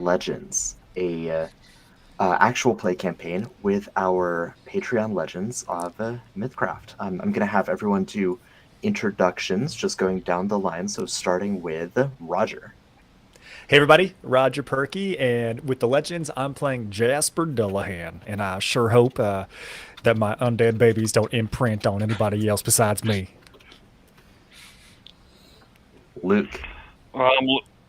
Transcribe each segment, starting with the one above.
Legends, a actual play campaign with our Patreon legends of MythCraft. I'm going to have everyone do introductions, just going down the line. So starting with Roger. Hey everybody, Roger Perky, and with the Legends, I'm playing Jasper Dullahan, and I sure hope that my undead babies don't imprint on anybody else besides me. Luke. Well,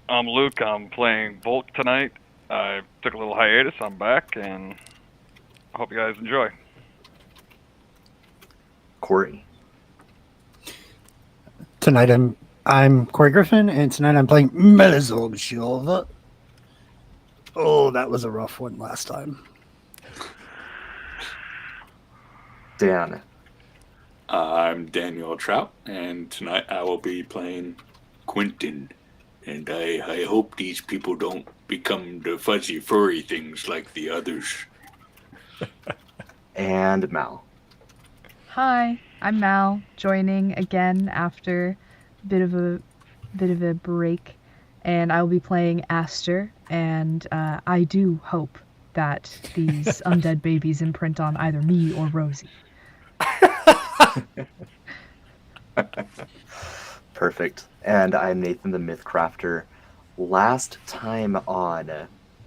I'm Luke. I'm playing Volk tonight. I took a little hiatus. I'm back, and I hope you guys enjoy. Corey. Tonight I'm Corey Griffin, and tonight I'm playing Melizog. Oh, that was a rough one last time. Dan. I'm Daniel Trout, and tonight I will be playing Quentin. And I hope these people don't become the fuzzy furry things like the others. And Mal. Hi, I'm Mal, joining again after a bit of a break, and I'll be playing Aster. And I do hope that these undead babies imprint on either me or Rosie. Perfect. And I'm Nathan the Mythcrafter. Last time on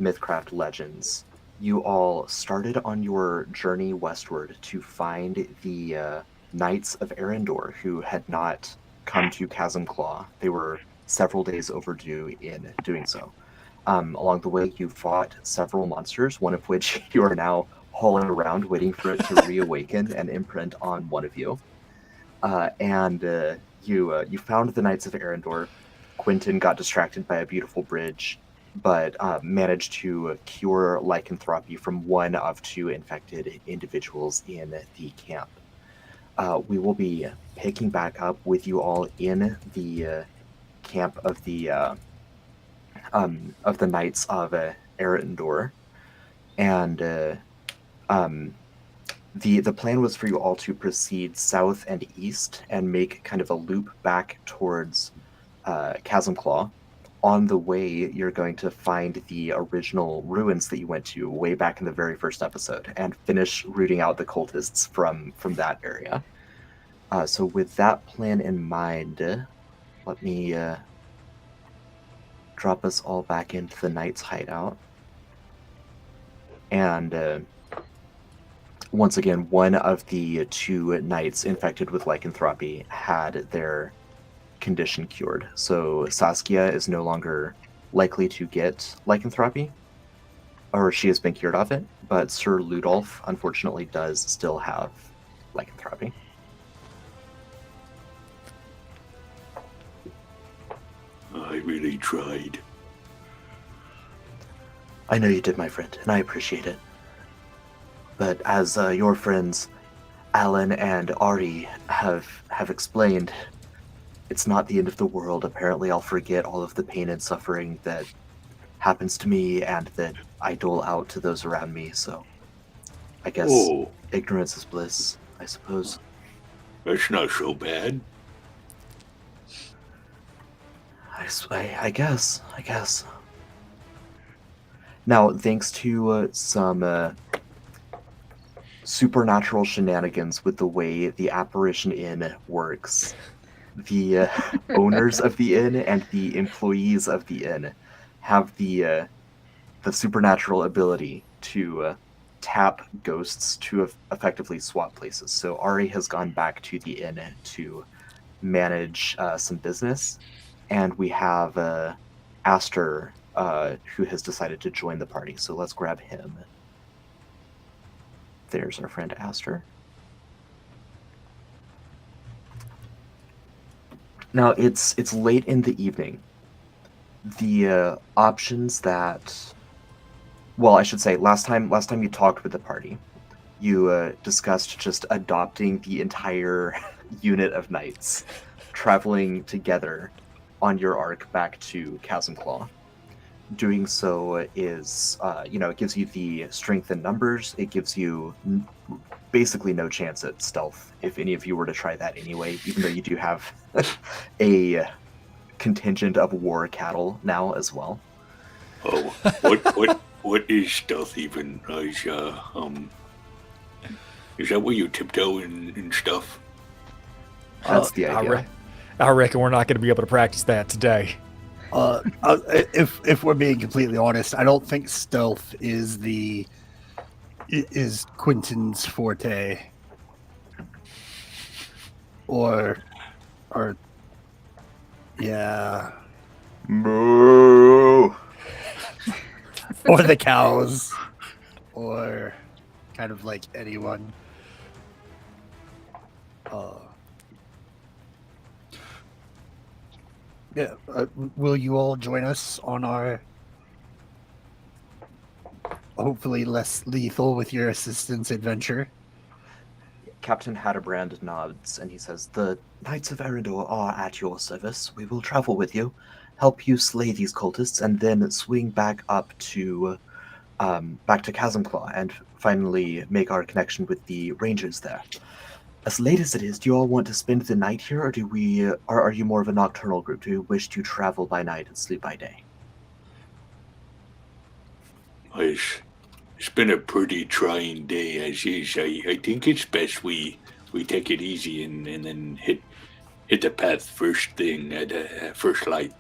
Mythcraft Legends, you all started on your journey westward to find the Knights of Arendor who had not come to Chasm Claw. They were several days overdue in doing so. Along the way, you fought several monsters, one of which you are now hauling around, waiting for it to reawaken and imprint on one of you. You found the Knights of Arendor. Quentin got distracted by a beautiful bridge, but managed to cure lycanthropy from one of two infected individuals in the camp. We will be picking back up with you all in the camp of the Knights of Arendor, and the plan was for you all to proceed south and east and make kind of a loop back towards Chasm Claw. On the way, you're going to find the original ruins that you went to way back in the very first episode and finish rooting out the cultists from that area. So with that plan in mind, let me drop us all back into the Knight's hideout. And once again, one of the two knights infected with lycanthropy had their condition cured. So Saskia is no longer likely to get lycanthropy, or she has been cured of it, but Sir Ludolf unfortunately does still have lycanthropy. I really tried. I know you did, my friend, and I appreciate it. But as your friends Alan and Ari have explained, it's not the end of the world. Apparently I'll forget all of the pain and suffering that happens to me and that I dole out to those around me, so I guess ignorance is bliss, I suppose. That's not so bad. I guess. Now, thanks to some supernatural shenanigans with the way the Apparition Inn works, the owners of the inn and the employees of the inn have the supernatural ability to tap ghosts to effectively swap places. So Ari has gone back to the inn to manage some business, and we have Aster who has decided to join the party. So let's grab him. There's our friend Aster. Now it's late in the evening. The options that, well, I should say, last time you talked with the party, you discussed just adopting the entire unit of knights, traveling together on your arc back to Chasm Claw. Doing so is, it gives you the strength in numbers. It gives you basically no chance at stealth if any of you were to try that anyway, even though you do have a contingent of war cattle now as well. Oh, what is stealth even? Is that where you tiptoe and stuff? That's the idea. I reckon we're not going to be able to practice that today. If we're being completely honest, I don't think stealth is Quentin's forte, or yeah, Moo. or the cows, or kind of like anyone. Yeah, will you all join us on our hopefully less lethal with your assistance adventure? Captain Hatterbrand nods and he says, "The Knights of Eridor are at your service. We will travel with you, help you slay these cultists, and then swing back to Chasmclaw and finally make our connection with the rangers there. As late as it is, do you all want to spend the night here, or are you more of a nocturnal group? Do you wish to travel by night and sleep by day?" It's been a pretty trying day as is. I think it's best we take it easy and then hit the path first thing at first light.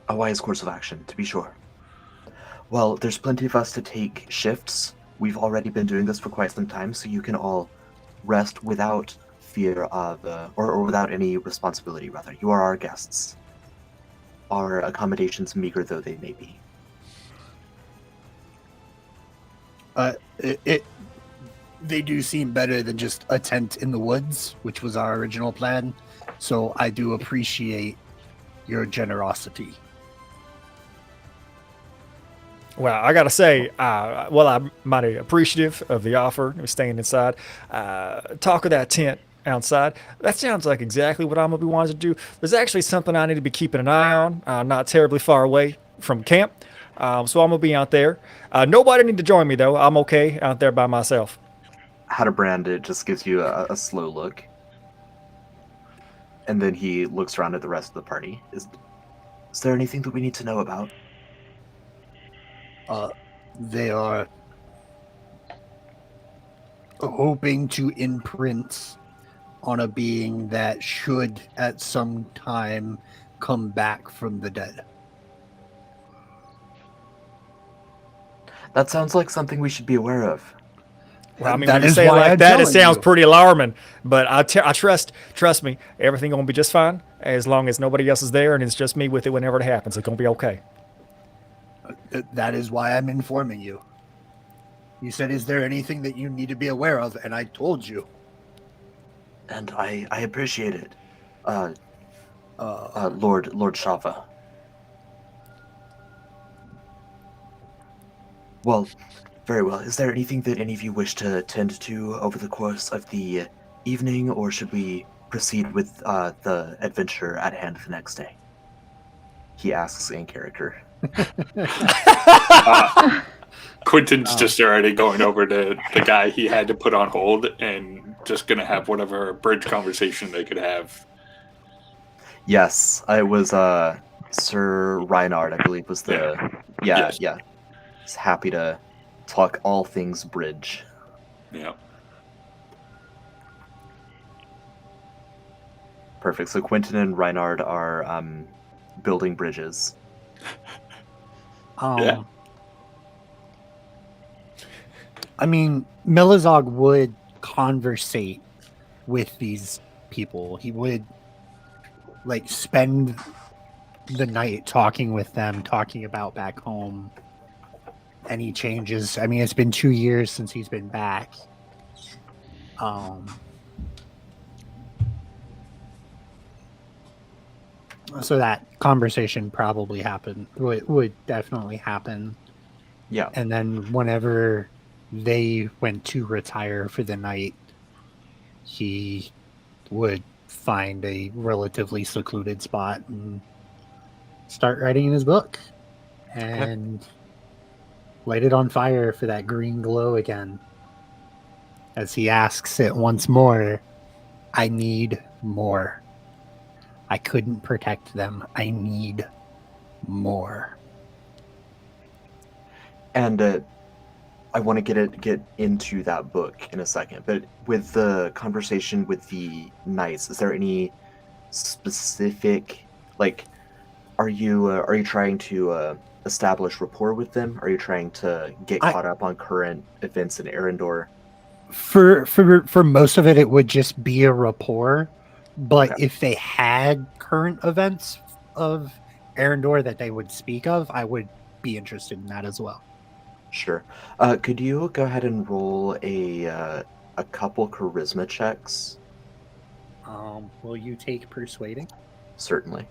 A wise course of action, to be sure. Well, there's plenty of us to take shifts. We've already been doing this for quite some time, so you can all rest without fear of, or without any responsibility, rather. You are our guests. Our accommodations, meager though they may be. They do seem better than just a tent in the woods, which was our original plan. So I do appreciate your generosity. Well, I gotta say, I'm mighty appreciative of the offer of staying inside. Talk of that tent outside, that sounds like exactly what I'm gonna be wanting to do. There's actually something I need to be keeping an eye on, not terribly far away from camp. So I'm gonna be out there. Nobody need to join me though. I'm okay out there by myself. Hatterbrand, it just gives you a slow look. And then he looks around at the rest of the party. Is there anything that we need to know about? They are hoping to imprint on a being that should at some time come back from the dead. That sounds like something we should be aware of. Well, I mean, That when you is say it why like I'm that, it telling sounds you. pretty alarming. But I trust me, everything gonna be just fine as long as nobody else is there and it's just me with it whenever it happens. It's gonna be okay. That is why I'm informing you. You said, is there anything that you need to be aware of? And I told you. And I appreciate it. Lord Shava. Well, very well. Is there anything that any of you wish to tend to over the course of the evening, or should we proceed with the adventure at hand the next day? He asks in character. Quentin's just already going over to the guy he had to put on hold and just gonna have whatever bridge conversation they could have. Yes, it was Sir Reinhard, I believe, was the Yes. yeah. He's happy to talk all things bridge. Yeah. Perfect. So Quentin and Reinhard are building bridges. Yeah. I mean, Melizog would conversate with these people. He would spend the night talking with them, talking about back home, any changes. I mean, it's been 2 years since he's been back. So that conversation probably happened. Would definitely happen. Yeah. And then whenever they went to retire for the night, he would find a relatively secluded spot and start writing in his book and light it on fire for that green glow again. As he asks it once more, I need more. I couldn't protect them. I need more. And I want to get into that book in a second, but with the conversation with the knights, is there any specific, like, are you trying to establish rapport with them? Are you trying to get I- caught up on current events in Arendor? For most of it, it would just be a rapport. But Okay. if they had current events of Arendor that they would speak of, I would be interested in that as well. Sure. Could you go ahead and roll a couple charisma checks? Will you take persuading? Certainly.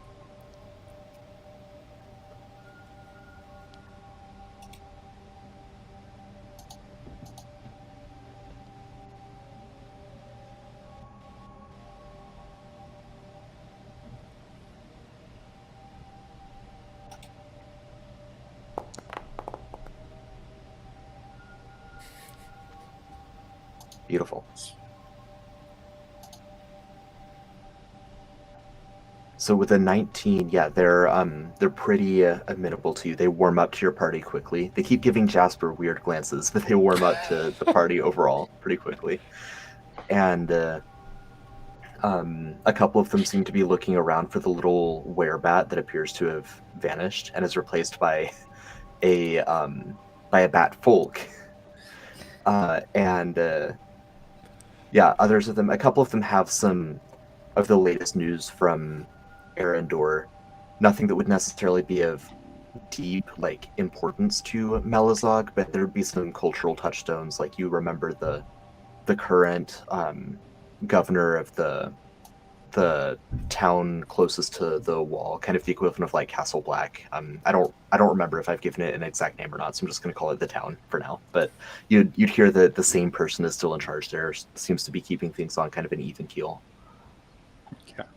Beautiful. So with a 19, yeah, they're pretty amenable to you. They warm up to your party quickly. They keep giving Jasper weird glances, but they warm up to the party overall pretty quickly. And a couple of them seem to be looking around for the little werebat that appears to have vanished and is replaced by a bat folk. Yeah, others of them, a couple of them have some of the latest news from Arendor. Nothing that would necessarily be of deep, like, importance to Malazog, but there'd be some cultural touchstones. Like, you remember the current governor of the town closest to the wall, kind of the equivalent of like Castle Black. I don't remember if I've given it an exact name or not, so I'm just going to call it the town for now. But you'd hear that the same person is still in charge there. Seems to be keeping things on kind of an even keel. Okay.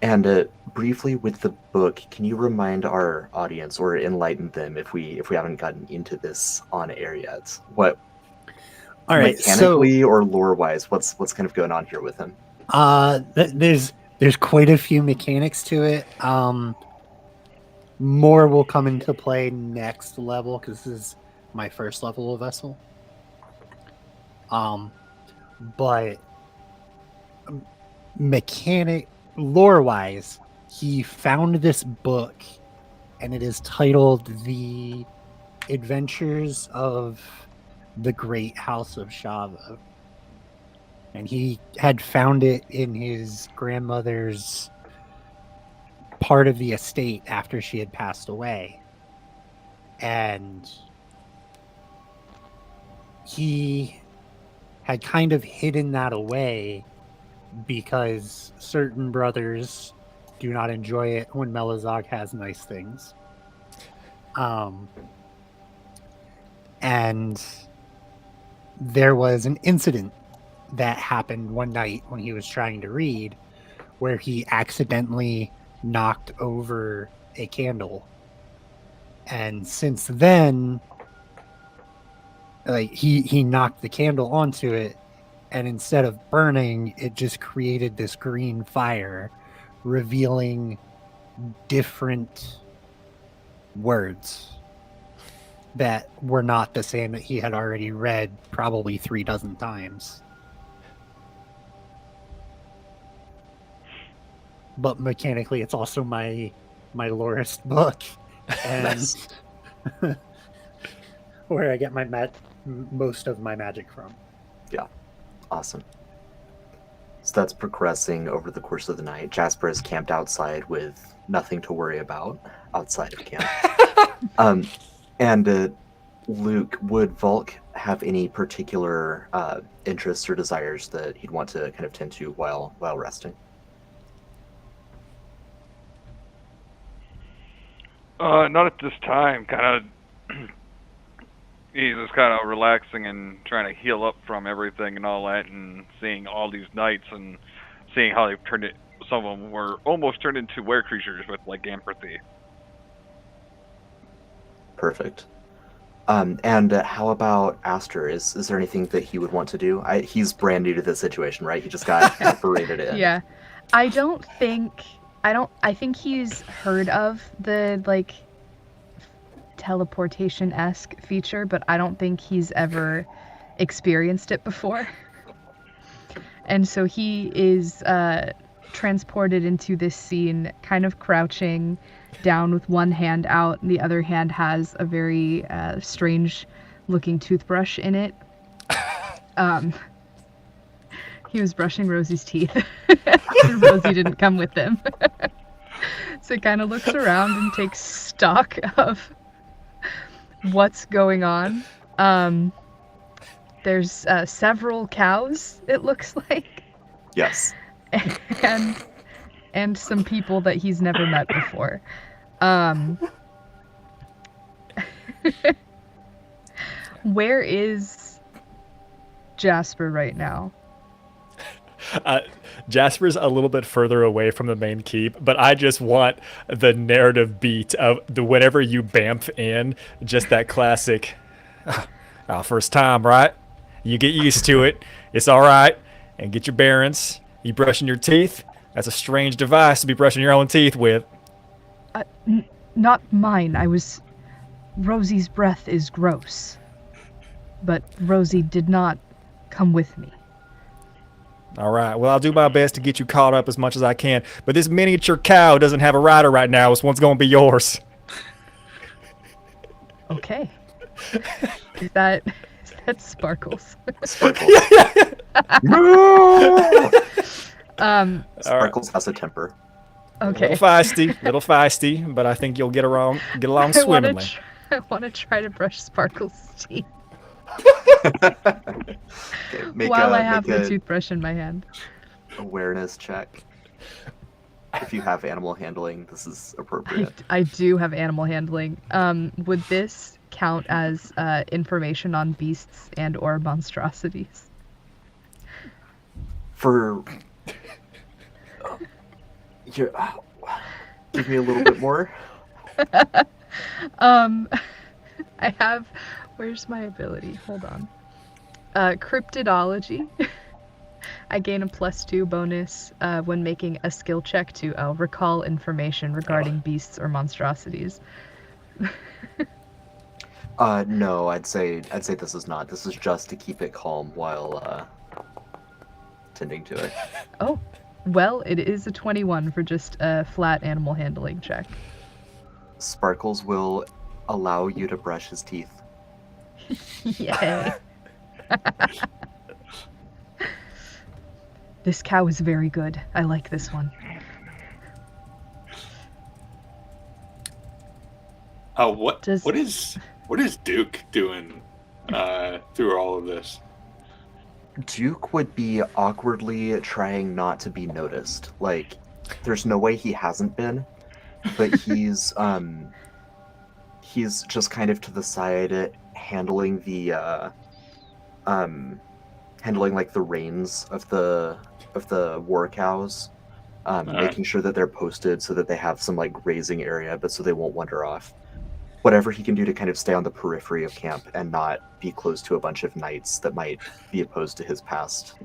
And briefly with the book, can you remind our audience or enlighten them if we haven't gotten into this on air yet? What All right, mechanically or lore wise, what's kind of going on here with him? There's quite a few mechanics to it. More will come into play next level because this is my first level of vessel. But mechanic lore wise, he found this book, and it is titled "The Adventures of the Great House of Shava." And he had found it in his grandmother's part of the estate after she had passed away. And he had kind of hidden that away because certain brothers do not enjoy it when Melazog has nice things. And there was an incident that happened one night when he was trying to read where he accidentally knocked over a candle. And since then, like he knocked the candle onto it, and instead of burning, it just created this green fire, revealing different words that were not the same that he had already read probably 36 times. But mechanically, it's also my lorist book, and where I get my most of my magic from. Yeah, awesome. So that's progressing over the course of the night. Jasper is camped outside with nothing to worry about outside of camp. And Luke, would Volk have any particular interests or desires that he'd want to kind of tend to while resting? Not at this time. Kind of, he's just kind of relaxing and trying to heal up from everything and all that, and seeing all these knights and seeing how they've turned it. Some of them were almost turned into were creatures with like empathy. Perfect. And how about Aster? Is there anything that he would want to do? He's brand new to this situation, right? He just got operated in. Yeah. I think he's heard of the like teleportation-esque feature, but I don't think he's ever experienced it before. And so he is transported into this scene, kind of crouching down with one hand out, and the other hand has a very strange-looking toothbrush in it. He was brushing Rosie's teeth, and Rosie didn't come with them. So he kind of looks around and takes stock of what's going on. There's several cows, it looks like. Yes. And some people that he's never met before. Where is Jasper right now? Jasper's a little bit further away from the main keep, but I just want the narrative beat of the whenever you bamf in, just that classic, first time, right? You get used to it. It's all right. And get your bearings. You brushing your teeth? That's a strange device to be brushing your own teeth with. Not mine. Rosie's breath is gross. But Rosie did not come with me. All right. Well, I'll do my best to get you caught up as much as I can. But this miniature cow doesn't have a rider right now. This one's going to be yours. Okay. Is that Sparkles? Sparkles. No! Sparkles has a temper. Okay. Little feisty, but I think you'll get along swimmingly. I want to try to brush Sparkles' teeth. Okay, while I have the toothbrush in my hand. Awareness check. If you have animal handling, this is appropriate. I do have animal handling. Would this count as information on beasts and or monstrosities? For give me a little bit more. I have. Where's my ability? Hold on. Cryptidology. I gain a +2 bonus when making a skill check to recall information regarding beasts or monstrosities. No, I'd say this is not. This is just to keep it calm while tending to it. Oh, well, it is a 21 for just a flat animal handling check. Sparkles will allow you to brush his teeth. Yay. This cow is very good. I like this one. What is Duke doing through all of this? Duke would be awkwardly trying not to be noticed. Like, there's no way he hasn't been, but he's just kind of to the side, handling the like the reins of the war cows, making sure that they're posted so that they have some like grazing area, but so they won't wander off. Whatever he can do to kind of stay on the periphery of camp and not be close to a bunch of knights that might be opposed to his past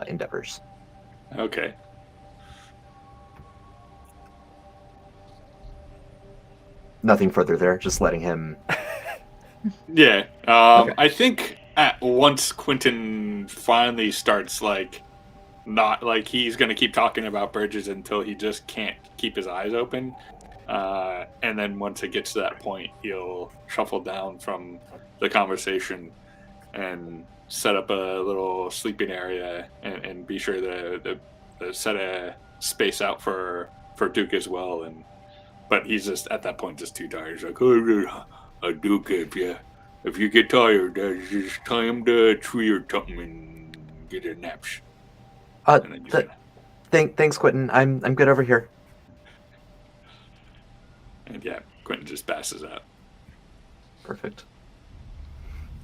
endeavors. Okay. Nothing further there, just letting him... Yeah. Okay. I think once Quentin finally starts, like, not, like, he's going to keep talking about bridges until he just can't keep his eyes open. And then once it gets to that point, he'll shuffle down from the conversation and set up a little sleeping area and be sure to set a space out for Duke as well. But he's just at that point just too tired. He's like, oh, Duke, if you get tired, just tie him to a tree or something and get a nap. Thanks, Quentin. I'm good over here. And yeah, Quentin just passes out. Perfect.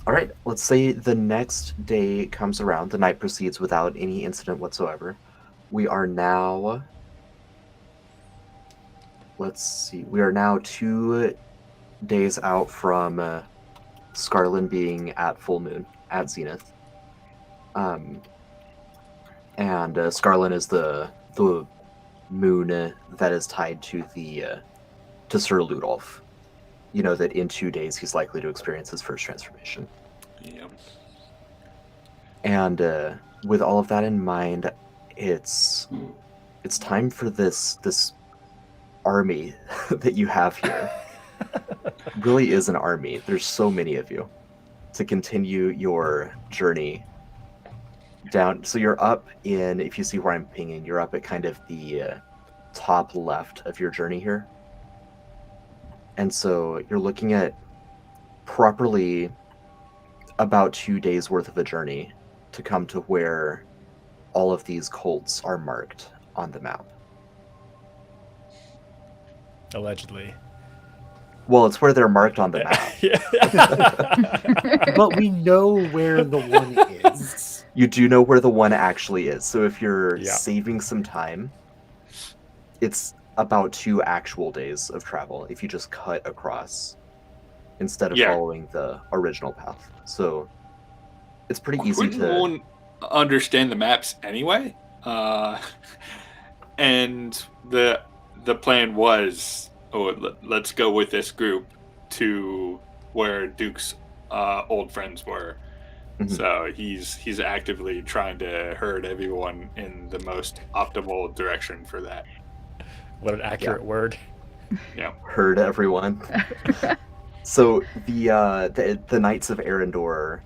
All right, let's say the next day comes around. The night proceeds without any incident whatsoever. We are now... Let's see. We are now 2 days out from Scarlin being at full moon, at zenith. And Scarlin is the the moon that is tied to the to Sir Ludolf. You know that in 2 days he's likely to experience his first transformation. Yeah. And with all of that in mind, it's time for this army that you have here. Really is an army. There's so many of you to continue your journey down. So you're up in, if you see where I'm pinging, you're up at kind of the top left of your journey here. And so you're looking at properly about 2 days worth of a journey to come to where all of these cults are marked on the map. Allegedly. Well, it's where they're marked on the map. Yeah. But we know where the one is. You do know where the one actually is. So if you're Yeah. saving some time, it's about 2 actual days of travel if you just cut across instead of Yeah. following the original path. So it's pretty easy Quentin to... won't understand the maps anyway. And the plan was, let's go with this group to where Duke's old friends were. Mhm. So he's actively trying to herd everyone in the most optimal direction for that. What an accurate word. Yeah. Heard everyone. So the Knights of Arendor,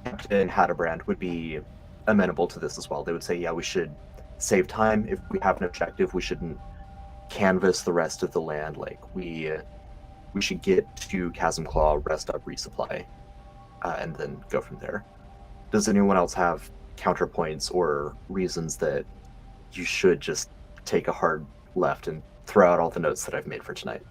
Captain Hadebrand, would be amenable to this as well. They would say, yeah, we should save time. If we have an objective, we shouldn't canvas the rest of the land. Like we should get to Chasm Claw, rest up, resupply, and then go from there. Does anyone else have counterpoints or reasons that you should just take a hard left and throw out all the notes that I've made for tonight?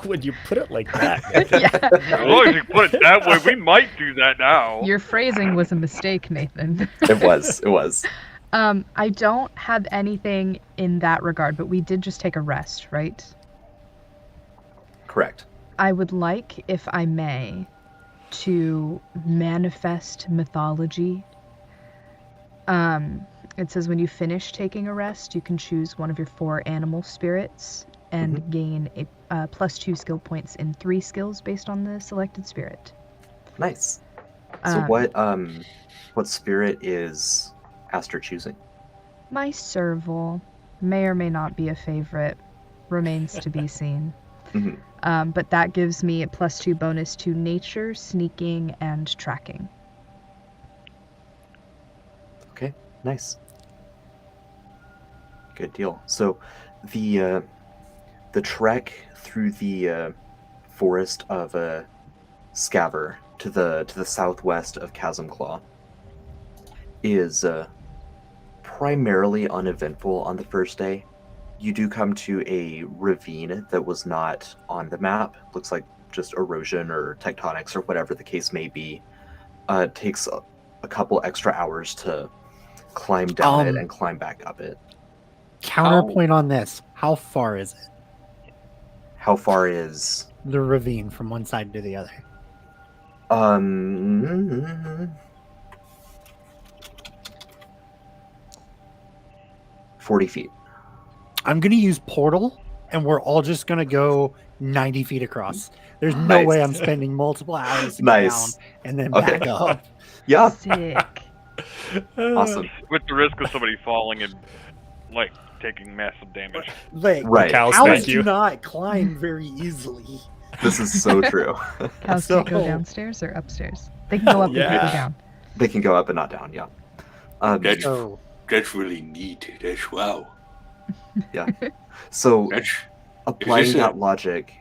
When you put it like that. Yeah. As long as you put it that way, we might do that now. Your phrasing was a mistake, Nathan. It was. I don't have anything in that regard, but we did just take a rest, right? Correct. I would like, if I may, to manifest mythology. It says when you finish taking a rest, you can choose one of your 4 animal spirits and gain a +2 skill points in 3 skills based on the selected spirit. Nice. So what spirit is Aster choosing? My serval may or may not be a favorite. Remains to be seen. Mhm. But that gives me a +2 bonus to nature, sneaking, and tracking. Okay, nice. Good deal. So the trek through the forest of Scaver to the southwest of Chasm Claw is primarily uneventful on the first day. You do come to a ravine that was not on the map. Looks like just erosion or tectonics or whatever the case may be. It takes a couple extra hours to climb down it and climb back up it. Counterpoint on this. How far is it? How far is... The ravine from one side to the other. 40 feet. I'm going to use portal, and we're all just going to go 90 feet across. There's no Nice. way I'm spending multiple hours to Nice. go down and then Okay. back up. Yeah, Sick. awesome. With the risk of somebody falling and, like, taking massive damage. Like, Right. Cows cows thank do you. not climb very easily. This is so true. Cows can't go So- downstairs or upstairs? They can go up Yeah. and go down. They can go up and not down, yeah. That's So, that's really neat. That's wow. So That's applying this that logic,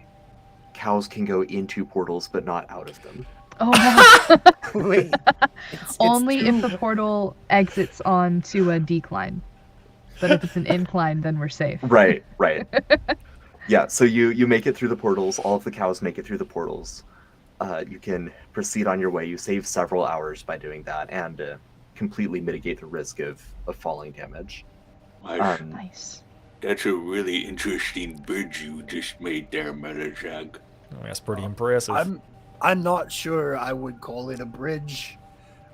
cows can go into portals but not out of them. Oh no. wait. It's Only too- if the portal exits onto a decline. But if it's an incline, then we're safe. Right. Yeah, so you make it through the portals. All of the cows make it through the portals. You can proceed on your way. You save several hours by doing that and completely mitigate the risk of falling damage. Nice. That's a really interesting bridge you just made there, Melazag. Oh, that's pretty impressive. I'm not sure I would call it a bridge.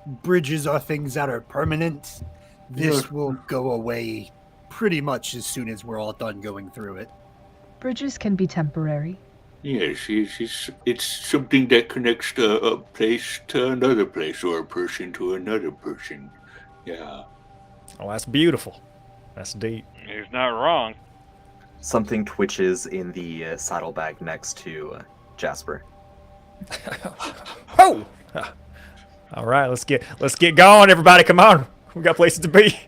Bridges are things that are permanent. This will go away pretty much as soon as we're all done going through it. Bridges can be temporary. Yes, it's something that connects a place to another place or a person to another person. Yeah. Oh, that's beautiful. That's deep. He's not wrong. Something twitches in the saddlebag next to Jasper. Oh! All right, let's get going, everybody. Come on, we got places to be.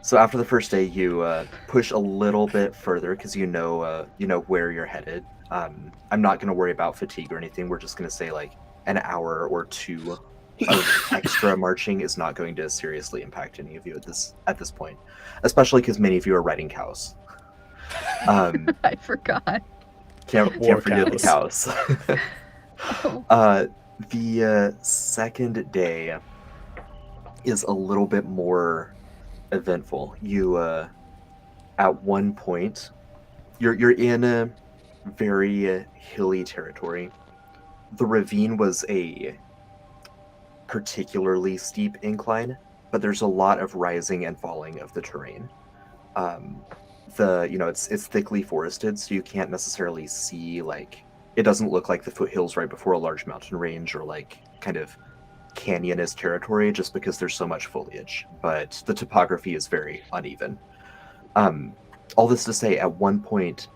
So after the first day, you push a little bit further because you know where you're headed. I'm not going to worry about fatigue or anything. We're just going to say like an hour or two of extra marching is not going to seriously impact any of you at this point, especially because many of you are riding cows. I forgot. Can't forget the cows. cows. Oh. The second day is a little bit more eventful. You at one point you're in a very hilly territory. The ravine was a particularly steep incline, but there's a lot of rising and falling of the terrain. It's thickly forested, so you can't necessarily see, like, it doesn't look like the foothills right before a large mountain range or like kind of canyonous territory just because there's so much foliage, but the topography is very uneven. All this to say, at one point,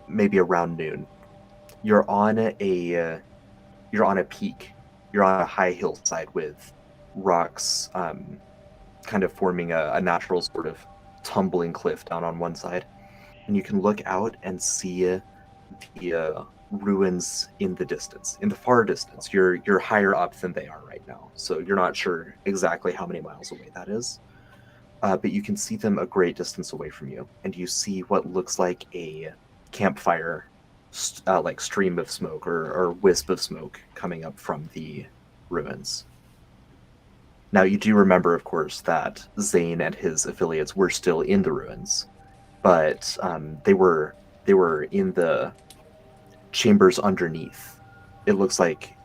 maybe around noon, you're on a peak. You're on a high hillside with rocks kind of forming a natural sort of tumbling cliff down on one side. And you can look out and see the ruins in the distance, in the far distance. You're higher up than they are right now, so you're not sure exactly how many miles away that is. But you can see them a great distance away from you, and you see what looks like a campfire like stream of smoke or wisp of smoke coming up from the ruins. Now, you do remember, of course, that Zane and his affiliates were still in the ruins, but they were in the chambers underneath. It looks like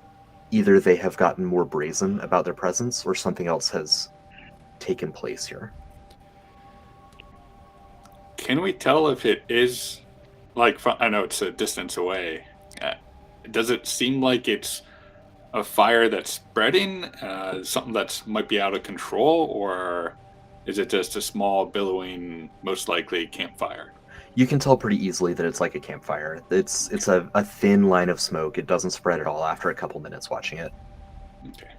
either they have gotten more brazen about their presence or something else has taken place here. Can we tell if it is, like, I know it's a distance away. Does it seem like it's a fire that's spreading, something that's might be out of control, or is it just a small billowing, most likely campfire? You can tell pretty easily that it's like a campfire. It's a thin line of smoke. It doesn't spread at all after a couple minutes watching it. Okay.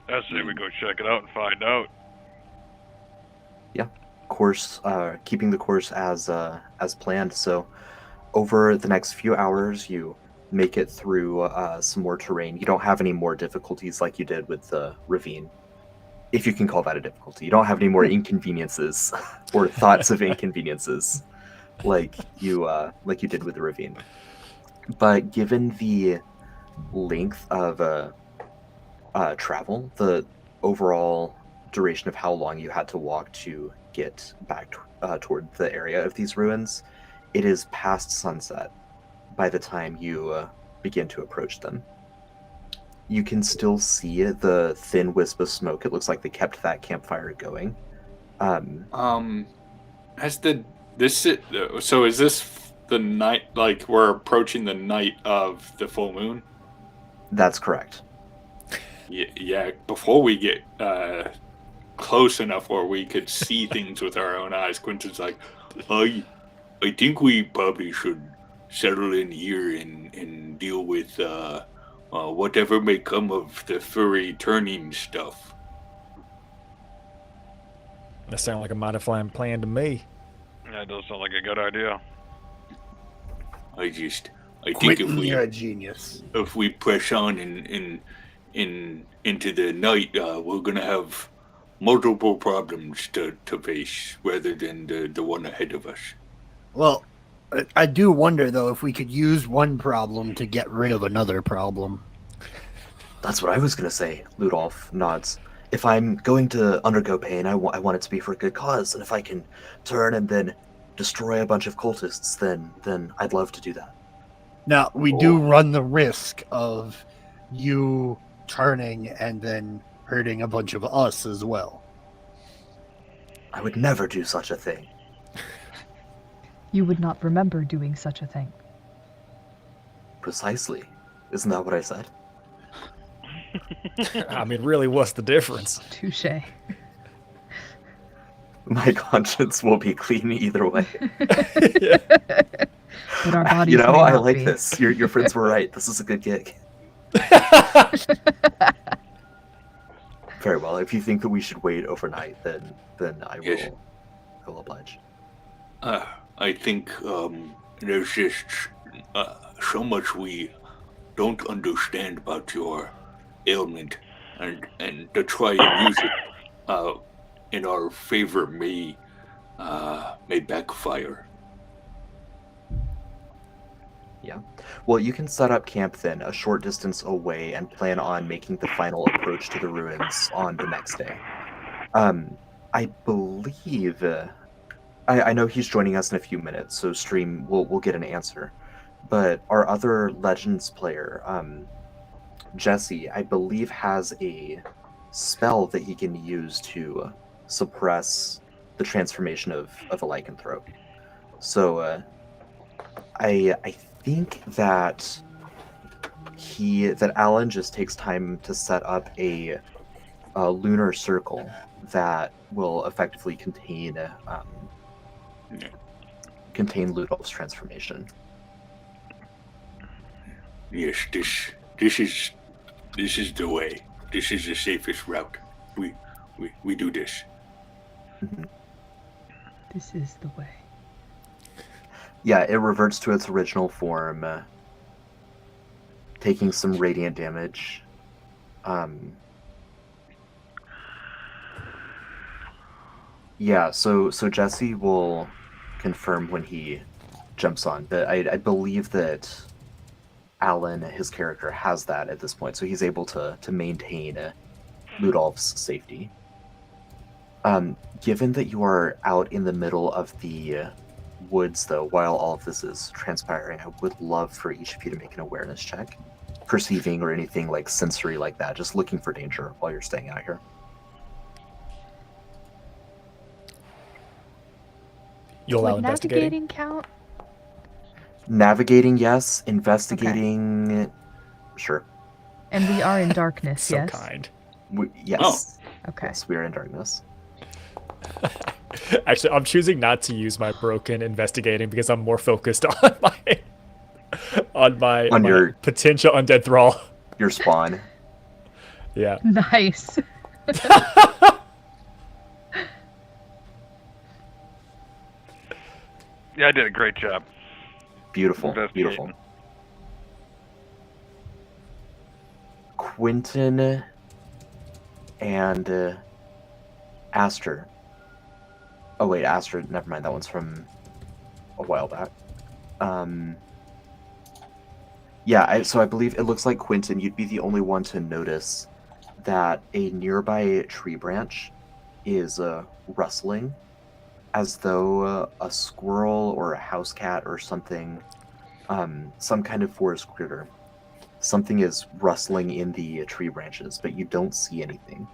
I say we go check it out and find out. Yeah, keeping the course as planned. So over the next few hours, you make it through some more terrain. You don't have any more difficulties like you did with the ravine, if you can call that a difficulty. You don't have any more inconveniences or thoughts of inconveniences like you did with the ravine. But given the length of travel, the overall duration of how long you had to walk to get back toward the area of these ruins, it is past sunset by the time you begin to approach them. You can still see the thin wisp of smoke. It looks like they kept that campfire going. So is this the night, like we're approaching the night of the full moon? That's correct. Yeah, before we get close enough where we could see things with our own eyes, Quentin's like, I think we probably should settle in here and deal with whatever may come of the furry turning stuff. That sounds like a mighty fine plan to me. That does sound like a good idea. I think Quentin, you're a genius. if we press on into the night, we're gonna have multiple problems to face rather than the one ahead of us. Well, I do wonder, though, if we could use one problem to get rid of another problem. That's what I was going to say, Ludolf nods. If I'm going to undergo pain, I want it to be for a good cause, and if I can turn and then destroy a bunch of cultists, then I'd love to do that. Now, we do run the risk of you turning and then hurting a bunch of us as well. I would never do such a thing. You would not remember doing such a thing. Precisely. Isn't that what I said? I mean, really, what's the difference? Touche. My conscience will be clean either way. But our bodies You know, may I not like be. this. Your friends were right. This is a good gig. Very well. If you think that we should wait overnight, then I will. Yes. I will oblige. I think there's just so much we don't understand about your ailment, and to try and use it in our favor may backfire. Yeah. Well, you can set up camp then a short distance away and plan on making the final approach to the ruins on the next day. I believe. I know he's joining us in a few minutes, so stream we'll get an answer. But our other Legends player, Jesse, I believe has a spell that he can use to suppress the transformation of a lycanthrope. So I think that Alan just takes time to set up a lunar circle that will effectively contain Ludolf's transformation. Yes, this is the way. This is the safest route. We do this. Mm-hmm. This is the way. Yeah, it reverts to its original form, taking some radiant damage. Yeah, so Jesse will confirm when he jumps on, but I believe that Alan, his character, has that at this point, so he's able to maintain Ludolf's safety. Given that you are out in the middle of the woods, though, while all of this is transpiring, I would love for each of you to make an awareness check. Perceiving or anything like sensory like that, just looking for danger while you're staying out here. You allow Would investigating? navigating count? Navigating, yes. Investigating, sure. And we are in darkness, So yes? kind. Yes. Okay. Yes, we are in darkness. Actually, I'm choosing not to use my broken investigating because I'm more focused on my your potential undead thrall. Your spawn. Yeah. Nice. Yeah, I did a great job. Beautiful. Investigating. Beautiful. Quentin and Aster. Oh wait, Aster, never mind, that one's from a while back. Yeah, so I believe it looks like Quentin, you'd be the only one to notice that a nearby tree branch is rustling, as though a squirrel or a house cat or something, some kind of forest critter, something is rustling in the tree branches, but you don't see anything.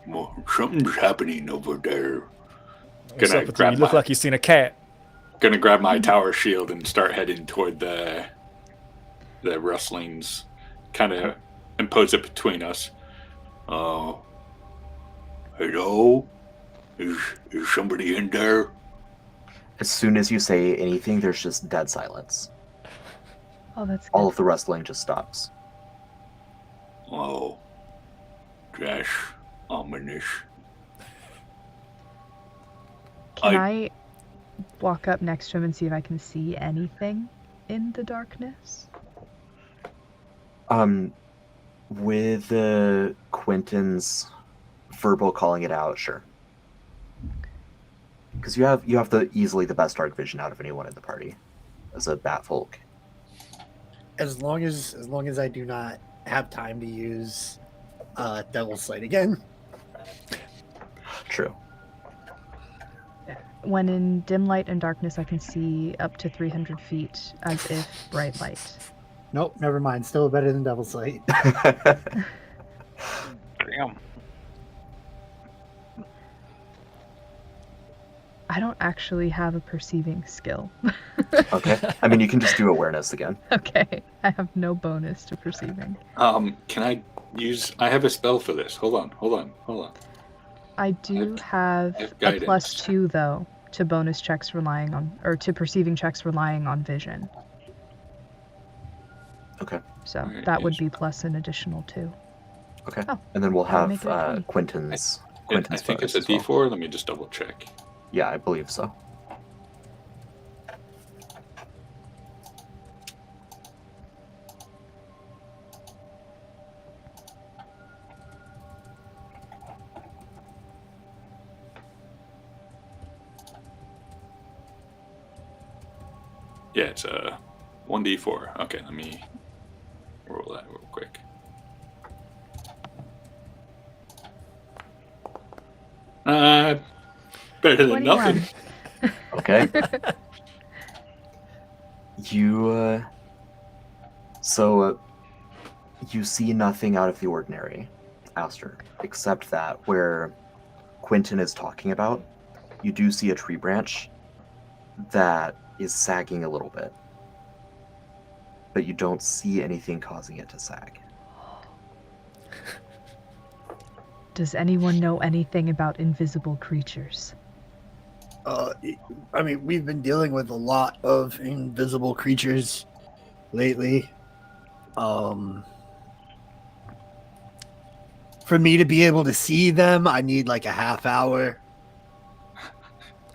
Well, something's happening over there. What's up with you? You look like you've seen a cat. Gonna grab my tower shield and start heading toward the rustlings, kind of impose it between us. Hello? Is somebody in there? As soon as you say anything, there's just dead silence. Oh, that's good. All of the rustling just stops. Oh, that's ominous. Can I walk up next to him and see if I can see anything in the darkness? With Quentin's verbal calling it out, sure. Because you have easily the best dark vision out of anyone in the party as a bat folk. As long as I do not have time to use Devil's Sight again. True. When in dim light and darkness, I can see up to 300 feet as if bright light. Nope, never mind. Still better than Devil's Sight. Damn. I don't actually have a perceiving skill. Okay. I mean, you can just do awareness again. Okay, I have no bonus to perceiving. Can I use? I have a spell for this. Hold on. I do have a guidance. +2 though to bonus checks relying on, or to perceiving checks relying on vision. Okay. So Alright, that would yes. be plus an additional 2. Okay. Oh, And then we'll that would make have it a 20. Quentin's. I Quentin's think it's bonus a as well. D4. Let me just double check. Yeah, I believe so. Yeah, it's a 1d4. Okay, let me roll that real quick. Better than 21. nothing. Okay. You, you see nothing out of the ordinary, Aster, except that where Quentin is talking about, you do see a tree branch that is sagging a little bit. But you don't see anything causing it to sag. Does anyone know anything about invisible creatures? I mean, we've been dealing with a lot of invisible creatures lately. For me to be able to see them, I need like a half hour.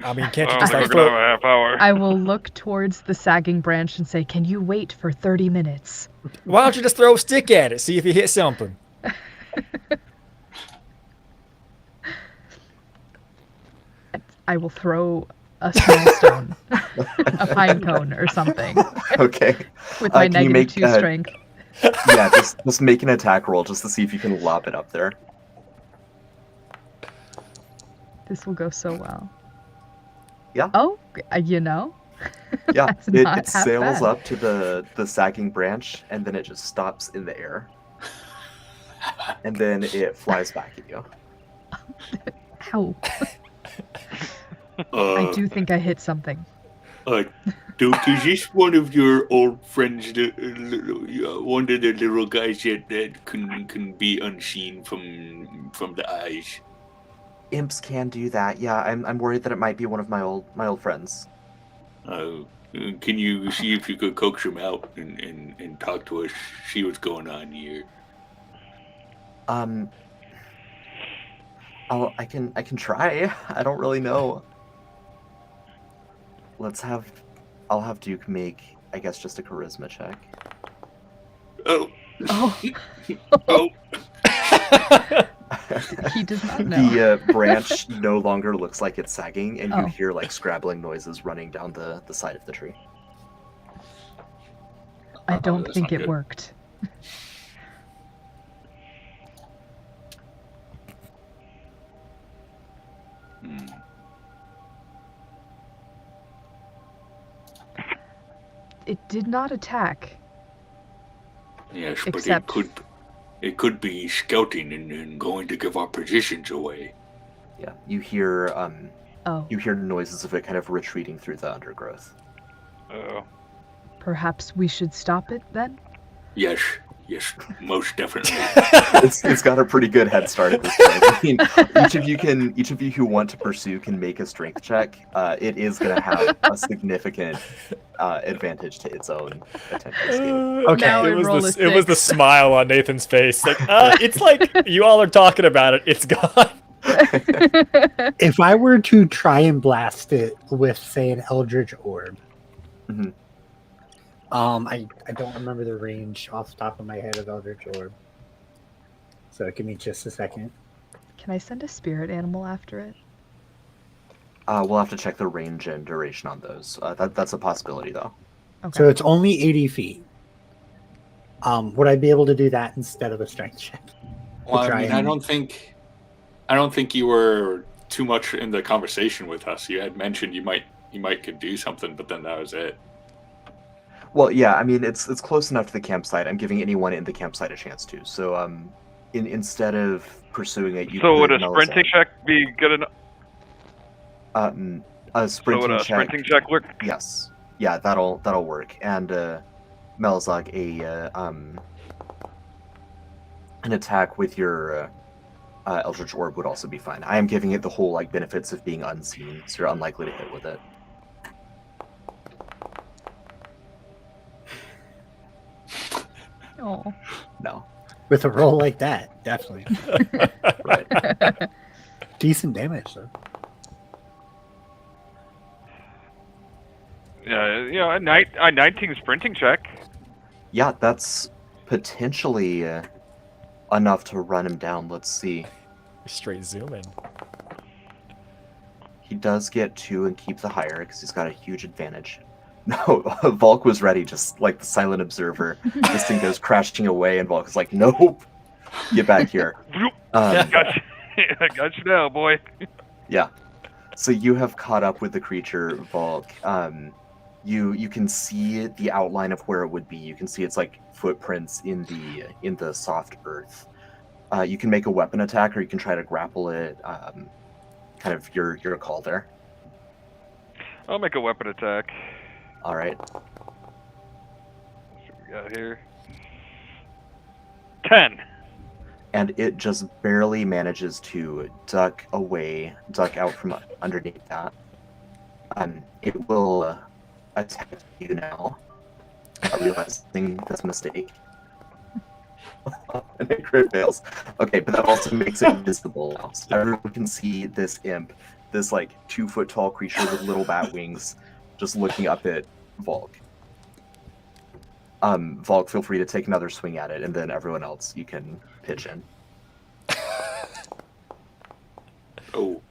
I mean, can't you I don't just think like we're gonna have throw? a half hour. I will look towards the sagging branch and say, "Can you wait for 30 minutes?" Why don't you just throw a stick at it, see if you hit something? I will throw a small stone, a pine cone or something, Okay. with my Can you negative make, 2 strength. Yeah, just make an attack roll just to see if you can lob it up there. This will go so well. Yeah. Oh, you know? Yeah, That's it not half sails bad. up to the sagging branch, and then it just stops in the air. And then it flies back at you. Ow. I do think I hit something. Duke, is this one of your old friends, one of the little guys that can be unseen from the eyes? Imps can do that. Yeah, I'm worried that it might be one of my old friends. Can you see if you could coax him out and talk to us, see what's going on here? I can try. I don't really know. I'll have Duke make, I guess, just a charisma check. Oh, Oh, oh. he does not know. The branch no longer looks like it's sagging, and you Oh. hear like scrabbling noises running down the side of the tree. I don't that's think not it good. worked. Hmm. It did not attack. Yes, Except- but it could be scouting and going to give our positions away. Yeah, you hear Oh, noises of it kind of retreating through the undergrowth. perhaps we should stop it then? Yes, most definitely. It's got a pretty good head start at this point. I mean, each of you who want to pursue can make a strength check. It is going to have a significant advantage to its own attempt to escape. Okay. Now I it was roll the a it was the 6. smile on Nathan's face. Like, it's like you all are talking about it. It's gone. If I were to try and blast it with, say, an Eldritch Orb, Mhm. I don't remember the range off the top of my head of Eldritch Orb. So give me just a second. Can I send a spirit animal after it? We'll have to check the range and duration on those. That's a possibility, though. Okay. So it's only 80 feet. Would I be able to do that instead of a strength check? Well, I try mean, and- I don't think you were too much in the conversation with us. You had mentioned you might could do something, but then that was it. Well, yeah, I mean it's close enough to the campsite. I'm giving anyone in the campsite a chance to. So instead of pursuing it, you So would could a sprinting check be good enough? a So sprinting would a check. sprinting check work? Yes, yeah, that'll work. And Melzog, an attack with your Eldritch Orb would also be fine. I am giving it the whole like benefits of being unseen, so you're unlikely to hit with it. Oh. No. With a roll like that, definitely. Right. Decent damage, though. Yeah, a 19 sprinting check. Yeah, that's potentially enough to run him down. Let's see. Straight zooming. He does get 2 and keep the higher because he's got a huge advantage. No, Volk was ready, just like the silent observer. This thing goes crashing away, and Volk is like, "Nope, get back here." Gotcha. I got you now, boy. Yeah. So you have caught up with the creature, Volk. You can see the outline of where it would be. You can see its like footprints in the soft earth. You can make a weapon attack, or you can try to grapple it. Kind of your call there. I'll make a weapon attack. All right. Let's see what we got here. 10. And it just barely manages to duck out from underneath that. It will attack you now, realizing that's a mistake. And it crit fails. Okay, but that also makes it visible now. So everyone can see this imp, this like 2-foot tall creature with little bat wings, just looking up at Volk. Volk, feel free to take another swing at it, and then everyone else, you can pitch in. Oh,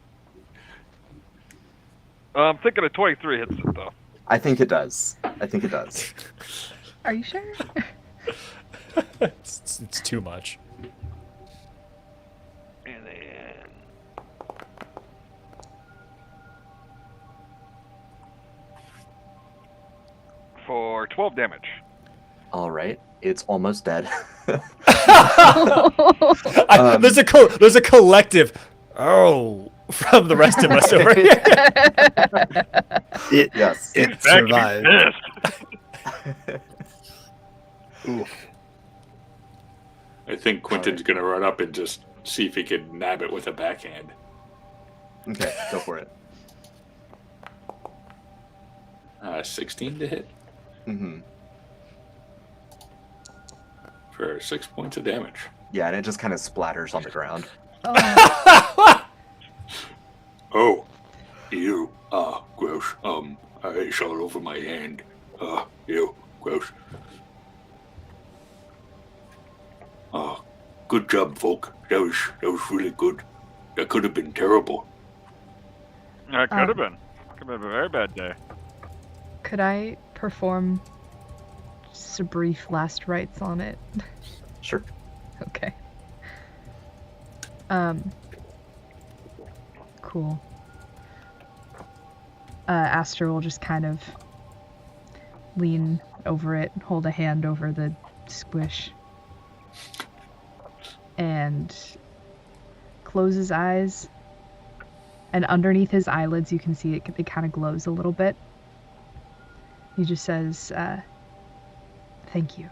I'm thinking a 23 hits it, though. I think it does. Are you sure? It's too much. And then... for 12 damage. All right, it's almost dead. There's a collective. Oh, from the rest of us over here. Yes. It survived. Oof. I think Quentin's gonna run up and just see if he can nab it with a backhand. Okay, go for it. 16 to hit Mm-hmm. for 6 points of damage. Yeah, and it just kind of splatters on the ground. Oh. Oh, ew. Gross. It's all over my hand. Ew. Gross. Good job, Volk. That was really good. That could have been terrible. That could have been. Could have been a very bad day. Could I perform just a brief last rites on it? Sure. Okay. Cool. Aster will just kind of lean over it, hold a hand over the squish, and close his eyes. And underneath his eyelids, you can see it kind of glows a little bit. He just says, thank you.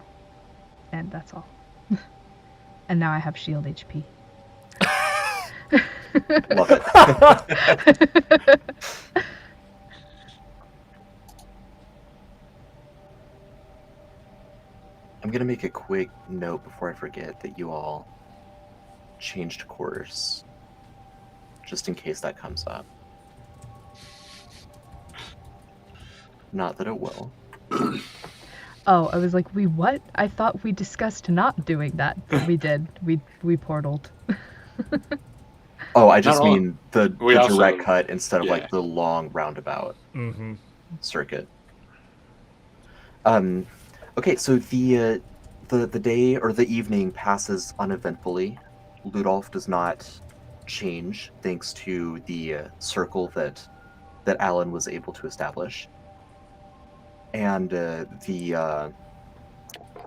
And that's all. And now I have shield HP. Love it. I'm going to make a quick note before I forget that you all changed course, just in case that comes up. Not that it will. Oh, I was like, we what? I thought we discussed not doing that. But we did. We portaled. Oh, I just Not all- mean the we also- direct cut instead of yeah. like the long roundabout Mm-hmm. circuit. Okay, so the day or the evening passes uneventfully. Ludolf does not change thanks to the circle that Alan was able to establish, and the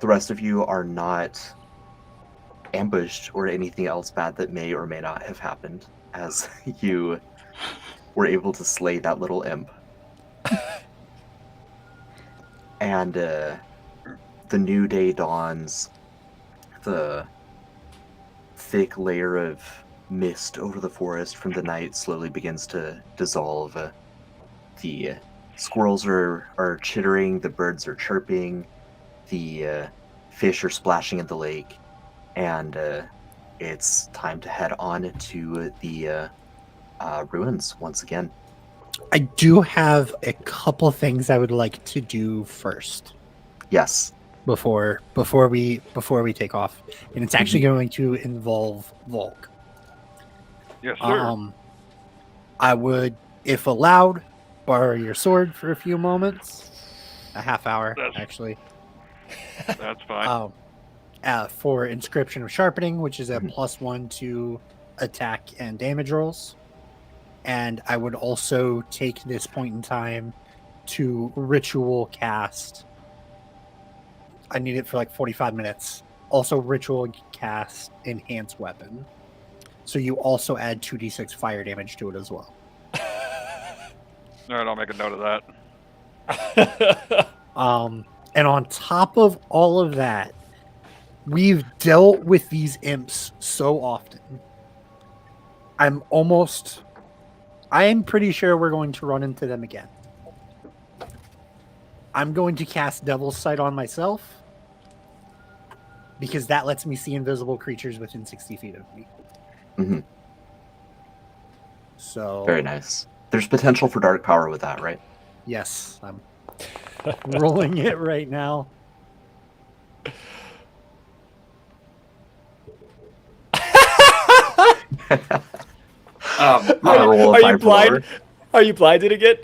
rest of you are not ambushed or anything else bad that may or may not have happened, as you were able to slay that little imp. And the new day dawns. The thick layer of mist over the forest from the night slowly begins to dissolve. The squirrels are chittering, the birds are chirping, the fish are splashing in the lake, and it's time to head on to the ruins once again. I do have a couple things I would like to do first Yes. before we take off, and it's actually going to involve Volk. Yes, sir. I would, if allowed, borrow your sword for a few moments, a half hour actually. That's fine. For Inscription of Sharpening, which is a +1 to attack and damage rolls. And I would also take this point in time to ritual cast. I need it for like 45 minutes. Also ritual cast Enhanced Weapon. So you also add 2d6 fire damage to it as well. All right, I'll make a note of that. And on top of all of that, we've dealt with these imps so often. I am pretty sure we're going to run into them again. I'm going to cast Devil's Sight on myself, because that lets me see invisible creatures within 60 feet of me. Mm-hmm. So Very nice. There's potential for dark power with that, right? yes, I'm rolling it right now. Are you blind? Are you blinded again?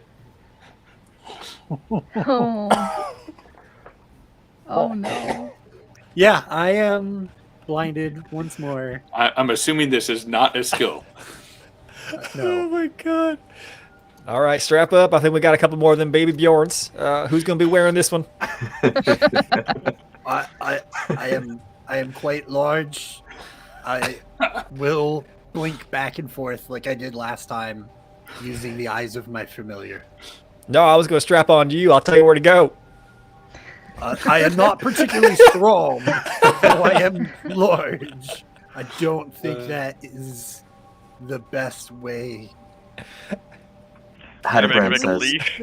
Oh. Oh no. Yeah, I am blinded once more. I'm assuming this is not a skill. Oh No. my god. All right, strap up. I think we got a couple more of them baby Bjorns. Who's going to be wearing this one? I am quite large. I will blink back and forth like I did last time, using the eyes of my familiar. No, I was going to strap on to you. I'll tell you where to go. I am not particularly strong, though I am large. I don't think that is the best way. Hadebrand Make a says, leash.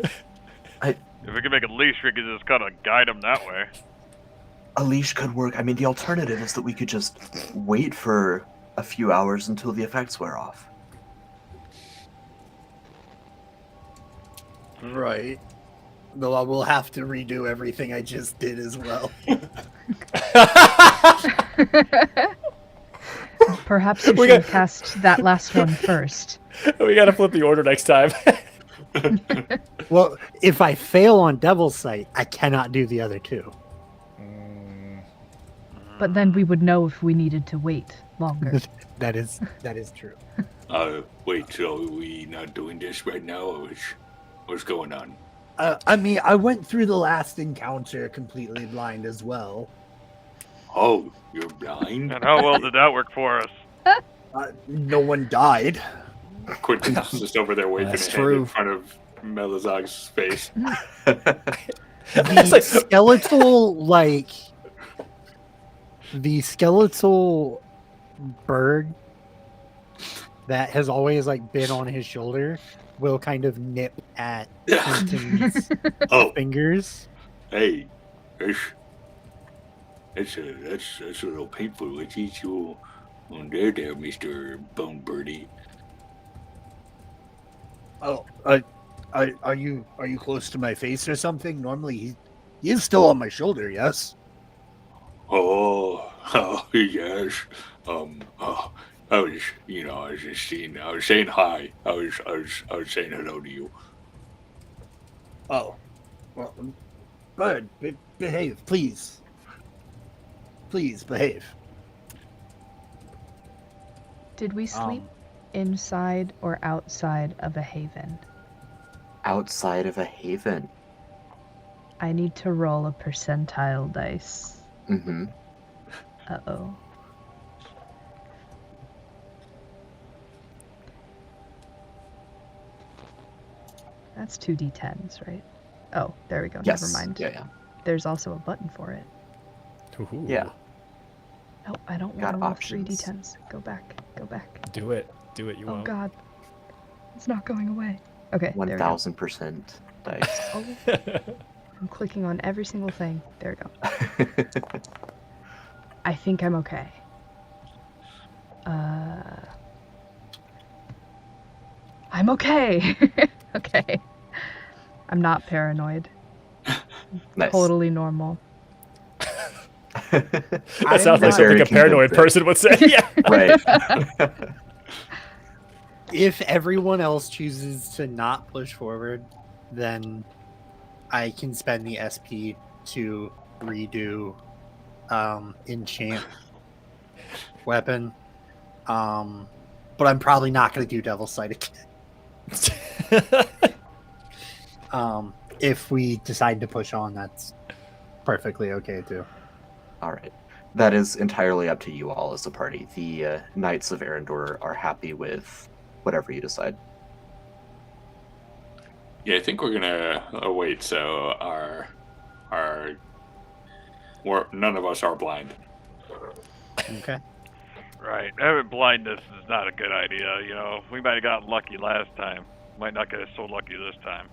I- If we can make a leash, we could just kind of guide them that way. a leash could work. I mean, the alternative is that we could just wait for a few hours until the effects wear off. Right. Though I will have to redo everything I just did as well. Perhaps you We should got- cast that last one first. We got to flip the order next time. Well, if I fail on Devil's Sight, I cannot do the other two. But then we would know if we needed to wait longer. That is true. Wait, so are we not doing this right now, or what's going on? I mean, I went through the last encounter completely blind as well. Oh, you're blind? And how well did that work for us? No one died. Quentin's just over there waving That's a hand true. in front of Melizog's face. It's like- The skeletal bird that has always been on his shoulder will kind of nip at Quentin's Oh, fingers. hey, that's a little painful. Let's eat you on there, Mr. Bone Birdie. Oh, are you close to my face or something? Normally he is still on my shoulder. Yes. Oh, yes. I was saying hi. I was saying hello to you. Oh, well, bird, behave, please. Please behave. Did we sleep? inside or outside of a haven? Outside of a haven. I need to roll a percentile dice. Mm-hmm. Uh-oh. That's 2d10s, right? Oh, there we go. Yes. Never mind. Yeah. There's also a button for it. Ooh, Yeah. No, I don't Got want to roll options. 3d10s. Go back. Go back. Do it. Do it. You Oh won't. god. It's not going away. Okay, there we go. 1000% dice. Oh, I'm clicking on every single thing. There we go. I think I'm okay. I'm okay. Okay. I'm not paranoid. Nice. Totally normal. That sounds like Very something a paranoid convincing. person would say. Yeah. Right. If everyone else chooses to not push forward, then I can spend the SP to redo enchant weapon. But I'm probably not going to do Devil's Sight again. If we decide to push on, that's perfectly okay too. All right. That is entirely up to you all as a party. The Knights of Arendor are happy with whatever you decide. Yeah, I think we're gonna wait. So none of us are blind. Okay. Right. Having blindness is not a good idea. You know, we might have gotten lucky last time. Might not get so lucky this time.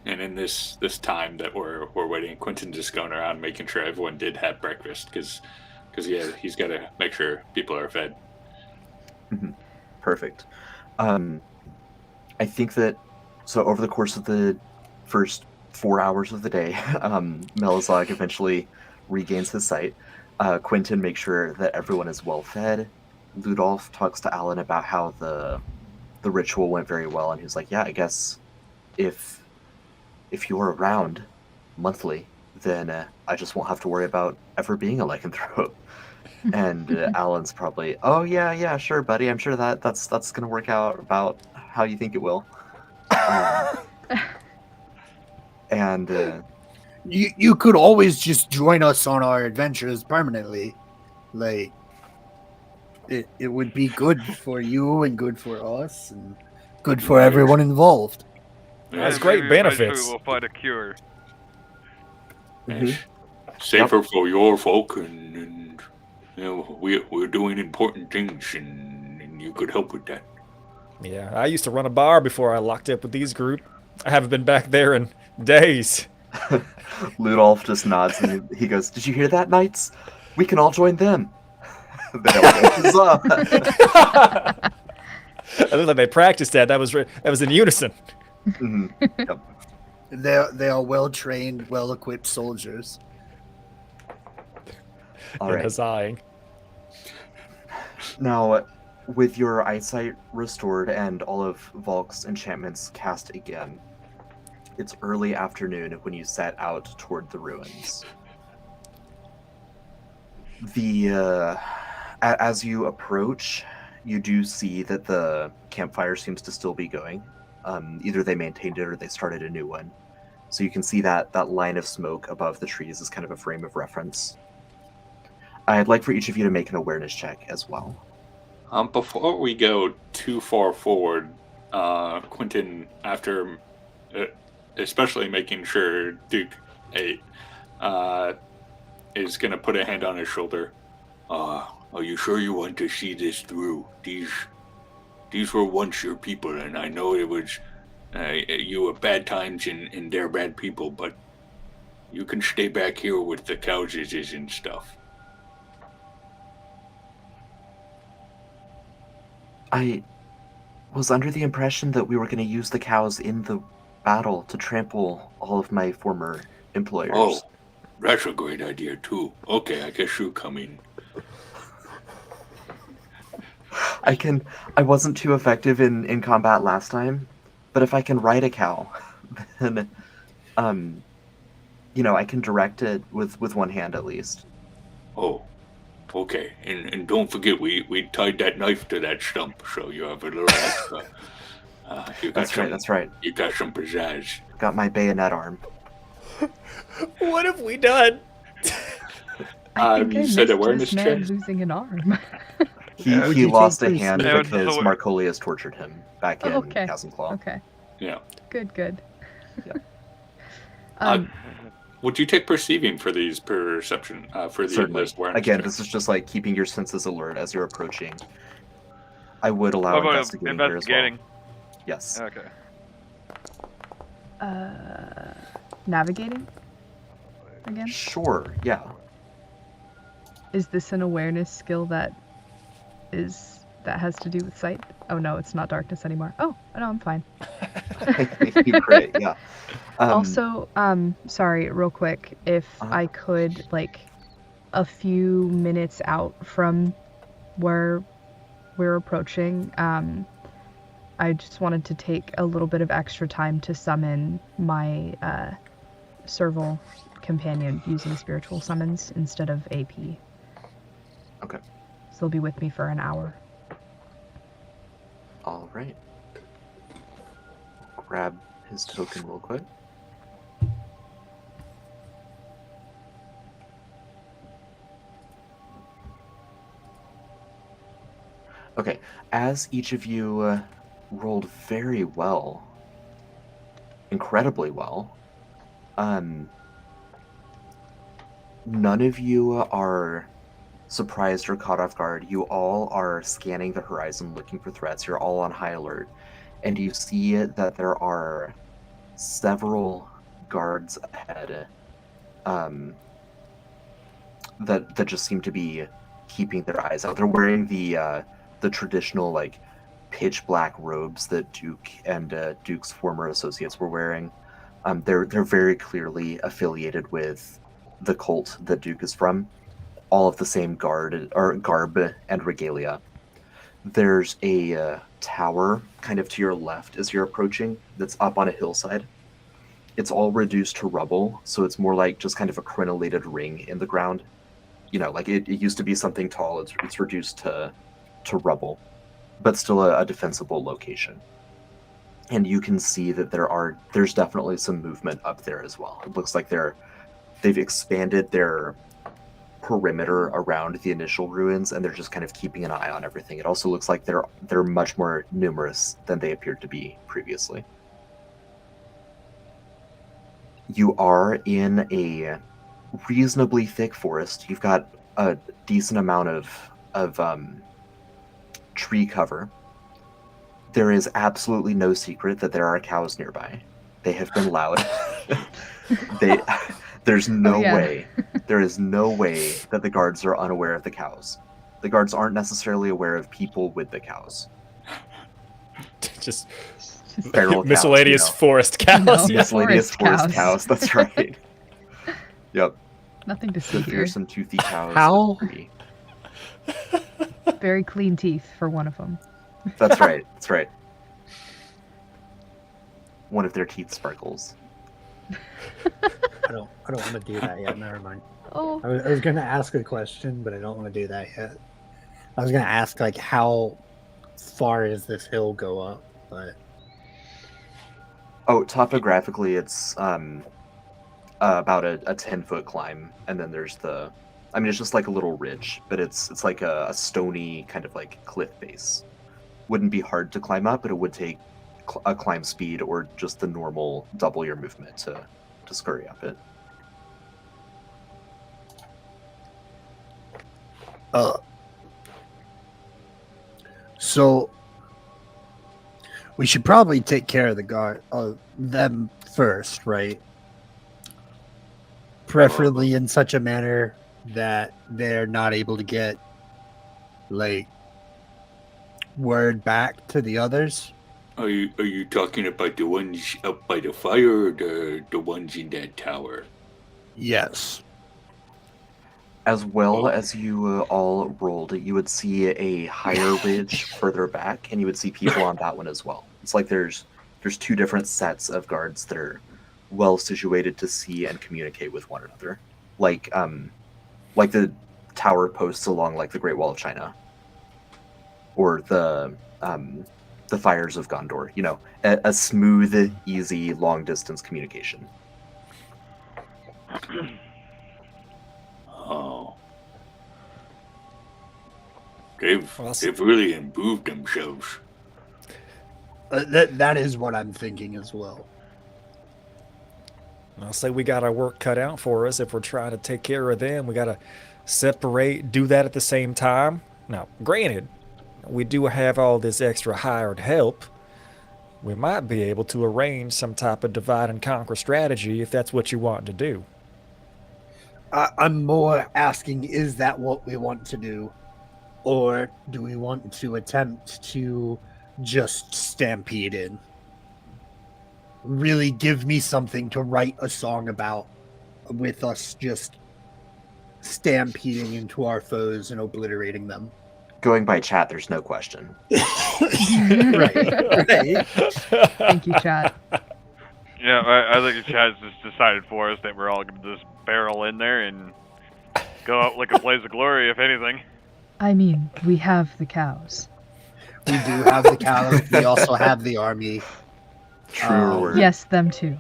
And in this time that we're waiting, Quentin's just going around making sure everyone did have breakfast because he's got to make sure people are fed. Perfect. I think that so over the course of the first 4 hours of the day, Melizog eventually regains his sight. Quentin makes sure that everyone is well fed. Ludolf talks to Alan about how the ritual went very well, and he's like, "Yeah, I guess if you're around monthly, then I just won't have to worry about ever being a lycanthrope." And Alan's probably, "Oh yeah, sure, buddy. I'm sure that's gonna work out about how you think it will." And You could always just join us on our adventures permanently. Like, it would be good for you and good for us and good for everyone involved. That's Yeah, great maybe eventually benefits. We'll find a cure. Mhm. Safer for your folk, and you know we're doing important things, and you could help with that. Yeah, I used to run a bar before I locked up with these group. I haven't been back there in days. Ludolf just nods and he goes, "Did you hear that, Knights? We can all join them." They all go, "Huzzah!" I look like they practiced that. That was in unison. Mhm. Yep. They are well trained, well equipped soldiers. All And right. huzzahing. Now, with your eyesight restored and all of Volk's enchantments cast again, it's early afternoon when you set out toward the ruins. As you approach, you do see that the campfire seems to still be going. Either they maintained it or they started a new one. So you can see that line of smoke above the trees is kind of a frame of reference. I'd like for each of you to make an awareness check as well. Before we go too far forward, Quentin, after especially making sure Duke 8 is going to put a hand on his shoulder. Are you sure you want to see this through? These were once your people, and I know it was you were bad times and they're bad people, but you can stay back here with the couches and stuff. I was under the impression that we were going to use the cows in the battle to trample all of my former employers. Oh, that's a great idea, too. Okay, I guess you're coming. I wasn't too effective in combat last time, but if I can ride a cow, then, I can direct it with one hand at least. Oh, Okay, and don't forget we tied that knife to that stump, so you have a little extra. You got That's some, right. That's right. You got some pizzazz. Got my bayonet arm. What have we done? I think You I said missed awareness this man check? losing an arm. He Would he you lost take a hand Yeah, because so- Marcolius tortured him back in Okay. Chasm Claw. Okay. Yeah. Good. Yeah. Would you take perceiving for these perception for Certainly. this awareness Again, check? this is just like keeping your senses alert as you're approaching. I would allow What about investigating here as well. investigating? Yes. Okay. Navigating? Again? Sure. Yeah. Is this an awareness skill that has to do with sight? Oh no, it's not darkness anymore. Oh, no, I'm fine. You crit. Yeah. Also, sorry, real quick, if I could, like, a few minutes out from where we're approaching, I just wanted to take a little bit of extra time to summon my serval companion using spiritual summons instead of AP. Okay. So they'll be with me for an hour. All right. Grab his token real quick. Okay, as each of you rolled very well, incredibly well, none of you are surprised or caught off guard. You all are scanning the horizon looking for threats. You're all on high alert, and you see that there are several guards ahead that just seem to be keeping their eyes out. They're wearing the traditional like pitch black robes that Duke and Duke's former associates were wearing. They're very clearly affiliated with the cult that Duke is from. All of the same garb and regalia. There's a tower kind of to your left as you're approaching that's up on a hillside. It's all reduced to rubble, so it's more like just kind of a crenellated ring in the ground. You know, like it used to be something tall. It's reduced to rubble, but still a defensible location. And you can see that there's definitely some movement up there as well. It looks like they've expanded their perimeter around the initial ruins, and they're just kind of keeping an eye on everything. It also looks like they're much more numerous than they appeared to be previously. You are in a reasonably thick forest. You've got a decent amount of tree cover. There is absolutely no secret that there are cows nearby. They have been loud. There's no way. There is no way that the guards are unaware of the cows. The guards aren't necessarily aware of people with the cows. Just Feral cows, miscellaneous you know. forest cows. No. Miscellaneous Forest forest cows. cows. That's right. Yep. Nothing to see The here. fearsome toothy cows. How? Agree. Very clean teeth for one of them. That's right. That's right. One of their teeth sparkles. I don't want to do that yet. Never mind. Oh, I was going to ask a question, but I don't want to do that yet. I was going to ask, like, how far does this hill go up? But Oh, topographically, it's about a 10-foot climb, and then there's it's just like a little ridge, but it's like a stony kind of like cliff face. Wouldn't be hard to climb up, but it would take a climb speed or just the normal double your movement to scurry up it. So we should probably take care of the guard, them first, right? Preferably in such a manner that they're not able to get, like, word back to the others. Are you talking about the ones up by the fire, or the ones in that tower? Yes. As well as you all rolled, you would see a higher ridge further back, and you would see people on that one as well. It's like there's two different sets of guards that are well situated to see and communicate with one another. Like the tower posts along like the Great Wall of China, or the fires of Gondor. You know, a smooth, easy, long distance communication. Oh. Well, They've really improved themselves. That is what I'm thinking as well. I'll say we got our work cut out for us if we're trying to take care of them. We got to separate, do that at the same time. Now, granted, we do have all this extra hired help. We might be able to arrange some type of divide and conquer strategy if that's what you want to do. I'm more asking, is that what we want to do? Or do we want to attempt to just stampede in? Really give me something to write a song about with us just stampeding into our foes and obliterating them. Going by chat, there's no question. Right. Thank you, chat. Yeah, I think the chat's just decided for us that we're all going to just barrel in there and go out like a blaze of glory, if anything. I mean, we have the cows. We do have the cows. We also have the army. Truer word. Yes, them too.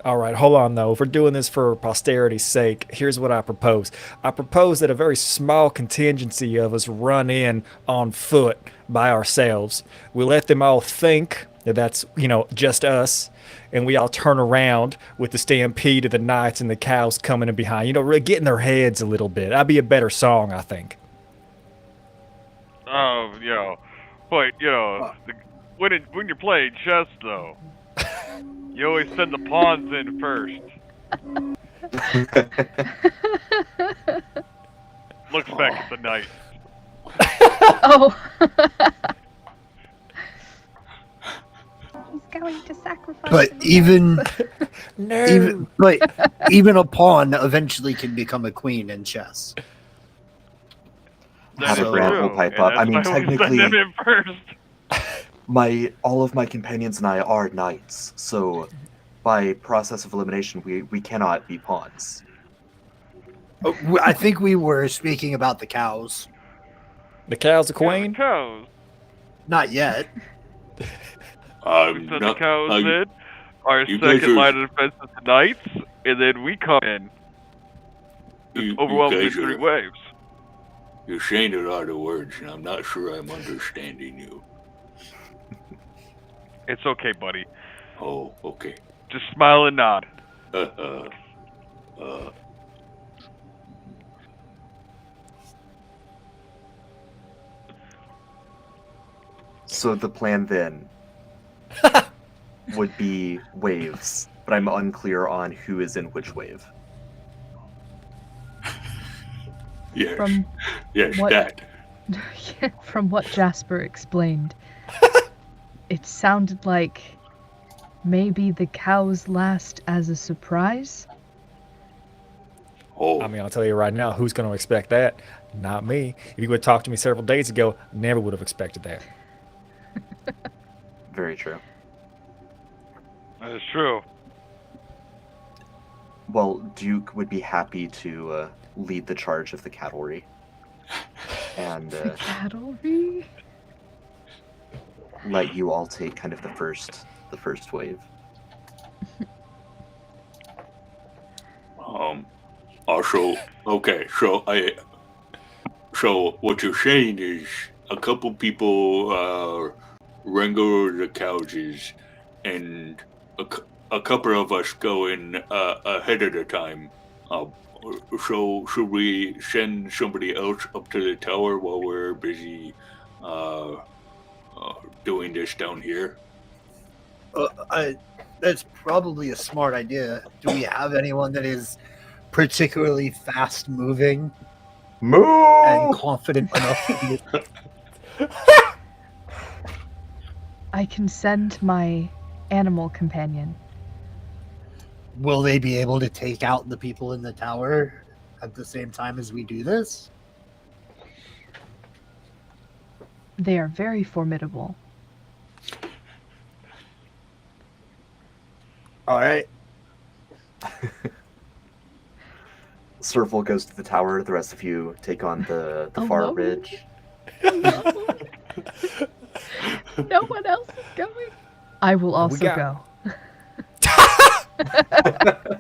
All right, hold on though. If we're doing this for posterity's sake, here's what I propose. I propose that a very small contingency of us run in on foot by ourselves. We let them all think that that's, just us, and we all turn around with the stampede of the knights and the cows coming in behind. Really get in their heads a little bit. That'd be a better song, I think. Oh, but when you're playing chess, though, you always send the pawns in first. Looks back at the knight. Oh. He's going to sacrifice. But himself. even a pawn eventually can become a queen in chess. Have That a is brand true, will pipe and up. that's I mean, why we send technically, them in first. all of my companions and I are knights, so by process of elimination, we cannot be pawns. I think we were speaking about the cows. The cow's the Yeah, queen? the cows. Not yet. We I'm send not. the cows I- in. Our you guys second are- line of defense is the knights, and then we come in. Just overwhelmed in guys 3 are- waves. You're saying a lot of words, and I'm not sure I'm understanding you. It's okay, buddy. Oh, okay. Just smile and nod. So the plan then would be waves, but I'm unclear on who is in which wave. Yes. From Yes, what- that. From what Jasper explained, it sounded like maybe the cows last as a surprise. Oh, I mean, I'll tell you right now, who's going to expect that? Not me. If you would have talked to me several days ago, never would have expected that. Very true. That is true. Well, Duke would be happy to lead the charge of the cavalry, and Cavalry? let you all take kind of the first wave. Also, okay, so what you're saying is a couple people wrangle the couches, and a couple of us go in ahead of the time. So should we send somebody else up to the tower while we're busy doing this down here? That's probably a smart idea. Do we have anyone that is particularly fast moving Move! and confident enough to do I can send my animal companion. Will they be able to take out the people in the tower at the same time as we do this? They are very formidable. All right. Serval goes to the tower. The rest of you take on the far Alone? ridge. No one else is going. I will also got- go.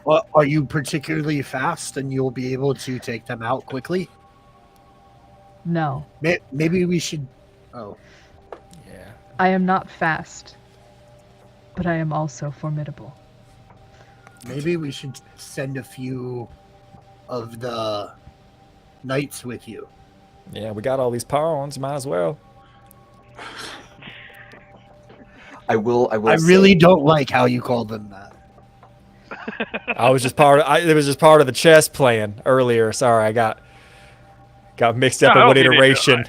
Well, are you particularly fast and you'll be able to take them out quickly? No, Maybe we should. Oh, Yeah. I am not fast, but I am also formidable. maybe we should send a few of the knights with you. Yeah, we got all these pawns. Might as well. I will. I really don't like how you called them that. I was just part of. It was just part of the chess plan earlier. Sorry, I got mixed up No, I in what don't mean it- iteration.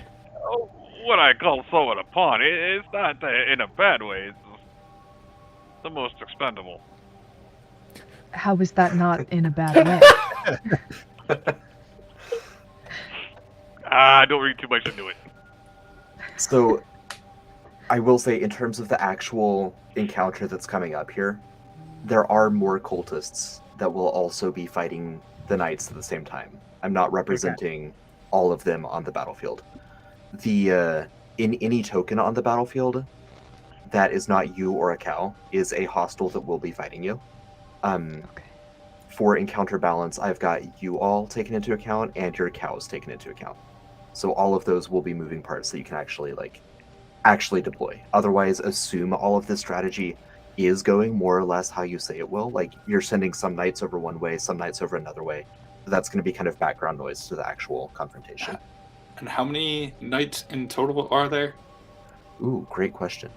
What I call somewhat a pawn, it's not in a bad way. It's the most expendable. How is that not in a bad way? Don't read too much into it. So, I will say, in terms of the actual encounter that's coming up here, there are more cultists that will also be fighting the knights at the same time. I'm not representing all of them on the battlefield. In any token on the battlefield that is not you or a cow is a hostile that will be fighting you. Okay. For encounter balance, I've got you all taken into account and your cows taken into account. So all of those will be moving parts that you can actually deploy. Otherwise, assume all of this strategy is going more or less how you say it will. Like, you're sending some knights over one way, some knights over another way. That's going to be kind of background noise to the actual confrontation. And how many knights in total are there? Ooh, great question.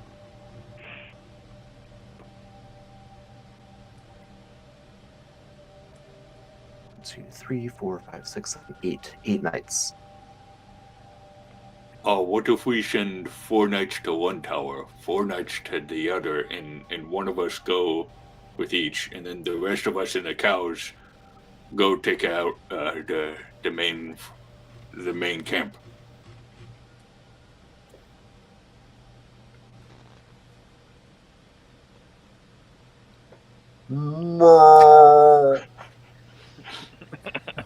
Two, 3, 4, 5, 6, 7, 8. 8 knights. Oh, what if we send 4 knights to one tower, 4 knights to the other, and one of us go with each, and then the rest of us and the cows go take out the main camp.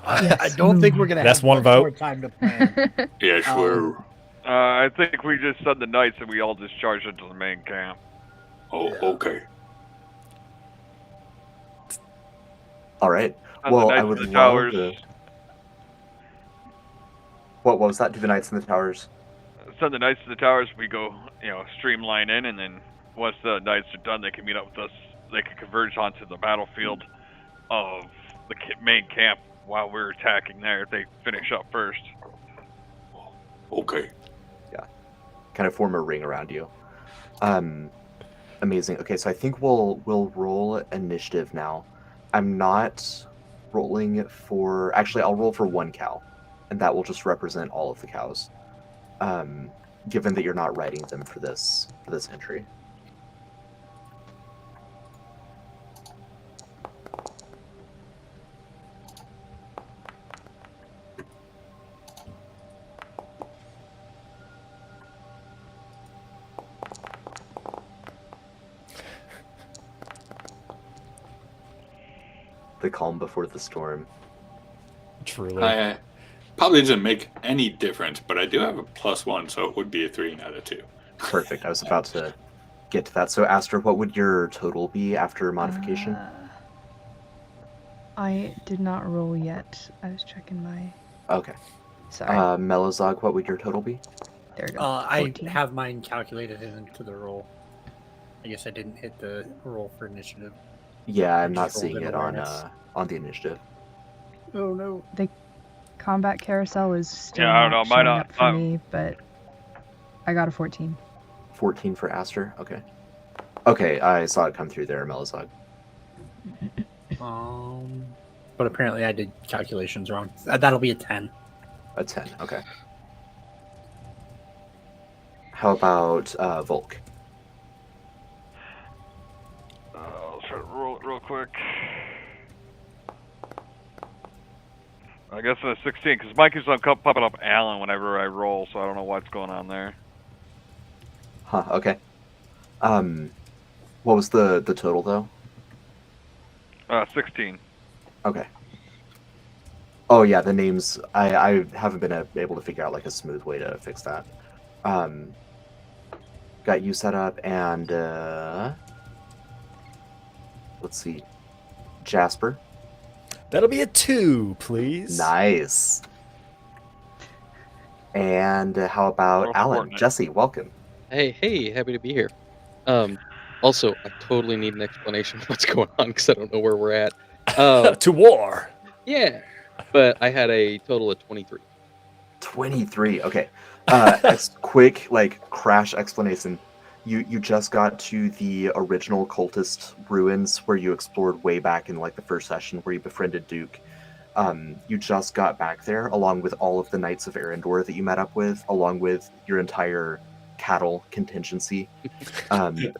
I don't think we're gonna That's have one much vote. more time to plan. Yeah, sure. I think we just send the knights and we all just charge into the main camp. Oh, okay. All right. Send Well, the I knights would to the love towers. to... What was that? Do the knights in the towers? Send the knights to the towers. We go, streamline in, and then once the knights are done, they can meet up with us. They can converge onto the battlefield of the main camp while we're attacking there. If they finish up first. Okay. Kind of form a ring around you. Amazing. Okay, so I think we'll roll initiative now. I'm not rolling for... Actually, I'll roll for 1 cow, and that will just represent all of the cows. Given that you're not riding them for this entry. The calm before the storm. Truly. I probably doesn't make any difference, but I do have a +1, so it would be a 3 out of 2. Perfect. I was about to get to that. So, Aster, what would your total be after modification? I did not roll yet. I was checking my. Okay. Sorry. Melozog, what would your total be? There we go. I 14. have mine calculated into the roll. I guess I didn't hit the roll for initiative. Yeah, I'm I not just rolled seeing an it awareness. on the initiative. Oh no. Combat carousel is still Yeah, I don't not know, mine showing not- up for me, but I got a 14. 14 for Aster. Okay. Okay, I saw it come through there, Melozog. But apparently I did calculations wrong. That'll be a 10. A 10. Okay. How about Volk? I'll try to roll it real quick. I guess a 16, because mine keeps on popping up Alan whenever I roll, so I don't know what's going on there. Huh. Okay. What was the total though? 16. Okay. Oh yeah, the names. I haven't been able to figure out like a smooth way to fix that. Got you set up, and let's see, Jasper. That'll be a 2, please. Nice. And how about Roll Alan? coordinate. Jesse, welcome. Hey, happy to be here. Also, I totally need an explanation of what's going on because I don't know where we're at. To war. Yeah, but I had a total of 23. 23. Okay. Quick like crash explanation. You just got to the original cultist ruins where you explored way back in like the first session where you befriended Duke. You just got back there along with all of the Knights of Arendor that you met up with, along with your entire cattle contingency. And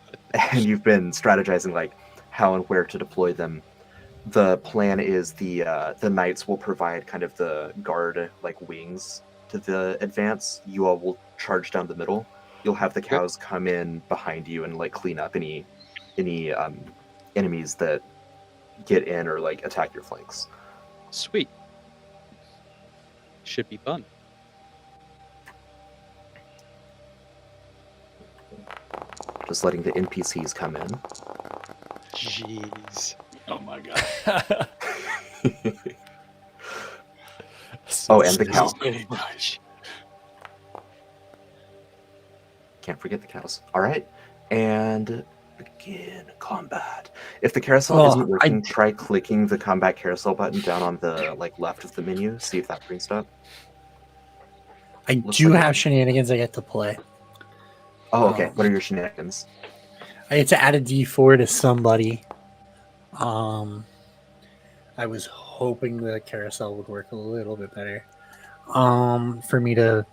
you've been strategizing like how and where to deploy them. The plan is the knights will provide kind of the guard like wings to the advance. You all will charge down the middle. You'll have the cows come in behind you and like clean up any enemies that get in or like attack your flanks. Sweet. Should be fun. Just letting the NPCs come in. Jeez. Oh my god. Oh, and the cow. So much. Can't forget the cows. All right, and begin combat. If the carousel Oh, isn't working, try clicking the combat carousel button down on the like left of the menu. See if that brings it up. I Looks do like have shenanigans I get to play. Oh, okay. What are your shenanigans? I get to add a D4 to somebody. I was hoping the carousel would work a little bit better. For me to.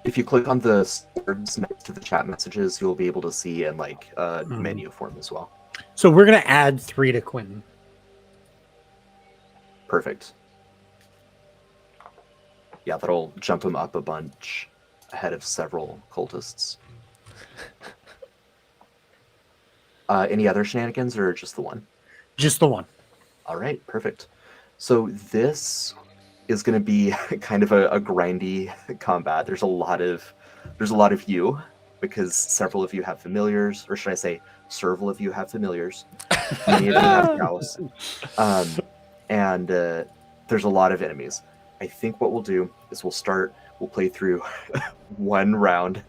If you click on the words next to the chat messages, you'll be able to see in like menu form as well. So we're gonna add 3 to Quentin. Perfect. Yeah, that'll jump him up a bunch ahead of several cultists. Any other shenanigans or just the one? Just the one. All right, perfect. So this is going to be kind of a grindy combat. There's a lot of you because several of you have familiars, or should I say, several of you have familiars. Many of you have cows, and there's a lot of enemies. I think what we'll do is we'll play through one round,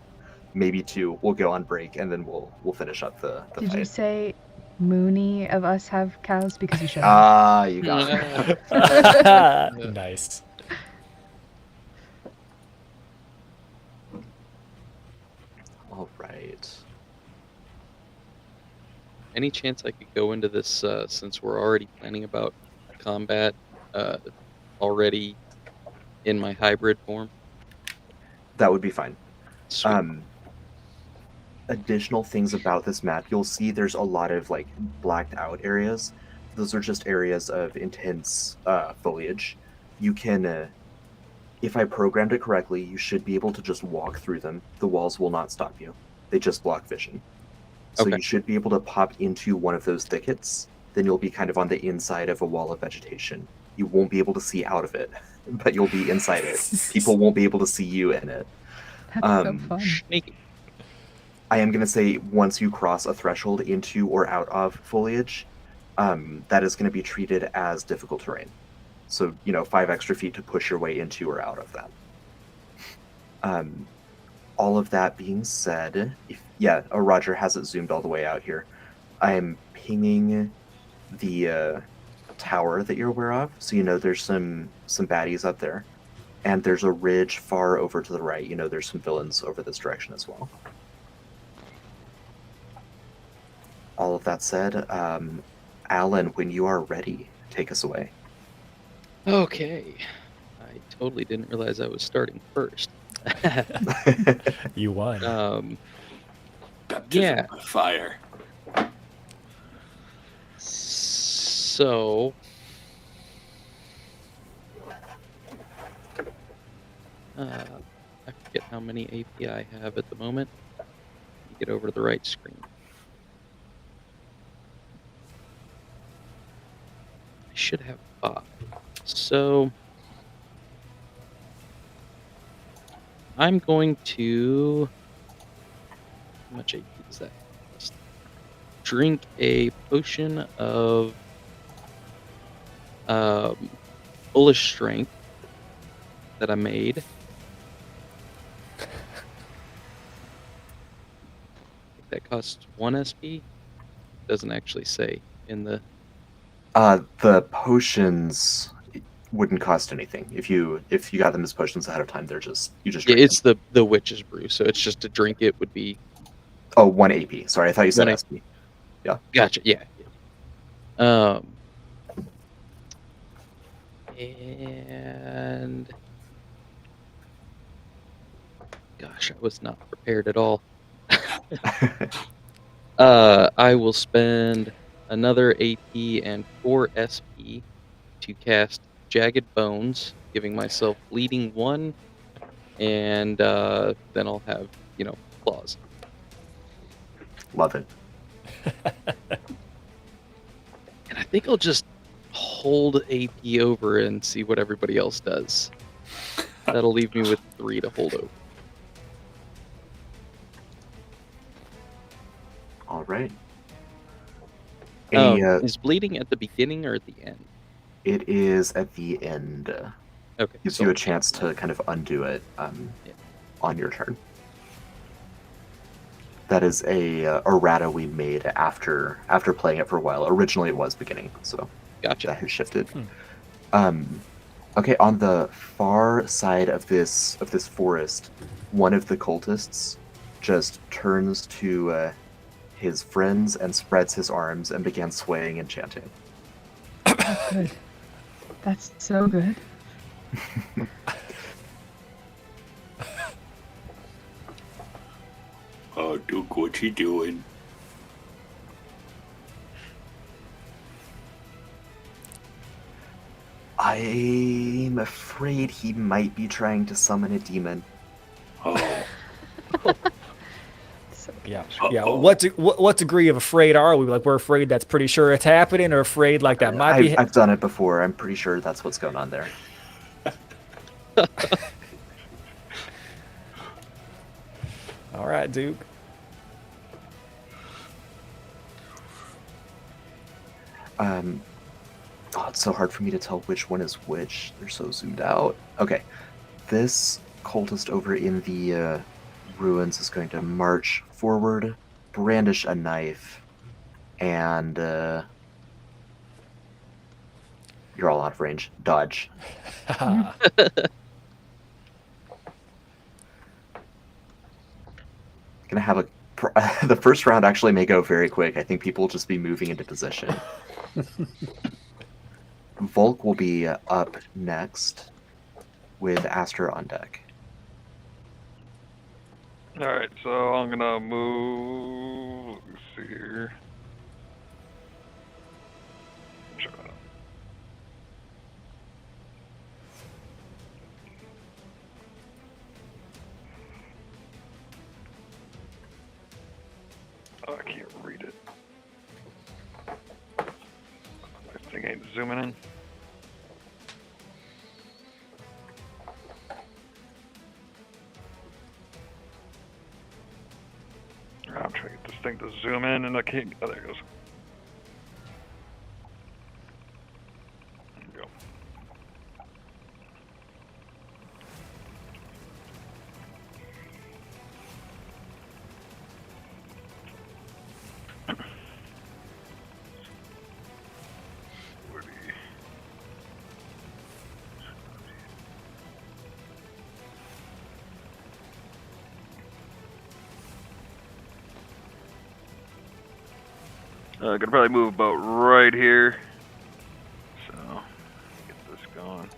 maybe 2. We'll go on break and then we'll finish up the Did fight. you say Mooney of us have cows? Because you should. Ah, you got it. Nice. All right. Any chance I could go into this since we're already planning about combat already in my hybrid form? That would be fine. Sweet. Additional things about this map, you'll see there's a lot of like blacked out areas. Those are just areas of intense foliage. You can, if I programmed it correctly, you should be able to just walk through them. The walls will not stop you. They just block vision. So Okay. you should be able to pop into one of those thickets. Then you'll be kind of on the inside of a wall of vegetation. You won't be able to see out of it, but you'll be inside it. People won't be able to see you in it. That's so fun. Sneaky. I am going to say once you cross a threshold into or out of foliage, that is going to be treated as difficult terrain. So, 5 extra feet to push your way into or out of that. All of that being said, Roger has it zoomed all the way out here. I am pinging the tower that you're aware of, so there's some baddies up there. And there's a ridge far over to the right. There's some villains over this direction as well. All of that said, Alan, when you are ready, take us away. Okay. I totally didn't realize I was starting first. You won. Baptism Yeah. by fire. So I forget how many AP I have at the moment. Get over to the right screen. I should have 5. So I'm going to. How much AP does that cost? Drink a potion of bullish strength that I made. I think that costs 1 SP. Doesn't actually say in the. The potions wouldn't cost anything if you got them as potions ahead of time. You just Yeah, drink it's the witch's brew, so it's just to drink it would be them. Oh, 1 AP. Sorry, I thought you said 1 SP. Yeah. Gotcha. Yeah. And gosh, I was not prepared at all. I will spend another AP and 4 SP to cast Jagged Bones, giving myself bleeding 1, and then I'll have, claws. Love it. And I think I'll just hold AP over and see what everybody else does. That'll leave me with 3 to hold over. All right. Is bleeding at the beginning or at the end? It is at the end. Okay. Gives so you a chance to kind of undo it on your turn. That is a errata we made after playing it for a while. Originally, it was beginning, so Gotcha. that has shifted. Okay, on the far side of this forest, one of the cultists just turns to his friends and spreads his arms and begins swaying and chanting. Oh, good. That's so good. Oh, Duke, what you doing? I'm afraid he might be trying to summon a demon. Oh, Yeah. Uh-oh. Yeah. What degree of afraid are we? Like, we're afraid that's pretty sure it's happening, or afraid like that might be. I've done it before. I'm pretty sure that's what's going on there. All right, Duke. It's so hard for me to tell which one is which. They're so zoomed out. Okay, this cultist over in the ruins is going to march forward, brandish a knife, and you're all out of range. Dodge. Gonna have the first round actually may go very quick. I think people will just be moving into position. Volk will be up next with Aster on deck. Alright, so I'm gonna move. Let's see here. Oh, I can't read it. This thing ain't zooming in. I'm trying to get this thing to zoom in and I can't. Oh, there it goes. There we go. Gonna probably move about right here. So, get this going.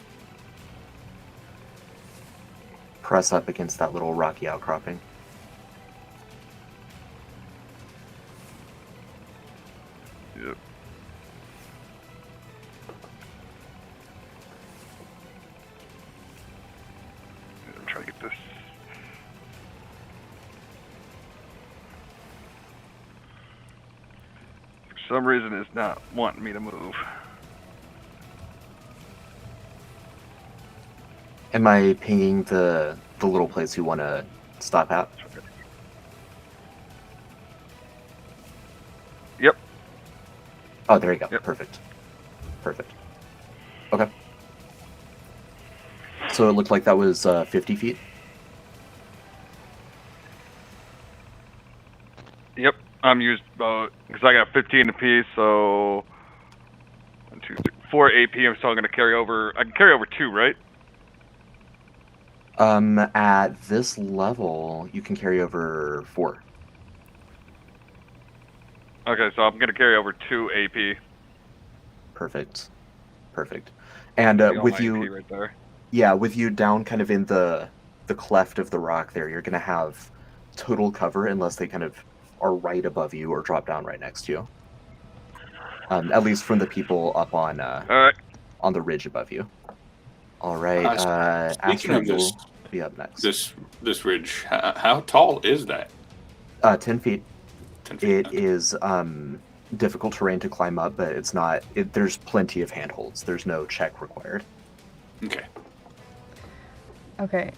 Press up against that little rocky outcropping. Yep. I'm trying to get this. For some reason, it's not wanting me to move. Am I pinging the little place you want to stop at? Yep. Oh, there you go. Yep. Perfect. Okay. So it looked like that was 50 feet? Yep. I'm used because I got 15 apiece, so 1, 2, 3, 4 AP. I'm still going to carry over. I can carry over 2, right? At this level, you can carry over 4. Okay, so I'm going to carry over 2 AP. Perfect. And See all with my you, AP right there. yeah, with you down kind of in the cleft of the rock there, you're gonna have total cover unless they kind of are right above you or drop down right next to you. At least from the people up on All right. on the ridge above you. All right. Speaking Aster, of this, you'll be up next. this ridge, how tall is that? 10 feet. 10 feet. It Okay. is difficult terrain to climb up, but it's not. There's plenty of handholds. There's no check required. Okay. Okay,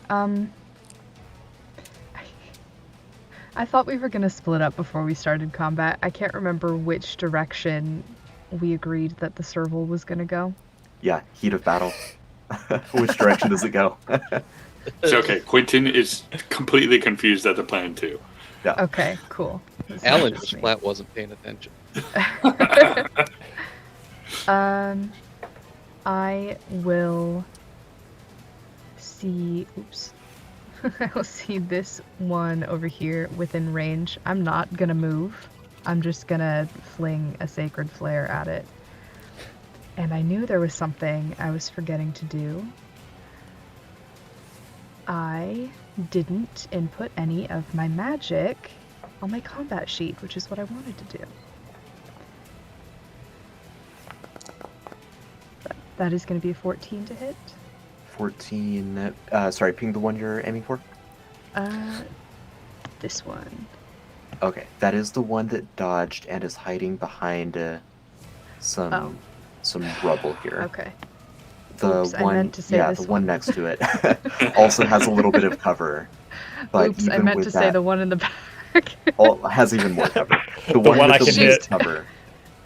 I thought we were gonna split up before we started combat. I can't remember which direction we agreed that the serval was gonna go. Yeah, heat of battle. Which direction does it go? It's okay. Quentin is completely confused at the plan too. Yeah. Okay, cool. It's not Alan just just me. flat wasn't paying attention. I will see. Oops. I will see this one over here within range. I'm not gonna move. I'm just gonna fling a sacred flare at it. And I knew there was something I was forgetting to do. I didn't input any of my magic on my combat sheet, which is what I wanted to do. That is going to be a 14 to hit. 14. Sorry, ping the one you're aiming for. This one. Okay, that is the one that dodged and is hiding behind some rubble here. Okay. The Oops, I one, meant to say yeah, this the one one. next to it also has a little bit of cover. But Oops, I even meant with to that, say the one in the back. has even more cover. The The one one with I the can least hit. cover,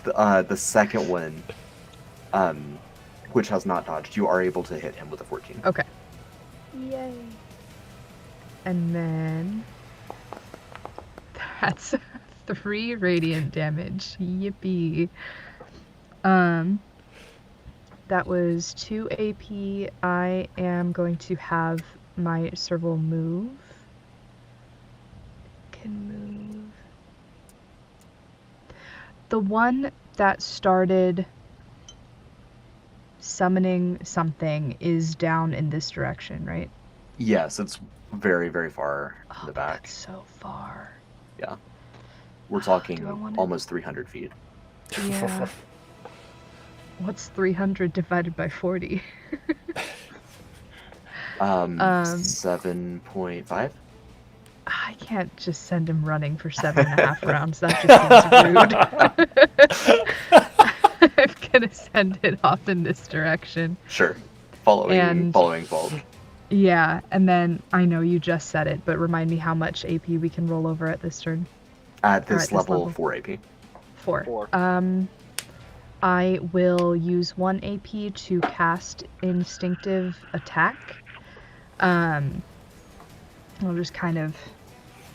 the second one, which has not dodged, you are able to hit him with a 14. Okay. Yay. And then that's 3 radiant damage. Yippee. That was 2 AP. I am going to have my serval move. Can move. The one that started summoning something is down in this direction, right? Yes, it's very, very far in Oh, the back. that's so far. Yeah. We're Do talking I wanna- almost 300 feet. Yeah. What's 300 divided by 40? 7.5? I can't just send him running for 7.5 rounds. That just seems rude. I'm gonna send it off in this direction. Sure. Following And- Bulk. Yeah, and then I know you just said it, but remind me how much AP we can roll over at this turn. At Or this at this level, level. 4 AP. 4. 4. I will use 1 AP to cast Instinctive Attack. I'll just kind of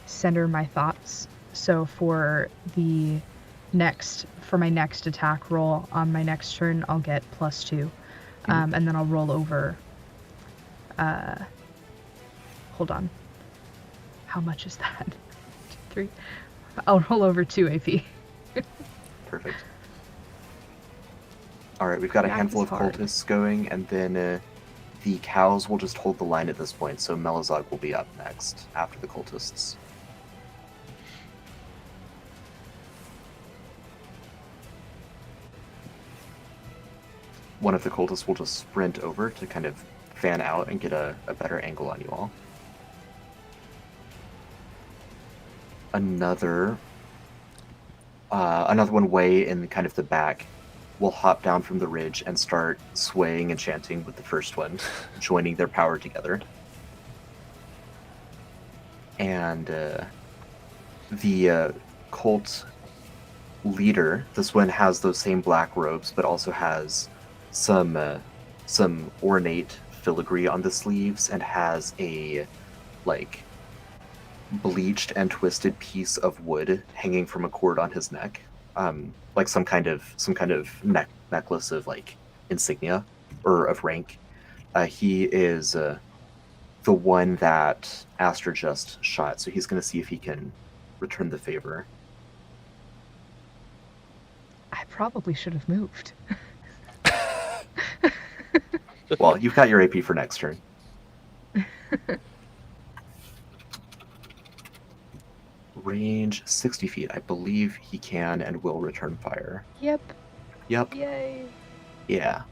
center my thoughts. So for my next attack roll on my next turn, I'll get +2. And then I'll roll over. Hold on. How much is that? 2, 3. I'll roll over 2 AP. Perfect. Alright, we've got a Math handful is of hard. cultists going, and then the cows will just hold the line at this point, so Melazog will be up next after the cultists. One of the cultists will just sprint over to kind of fan out and get a better angle on you all. Another one way in kind of the back will hop down from the ridge and start swaying and chanting with the first one, joining their power together. And the cult leader, this one has those same black robes, but also has some ornate filigree on the sleeves and has a like bleached and twisted piece of wood hanging from a cord on his neck, like some kind of necklace of like insignia or of rank. He is the one that Aster just shot, so he's going to see if he can return the favor. I probably should have moved. Well, you've got your AP for next turn. Range 60 feet. I believe he can and will return fire. Yep. Yep. Yay. Yeah.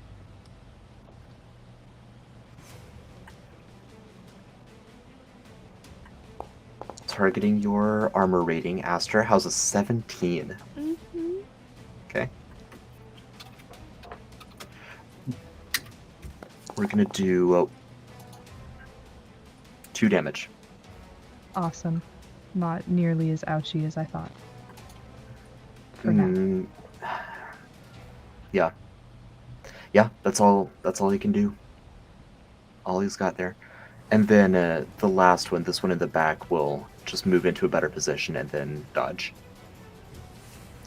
Targeting your armor rating, Aster. How's a 17? Mm-hmm. Okay. We're gonna do 2 damage. Awesome. Not nearly as ouchy as I thought. For now. Yeah. Yeah, that's all he can do. All he's got there. And then the last one, this one in the back, will just move into a better position and then dodge.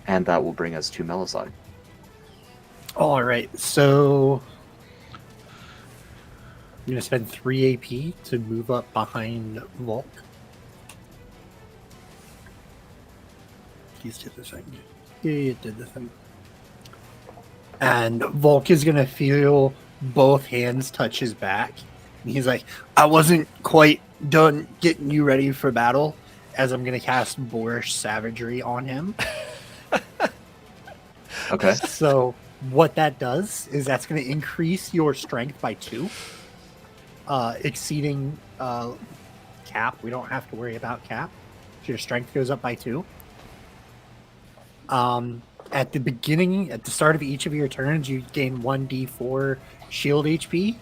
And that will bring us to Melazog. All right, so I'm going to spend 3 AP to move up behind Volk. He's did the thing. He did the thing. And Volk is going to feel both hands touch his back. And he's like, I wasn't quite done getting you ready for battle, as I'm going to cast Boorish Savagery on him. Okay. So what that does is that's going to increase your strength by 2, exceeding cap. We don't have to worry about cap. So your strength goes up by 2. At the start of each of your turns, you gain 1d4 shield HP.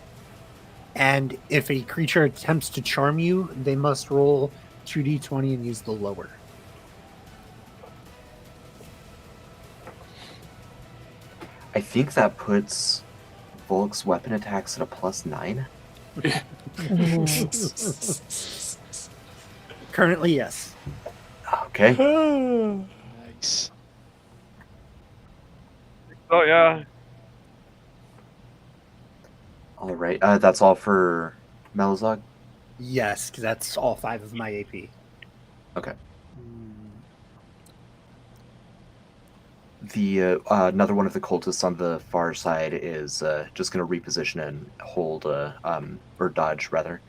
And if a creature attempts to charm you, they must roll 2d20 and use the lower. I think that puts Volk's weapon attacks at a +9. Currently, yes. Okay. Nice. Oh yeah. All right. That's all for Melazog? Yes, because that's all 5 of my AP. Okay. The another one of the cultists on the far side is just going to reposition and hold, or dodge rather,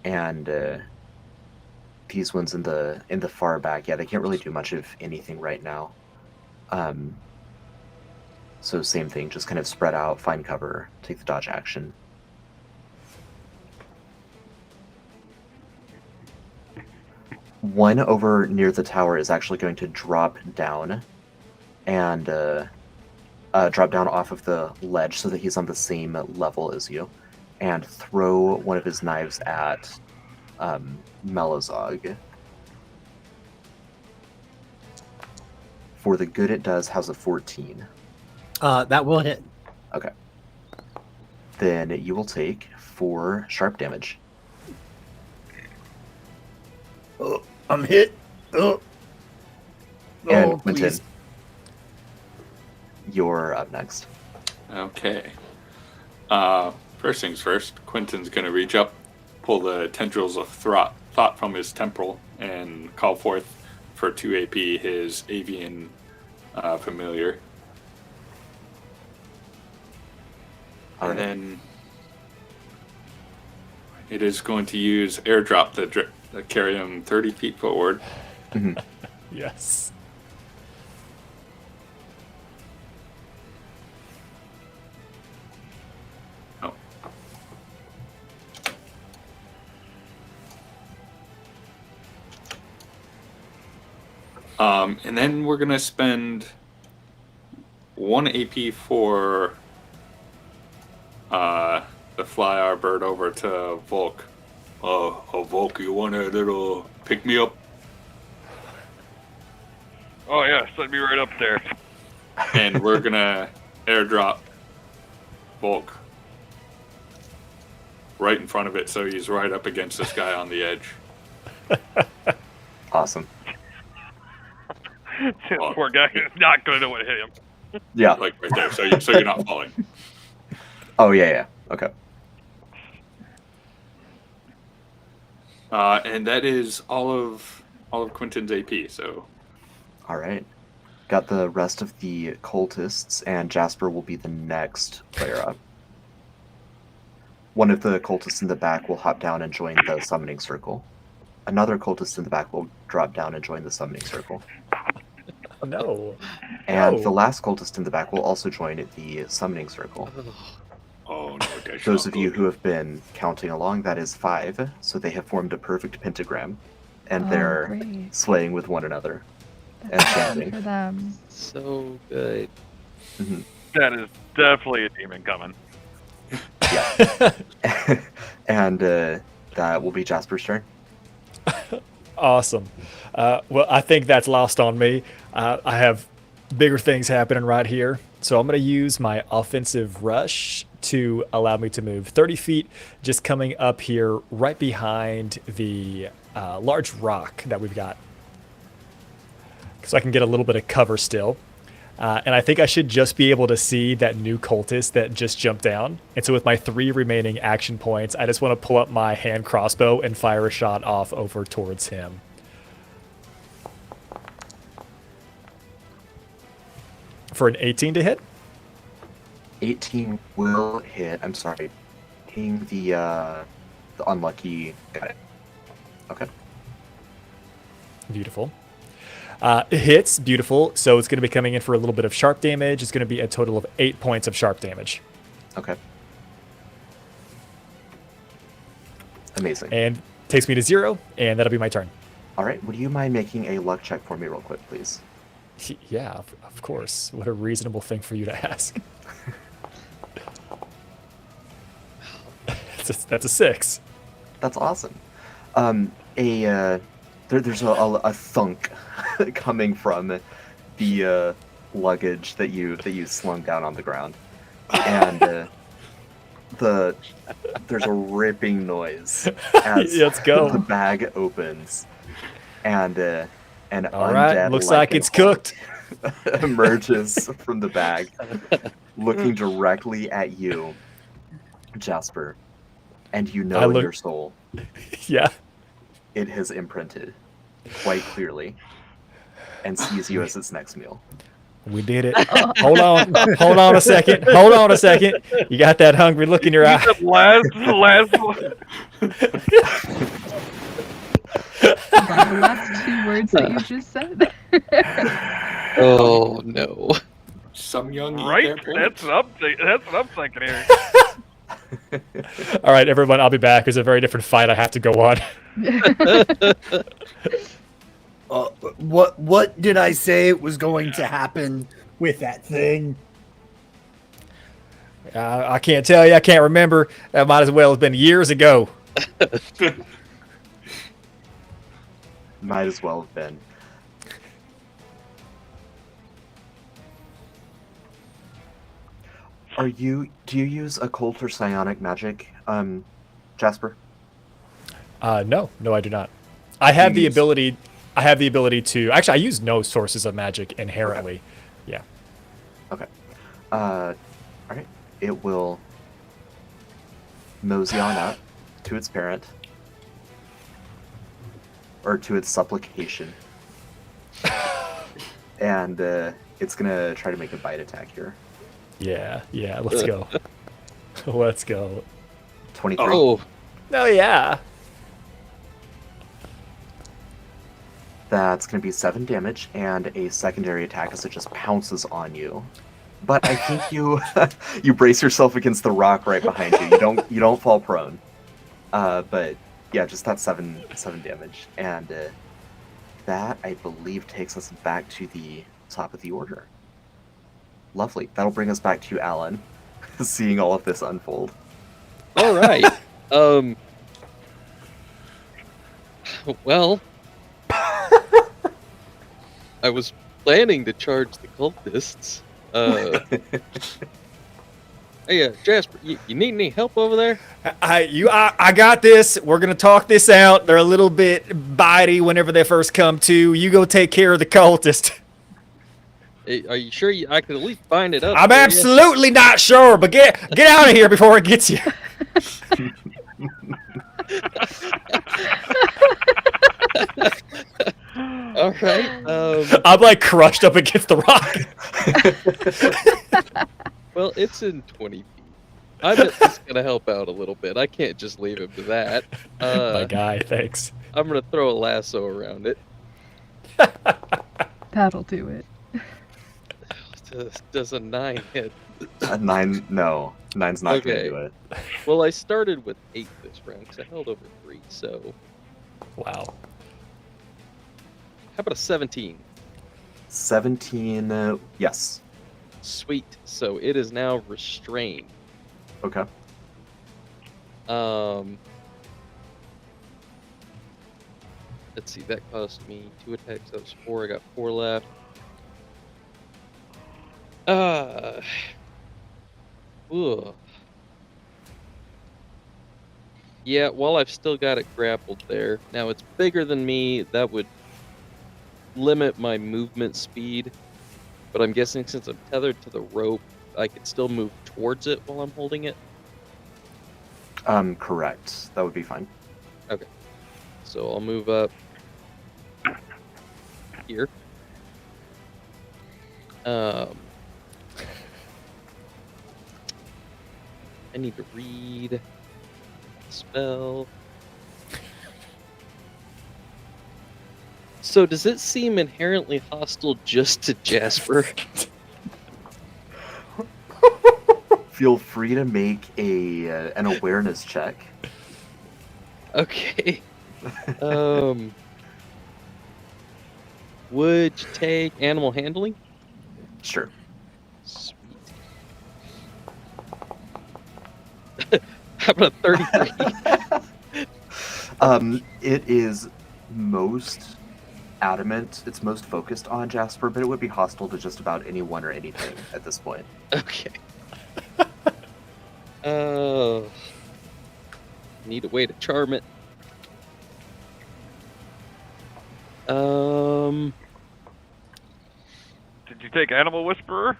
and these ones in the far back, yeah, they can't really do much of anything right now. So same thing, just kind of spread out, find cover, take the dodge action. One over near the tower is actually going to drop down and drop down off of the ledge so that he's on the same level as you, and throw one of his knives at Melazog. For the good it does, how's a 14? That will hit. Okay. Then you will take 4 sharp damage. Oh, I'm hit. Oh, And Quentin, please. you're up next. Okay. First things first, Quentin's going to reach up, pull the tendrils of thought from his temple, and call forth for 2 AP his avian familiar. All And right. then it is going to use airdrop to carry him 30 feet forward. Mhm. Yes. Oh. And then we're going to spend 1 AP for the fly our bird over to Volk. Volk, you want a little pick me up? Oh yeah, send me right up there. And we're gonna airdrop Volk right in front of it, so he's right up against this guy on the edge. Awesome. This poor guy is not gonna know what hit him. Yeah. Like right there, so you're not falling. Oh yeah. Okay. And that is all of Quentin's AP. So All right. Got the rest of the cultists, and Jasper will be the next player up. One of the cultists in the back will hop down and join the summoning circle. Another cultist in the back will drop down and join the summoning circle. No. And No. the last cultist in the back will also join the summoning circle. oh no, that's Those not of you good. who have been counting along, that is 5. So they have formed a perfect pentagram, and Oh, they're great. swaying with one another. That's and awesome chanting. for them. So good. Mhm. That is definitely a demon coming. And that will be Jasper's turn. Awesome. Well, I think that's lost on me. I have bigger things happening right here. So I'm going to use my offensive rush to allow me to move 30 feet, just coming up here right behind the large rock that we've got. So I can get a little bit of cover still. And I think I should just be able to see that new cultist that just jumped down. And so with my 3 remaining action points, I just want to pull up my hand crossbow and fire a shot off over towards him. For an 18 to hit? 18 will hit. I'm sorry. Hitting the unlucky guy. Okay. Beautiful. It hits, beautiful. So it's going to be coming in for a little bit of sharp damage. It's going to be a total of 8 points of sharp damage. Okay. Amazing. And takes me to 0, and that'll be my turn. All right. Would you mind making a luck check for me real quick, please? Yeah, of course. What a reasonable thing for you to ask. That's a 6. That's awesome. There's a thunk coming from the luggage that you slung down on the ground, and there's a ripping noise as Let's go. the bag opens, and an All right, undead looks like it's cooked. emerges from the bag, looking directly at you, Jasper, and you know I in look- your soul Yeah. it has imprinted quite clearly and sees you as its next meal. We did it. Hold on a second. Hold on a second. You got that hungry look in your eye. The last one. The last 2 words that you just said. Oh no. Some young eat Right? their parents. That's what I'm thinking here. All right, everyone, I'll be back. There's a very different fight I have to go on. What did I say was going to happen with that thing? I can't tell you. I can't remember. That might as well have been years ago. Might as well have been. Do you use occult or psionic magic, Jasper? No, I do not. I have You the use- ability. I have the ability to. Actually, I use no sources of magic inherently. Yeah. Okay. All right. It will mosey on up to its parent, or to its supplication, and it's gonna try to make a bite attack here. Yeah. Let's go. Let's go. 23. Oh, No, yeah. That's going to be 7 damage and a secondary attack as it just pounces on you. But I think you you brace yourself against the rock right behind you. You don't fall prone. But yeah, just that 7 damage, and that I believe takes us back to the top of the order. Lovely. That'll bring us back to you, Alan, seeing all of this unfold. All right. Well, I was planning to charge the cultists. Hey, Jasper, you need any help over there? I got this. We're gonna talk this out. They're a little bit bitey whenever they first come to. You go take care of the cultist. Hey, are you sure I could at least find it up? I'm for you? absolutely not sure, but get out of here before it gets you. All right. I'm like crushed up against the rock. Well, it's in 20 feet. I'm at least gonna help out a little bit. I can't just leave him to that. My guy, thanks. I'm gonna throw a lasso around it. That'll do it. Does a 9 hit? A 9, no. 9's not going to Okay. do it. Well, I started with 8 this round because I held over 3. So, Wow. how about a 17? 17, yes. Sweet. So it is now restrained. Okay. Let's see. That cost me 2 attacks. That was 4. I got 4 left. Ugh. Yeah, well, I've still got it grappled there. Now, it's bigger than me. That would limit my movement speed. But I'm guessing since I'm tethered to the rope, I could still move towards it while I'm holding it. Correct. That would be fine. Okay. So I'll move up here. I need to read the spell. So does it seem inherently hostile just to Jasper? Feel free to make an awareness check. Okay. Would you take animal handling? Sure. Sweet. How about a 33? It is most adamant, it's most focused on Jasper, but it would be hostile to just about anyone or anything at this point. Okay. Need a way to charm it. Did you take Animal Whisperer?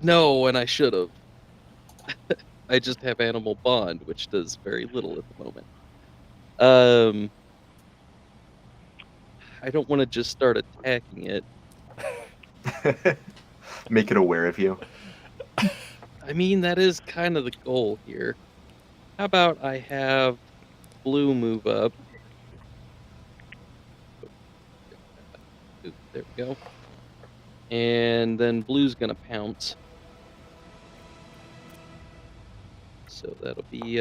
No, and I should have. I just have Animal Bond, which does very little at the moment. I don't want to just start attacking it. Make it aware of you. I mean, that is kind of the goal here. How about I have Blue move up? There we go. And then Blue's gonna pounce. So that'll be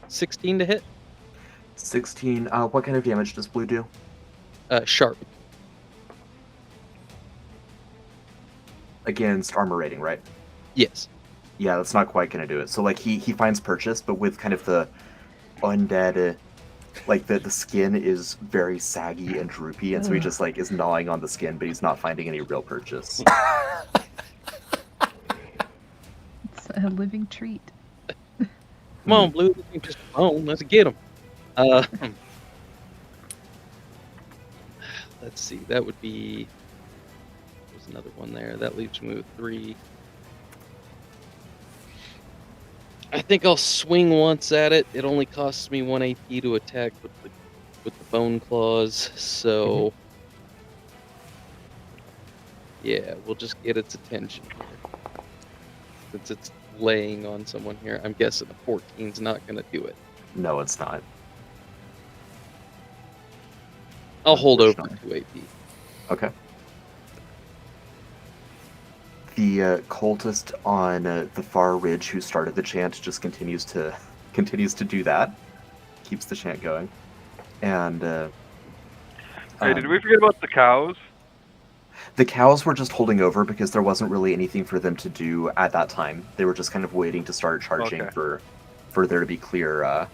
16 to hit. 16. What kind of damage does Blue do? Sharp. Against armor rating, right? Yes. Yeah, that's not quite gonna do it. So like he finds purchase, but with kind of the undead, like the skin is very saggy and droopy, and so he just like is gnawing on the skin, but he's not finding any real purchase. It's a living treat. Come on, Blue. This ain't just a bone. Let's get him. Let's see. That would be. There's another one there. That leaves me with 3. I think I'll swing once at it. It only costs me 1 AP to attack with the bone claws. So yeah, we'll just get its attention here. Since it's laying on someone here, I'm guessing a 14's not gonna do it. No, it's not. I'll hold over 2 AP. Okay. The cultist on the far ridge who started the chant just continues to do that. Keeps the chant going. And Hey, did we forget about the cows? The cows were just holding over because there wasn't really anything for them to do at that time. They were just kind of waiting to start charging Okay. for there to be clear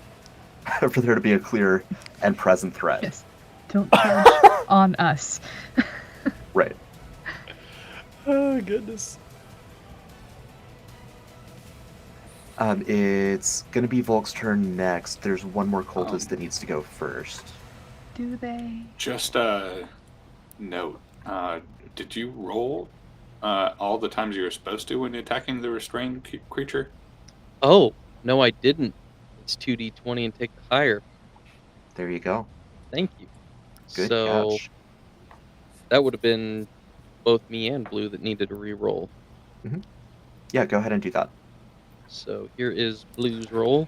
for there to be a clear and present threat. Yes. Don't charge on us. Right. Oh goodness. It's gonna be Volk's turn next. There's one more cultist that needs to go first. Do they? Just a note. Did you roll all the times you were supposed to when attacking the restrained creature? Oh, no, I didn't. It's 2d20 and take the higher. There you go. Thank you. Good So catch. that would have been both me and Blue that needed to re-roll. Yeah, go ahead and do that. So here is Blue's roll.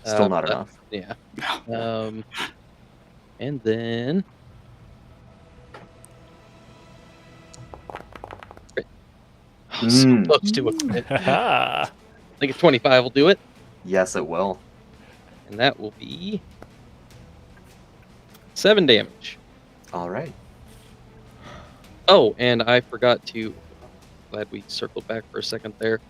Still not That- enough. Yeah. And then oh, so Mm. close to a crit. Haha. I think a 25 will do it, Yes, it will. and that will be 7 damage. All right. Oh, and I forgot to. Glad we circled back for a second there.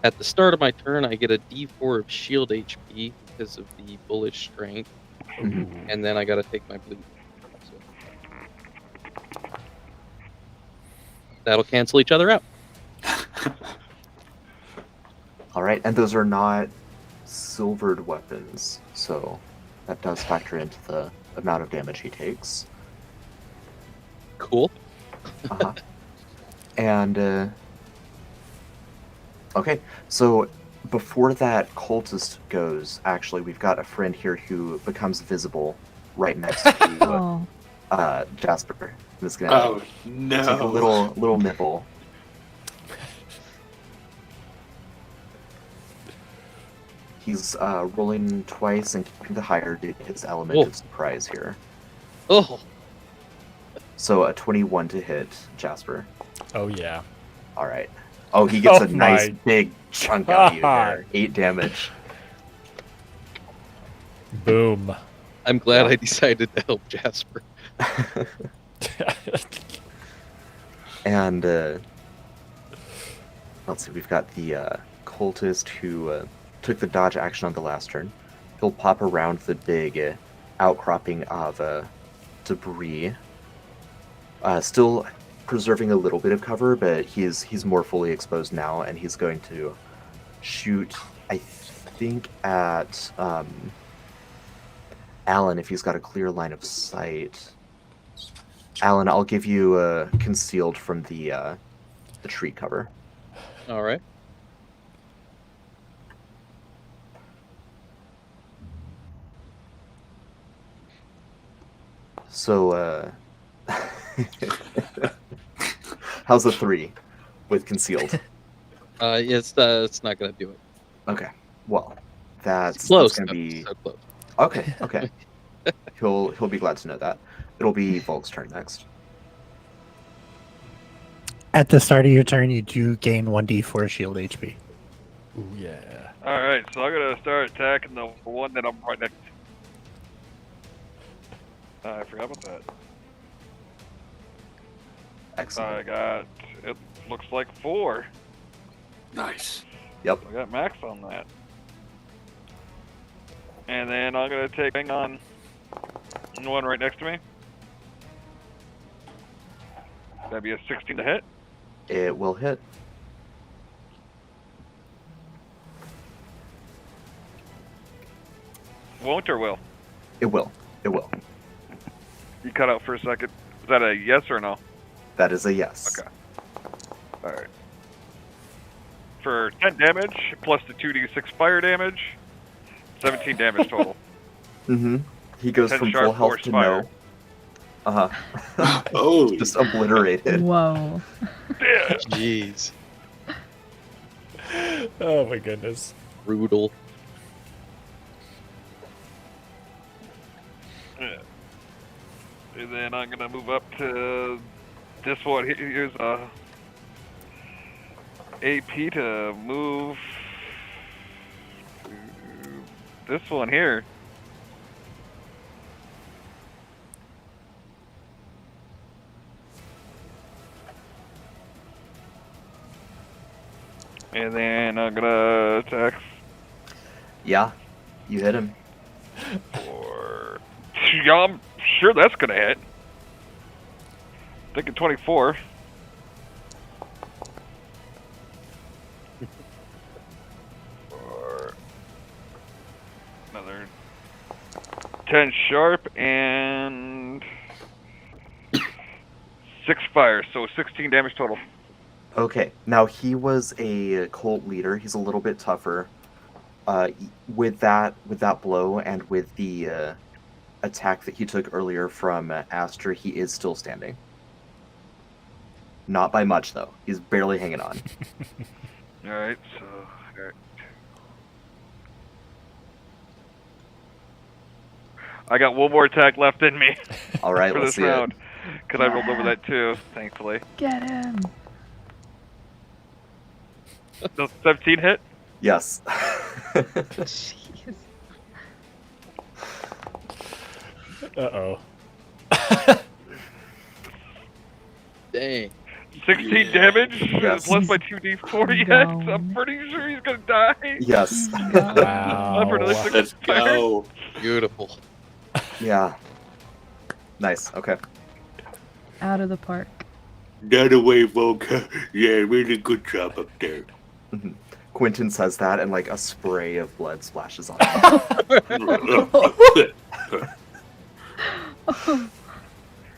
At the start of my turn, I get a D4 of shield HP because of the bullish strength, Mhm. and then I got to take my bleed. So that'll cancel each other out. All right, and those are not silvered weapons, so that does factor into the amount of damage he takes. Cool. Uh-huh. And okay, so before that cultist goes, actually, we've got a friend here who becomes visible right next to Oh. Jasper. I'm just gonna Oh no! take a little nibble. He's rolling twice and keeping the higher due to his element Oh. of surprise here. Oh, So a 21 to hit Jasper. Oh yeah. All right. Oh, he gets Oh a nice my. big chunk out of you there. 8 damage. Boom. I'm glad I decided to help Jasper. And let's see, we've got the cultist who took the dodge action on the last turn. He'll pop around the big outcropping of debris. Still preserving a little bit of cover, but he's more fully exposed now, and he's going to shoot, I think, at Alan if he's got a clear line of sight. Alan, I'll give you concealed from the tree cover. All right. So, how's a 3 with concealed? It's not gonna do it. Okay, well, that's Close. gonna though, be so close. okay. He'll be glad to know that. It'll be Volk's turn next. At the start of your turn, you do gain 1d4 shield HP. Ooh yeah. All right, so I'm gonna start attacking the one that I'm right next to. I forgot about that. Excellent. I got, it looks like 4. Nice. Yep. I got max on that. And then I'm gonna take on the one right next to me. That'd be a 16 to hit. It will hit. Won't or will? It will. It will. You cut out for a second. Is that a yes or no? That is a yes. Okay. Alright. For 10 damage, plus the 2d6 fire damage, 17 damage total. Mm-hmm. He goes 10 from sharp full health force to fire. no. Uh-huh. Oh, Just obliterated. Whoa. Yeah. Jeez. Oh my goodness. Brutal. And then I'm gonna move up to this one. Here's a AP to move to this one here. And then I'm gonna attack Yeah, you hit him. for. Yeah, I'm sure that's gonna hit. Thinking 24. Or another 10 sharp and 6 fire, so 16 damage total. Okay, now he was a cult leader. He's a little bit tougher. With that blow and with the attack that he took earlier from Aster, he is still standing. Not by much though. He's barely hanging on. Alright, so. Alright. I got one more attack left in me All right, for let's this see round. it. Because I rolled over that too, thankfully. Get him. Does 17 hit? Yes. Jeez. Uh-oh. Dang. 16 damage? Yes. Plus my 2d4 yet? Down. I'm pretty sure he's gonna die. Yes. Up for another Wow. 6 Let's fire. go. Beautiful. Yeah. Nice. Okay. Out of the park. That away, Volca. Yeah, really good job up there. Quentin says that, and like a spray of blood splashes on him.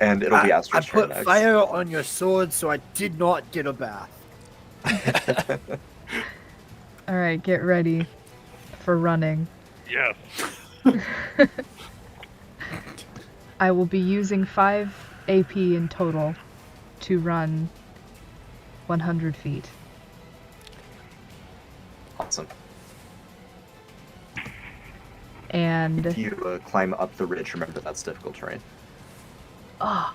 And it'll be I Astra's turn put next. fire on your sword, so I did not get a bath. All right, get ready for running. Yes. I will be using 5 AP in total to run 100 feet. Awesome. And If you climb up the ridge, remember that's difficult terrain. oh,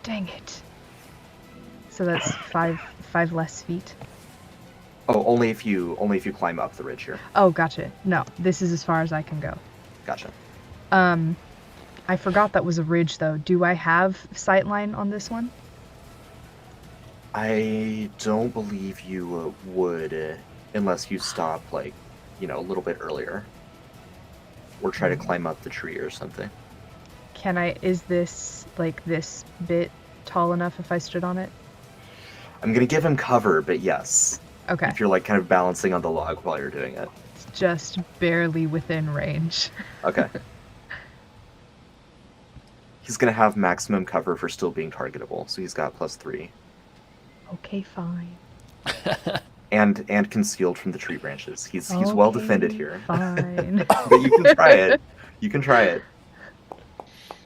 dang it! So that's five less feet. Oh, only if you climb up the ridge here. Oh, gotcha. No, this is as far as I can go. Gotcha. I forgot that was a ridge though. Do I have sightline on this one? I don't believe you would, unless you stop like, a little bit earlier, or try to climb up the tree or something. Can I? Is this like this bit tall enough if I stood on it? I'm gonna give him cover, but yes, Okay, if you're like kind of balancing on the log while you're doing it. it's just barely within range. Okay. He's gonna have maximum cover for still being targetable, so he's got +3. Okay, fine. And concealed from the tree branches. He's well defended Okay, here. Fine. But you can try it. You can try it.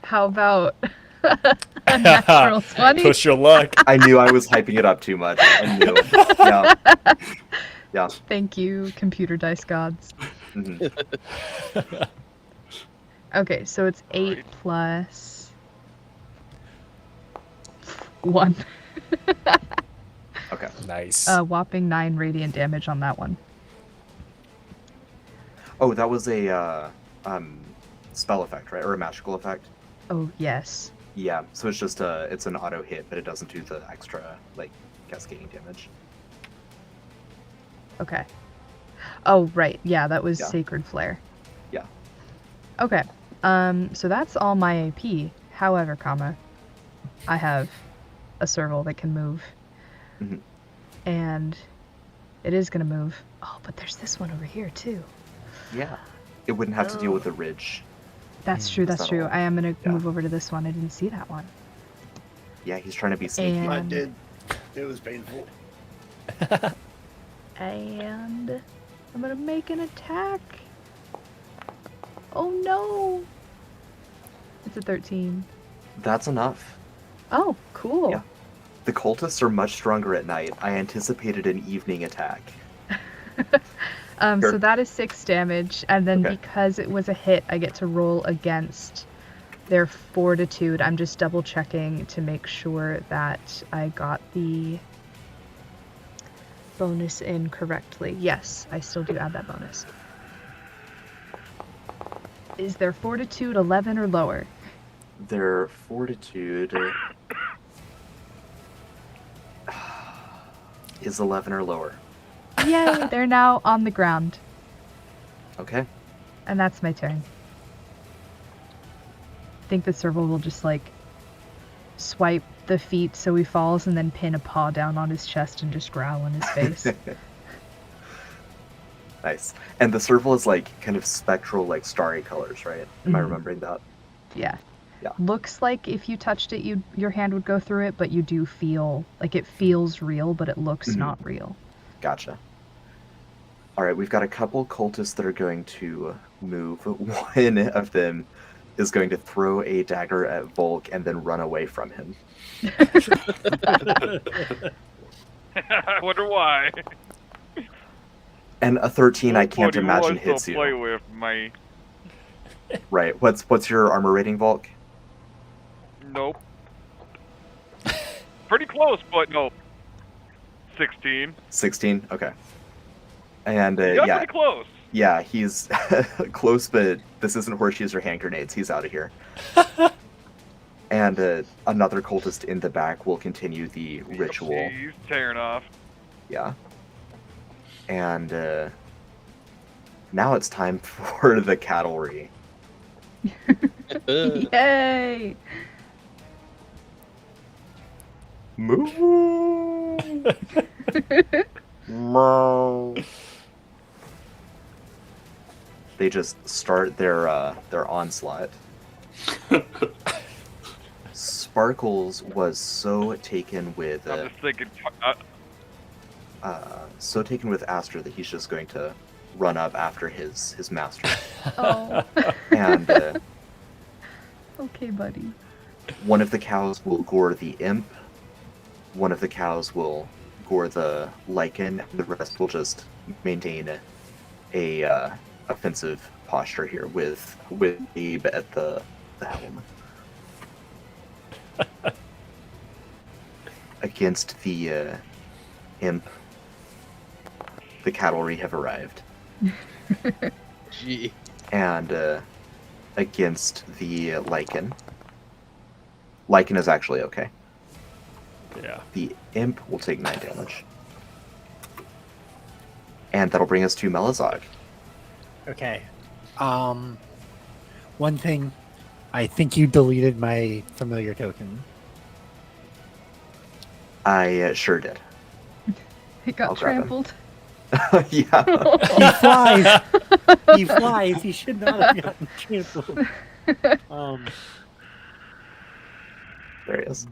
How about a natural 20? Push your luck. I knew I was hyping it up too much. I knew. Yeah. Yeah. Thank you, computer dice gods. Mhm. Okay, so it's 8 plus 1. Okay. Nice. A whopping 9 radiant damage on that one. Oh, that was a spell effect, right? Or a magical effect? Oh, yes. Yeah. So it's just it's an auto hit, but it doesn't do the extra like cascading damage. Okay. Oh, right. Yeah, that was Yeah. Sacred Flare. Yeah. Okay. So that's all my AP. However, I have a serval that can move. Mhm. And it is going to move. Oh, but there's this one over here, too. Yeah. It wouldn't have to deal with the ridge. That's true, that's That's true. not all. I am going to Yeah. move over to this one. I didn't see that one. Yeah, he's trying to be sneaky. And- I did. It was painful. And I'm going to make an attack. Oh, no. It's a 13. That's enough. Oh, cool. Yeah. The cultists are much stronger at night. I anticipated an evening attack. So Sure. that is 6 damage, and then Okay. because it was a hit, I get to roll against their fortitude. I'm just double checking to make sure that I got the bonus in correctly. Yes, I still do add that bonus. Is their fortitude 11 or lower? Their fortitude is 11 or lower. Yay, they're now on the ground. Okay. And that's my turn. I think the serval will just like swipe the feet so he falls and then pin a paw down on his chest and just growl in his face. Nice. And the serval is like kind of spectral, like starry colors, right? Am I remembering that? Yeah. Yeah. Looks like if you touched it, your hand would go through it, but you do feel like it feels real, but it looks not real. Gotcha. All right, we've got a couple cultists that are going to move. One of them is going to throw a dagger at Volk and then run away from him. I wonder why. And a 13, I can't Nobody imagine wants hits to you. play with me. Right. What's your armor rating, Volk? Nope. Pretty close, but no. 16. 16. Okay. And Yeah, pretty close. yeah, he's close, but this isn't horseshoes or hand grenades. He's out of here. And another cultist in the back will continue the ritual. He's tearing off. Yeah. And now it's time for the cavalry. Yay! Move! They just start their onslaught. Sparkles was so taken with I'm just thinking. Aster that he's just going to run up after his master. Oh. And Okay, buddy. one of the cows will gore the imp. One of the cows will gore the lichen. And the rest will just maintain a offensive posture here with Abe at the helm. Against the imp, the cavalry have arrived. Gee. And against the lichen. Lichen is actually okay. Yeah. The imp will take 9 damage. And that'll bring us to Melazog. Okay. One thing, I think you deleted my familiar token. I sure did. It got I'll grab him. trampled. Yeah. He flies. He flies. He should not have gotten canceled. There he is.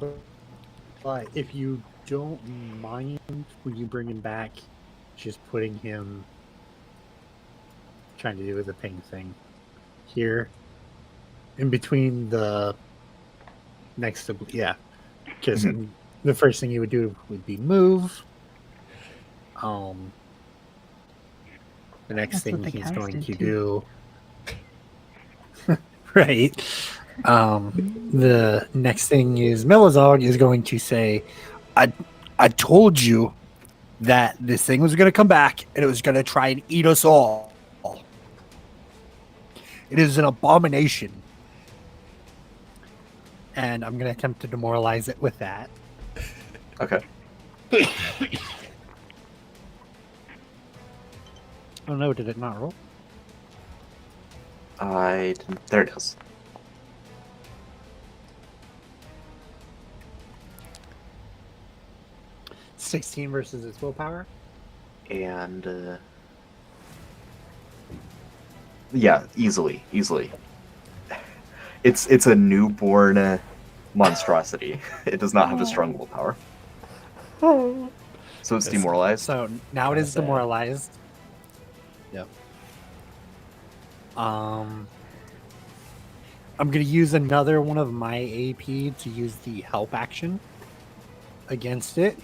But if you don't mind, when you bring him back, just putting him, trying to do the ping thing here, in between the next to, yeah, because the first thing you would do would be move. The next That's thing what the he's cows going did to too. do, right? The next thing is Melazog is going to say, I told you that this thing was going to come back and it was going to try and eat us all. It is an abomination. And I'm going to attempt to demoralize it with that. Okay. Oh no, did it not roll? There it is. $16 versus its willpower? And yeah, easily. It's a newborn monstrosity. It does not have a strong willpower. So it's demoralized. So now it is Sad. demoralized. Yep. I'm gonna use another one of my AP to use the help action against it.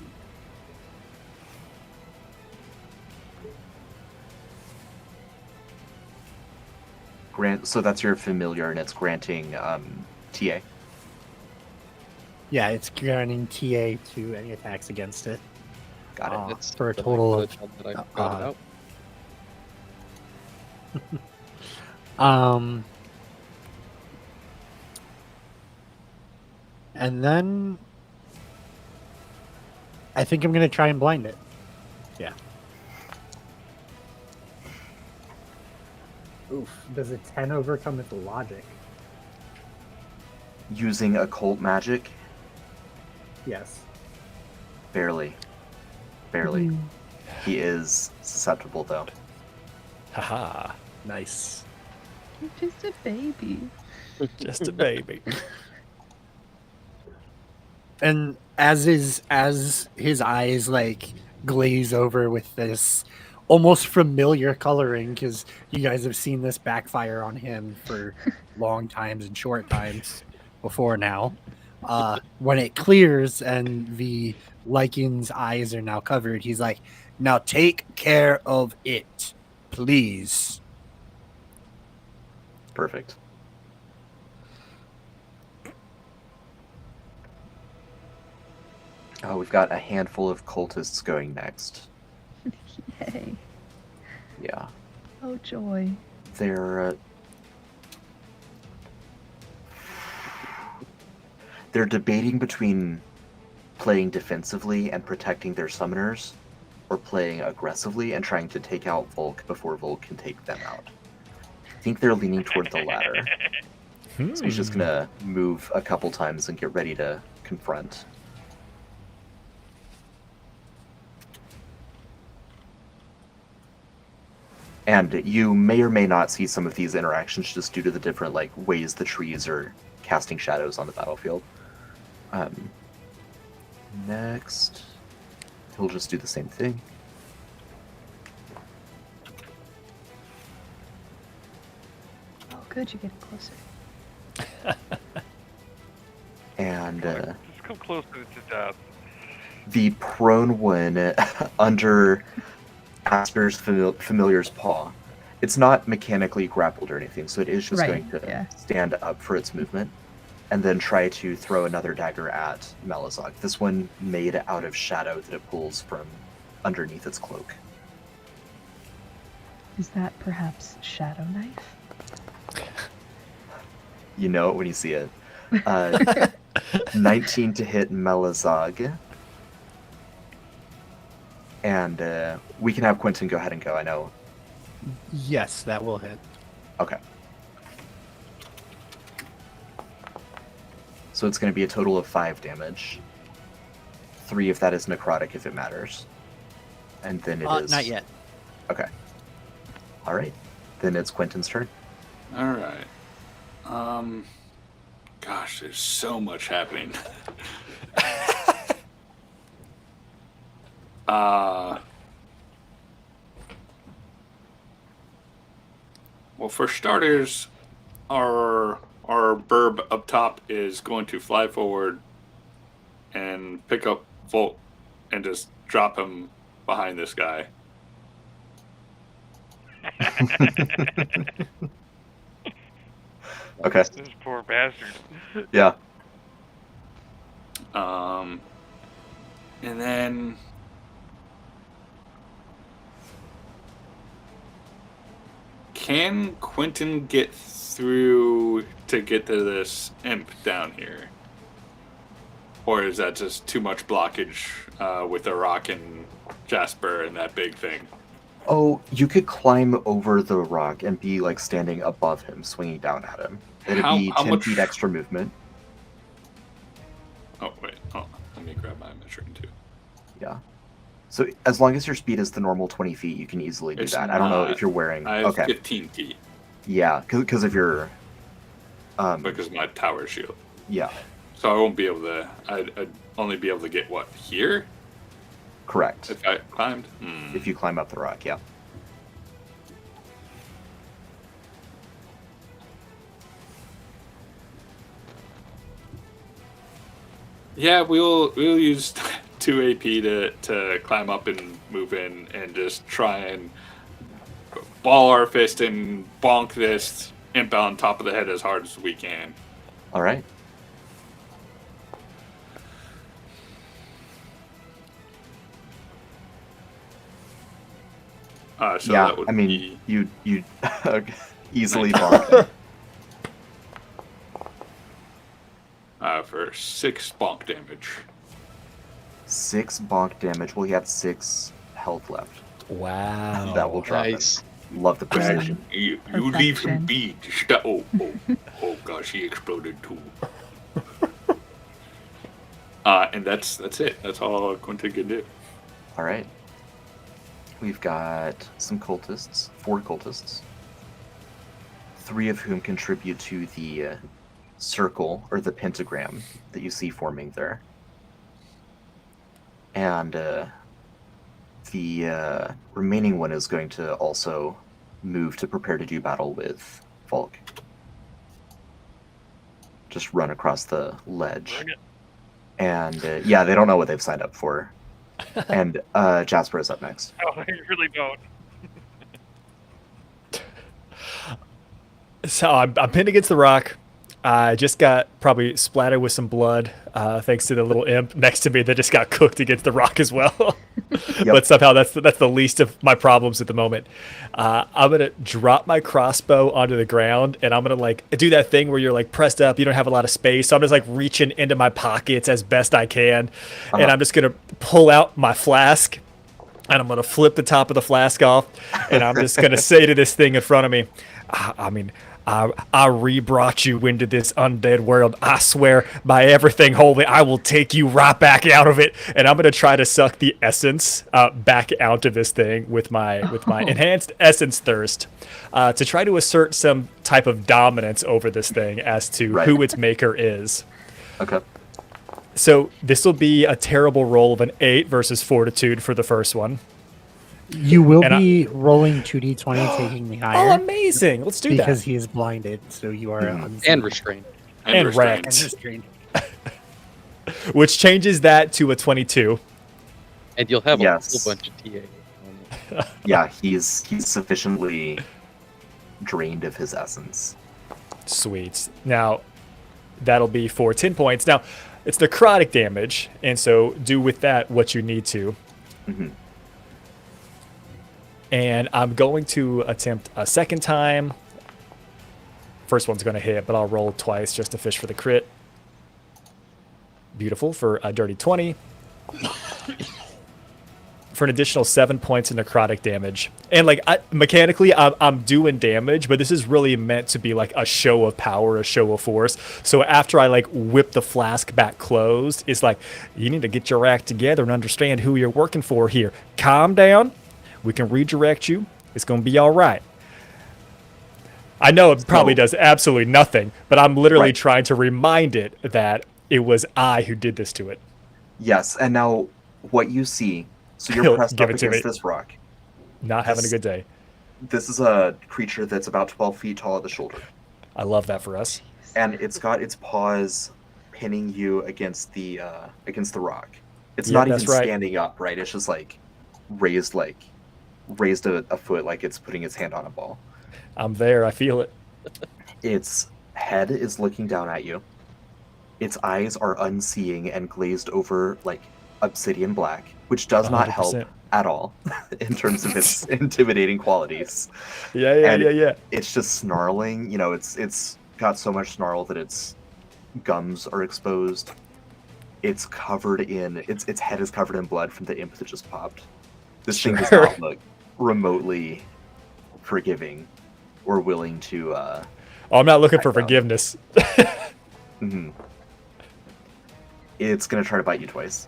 So that's your familiar, and it's granting TA. Yeah, it's granting TA to any attacks against it. Got it. That's for a the total language that I forgot about. And then I think I'm gonna try and blind it. Yeah. Oof. Does a 10 overcome its logic? Using occult magic? Yes. Barely. Barely. Ooh. He is susceptible, though. Haha. Nice. You're just a baby. Just a baby. And as his eyes like glaze over with this almost familiar coloring, because you guys have seen this backfire on him for long times and short times before now. When it clears and the Lycan's eyes are now covered, he's like, "Now take care of it, please." Perfect. Oh, we've got a handful of cultists going next. Yay. Yeah. Oh, joy. They're debating between playing defensively and protecting their summoners, or playing aggressively and trying to take out Volk before Volk can take them out. I think they're leaning toward the latter. So he's just gonna move a couple times and get ready to confront. And you may or may not see some of these interactions just due to the different ways the trees are casting shadows on the battlefield. Next, he'll just do the same thing. Oh, good, you're getting closer. And Just come closer to death. the prone one under Asper's familiar's paw. It's not mechanically grappled or anything, so it is just Right, going to yeah. stand up for its movement, and then try to throw another dagger at Malazog. This one made out of shadow that it pulls from underneath its cloak. Is that perhaps Shadow Knife? You know it when you see it. 19 to hit Malazog. And we can have Quentin go ahead and go, I know. Yes, that will hit. Okay. So it's going to be a total of 5 damage. 3 if that is necrotic, if it matters. And then it is... Not yet. Okay. Alright. Then it's Quentin's turn. All right. Gosh, there's so much happening. Well, for starters, our burb up top is going to fly forward and pick up Volt and just drop him behind this guy. Okay. This poor bastard. Yeah. And then can Quentin get through to get to this imp down here? Or is that just too much blockage with the rock and Jasper and that big thing? Oh, you could climb over the rock and be standing above him, swinging down at him. It'd be 10 much... feet extra movement. Oh, wait. Oh, let me grab my measuring too. Yeah. So as long as your speed is the normal 20 feet, you can easily do It's that. I don't know if you're wearing... I have Okay. 15 feet. Yeah, because of your... Because of my tower shield. Yeah, So I won't be able to... I'd only be able to get, what, here? correct. If I climbed? If you climb up the rock, yeah. Yeah, we'll use 2 AP to climb up and move in and just try and ball our fist and bonk this imp on top of the head as hard as we can. All right. So yeah, that would I mean, be... you easily bonk him. For 6 bonk damage. 6 bonk damage. Well, he had 6 health left. Wow. That will drop Nice. him. Love the precision. You leave him Perfection. be. Oh gosh, he exploded too. And that's it. That's all Quentin can do. All right. We've got some cultists, 4 cultists, 3 of whom contribute to the circle or the pentagram that you see forming there. And the remaining one is going to also move to prepare to do battle with Volk. Just run across the ledge. Bring it. And yeah, they don't know what they've signed up for. And Jasper is up next. Oh, you really don't. So I'm pinned against the rock. I just got probably splattered with some blood, thanks to the little imp next to me that just got cooked against the rock as well. But somehow that's the least of my problems at the moment. I'm gonna drop my crossbow onto the ground, and I'm gonna like do that thing where you're like pressed up, you don't have a lot of space. So I'm just like reaching into my pockets as best I can, and I'm just gonna pull out my flask, and I'm gonna flip the top of the flask off, and I'm just gonna say to this thing in front of me, I re-brought you into this undead world. I swear by everything holy, I will take you right back out of it. And I'm gonna try to suck the essence back out of this thing with my enhanced essence thirst, to try to assert some type of dominance over this thing as to who its maker is. Okay. So this will be a terrible roll of an 8 versus fortitude for the first one. You will be rolling 2d20, taking the higher. Oh, amazing! Let's do that. Because he is blinded, so you are unseen. And restrained. And And wrecked. restrained. Which changes that to a 22. And you'll have a Yes. whole bunch of TA. Yeah, he's sufficiently drained of his essence. Sweet. Now, that'll be for 10 points. Now, it's necrotic damage, and so do with that what you need to. Mm-hmm. And I'm going to attempt a second time. First one's going to hit, but I'll roll twice just to fish for the crit. Beautiful for a dirty 20. For an additional 7 points of necrotic damage. And like mechanically, I'm doing damage, but this is really meant to be like a show of power, a show of force. So after I like whip the flask back closed, it's like, you need to get your act together and understand who you're working for here. Calm down. We can redirect you. It's going to be all right. I know it probably does absolutely nothing, but I'm literally trying to remind it that it was I who did this to it. Yes, and now what you see, so you're He'll pressed give up it to against me. this rock. Not having a good day. This is a creature that's about 12 feet tall at the shoulder. I love that for us. And it's got its paws pinning you against the rock. It's Yep, not even that's right. standing up, right? It's just raised a foot like it's putting its hand on a ball. I'm there. I feel it. Its head is looking down at you. Its eyes are unseeing and glazed over like obsidian black, which does not help 100%. at all in terms of its intimidating qualities. Yeah. It's just snarling. You know, it's got so much snarl that its gums are exposed. It's covered in its head is covered in blood from the imp that just popped. This thing does not look remotely forgiving or willing to. I'm not looking for back down. forgiveness. Mm-hmm. It's gonna try to bite you twice.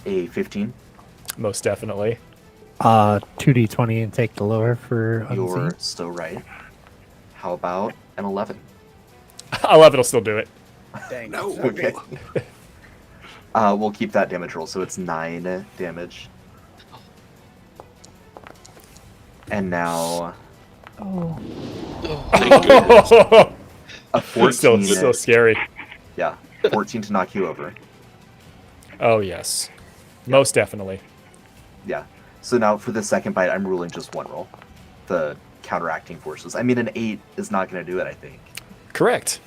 A 15. Most definitely. 2d20 and take the lower for You're unseen. still right. How about an 11? 11 will still do it. No. Okay. We'll keep that damage roll, so it's 9 damage. And now Oh, Thank goodness. a 14. Still scary. Yeah, 14 to knock you over. Oh, yes. Most definitely. Yeah. So now for the second bite, I'm ruling just one roll. The counteracting forces. I mean, an 8 is not going to do it, I think. Correct.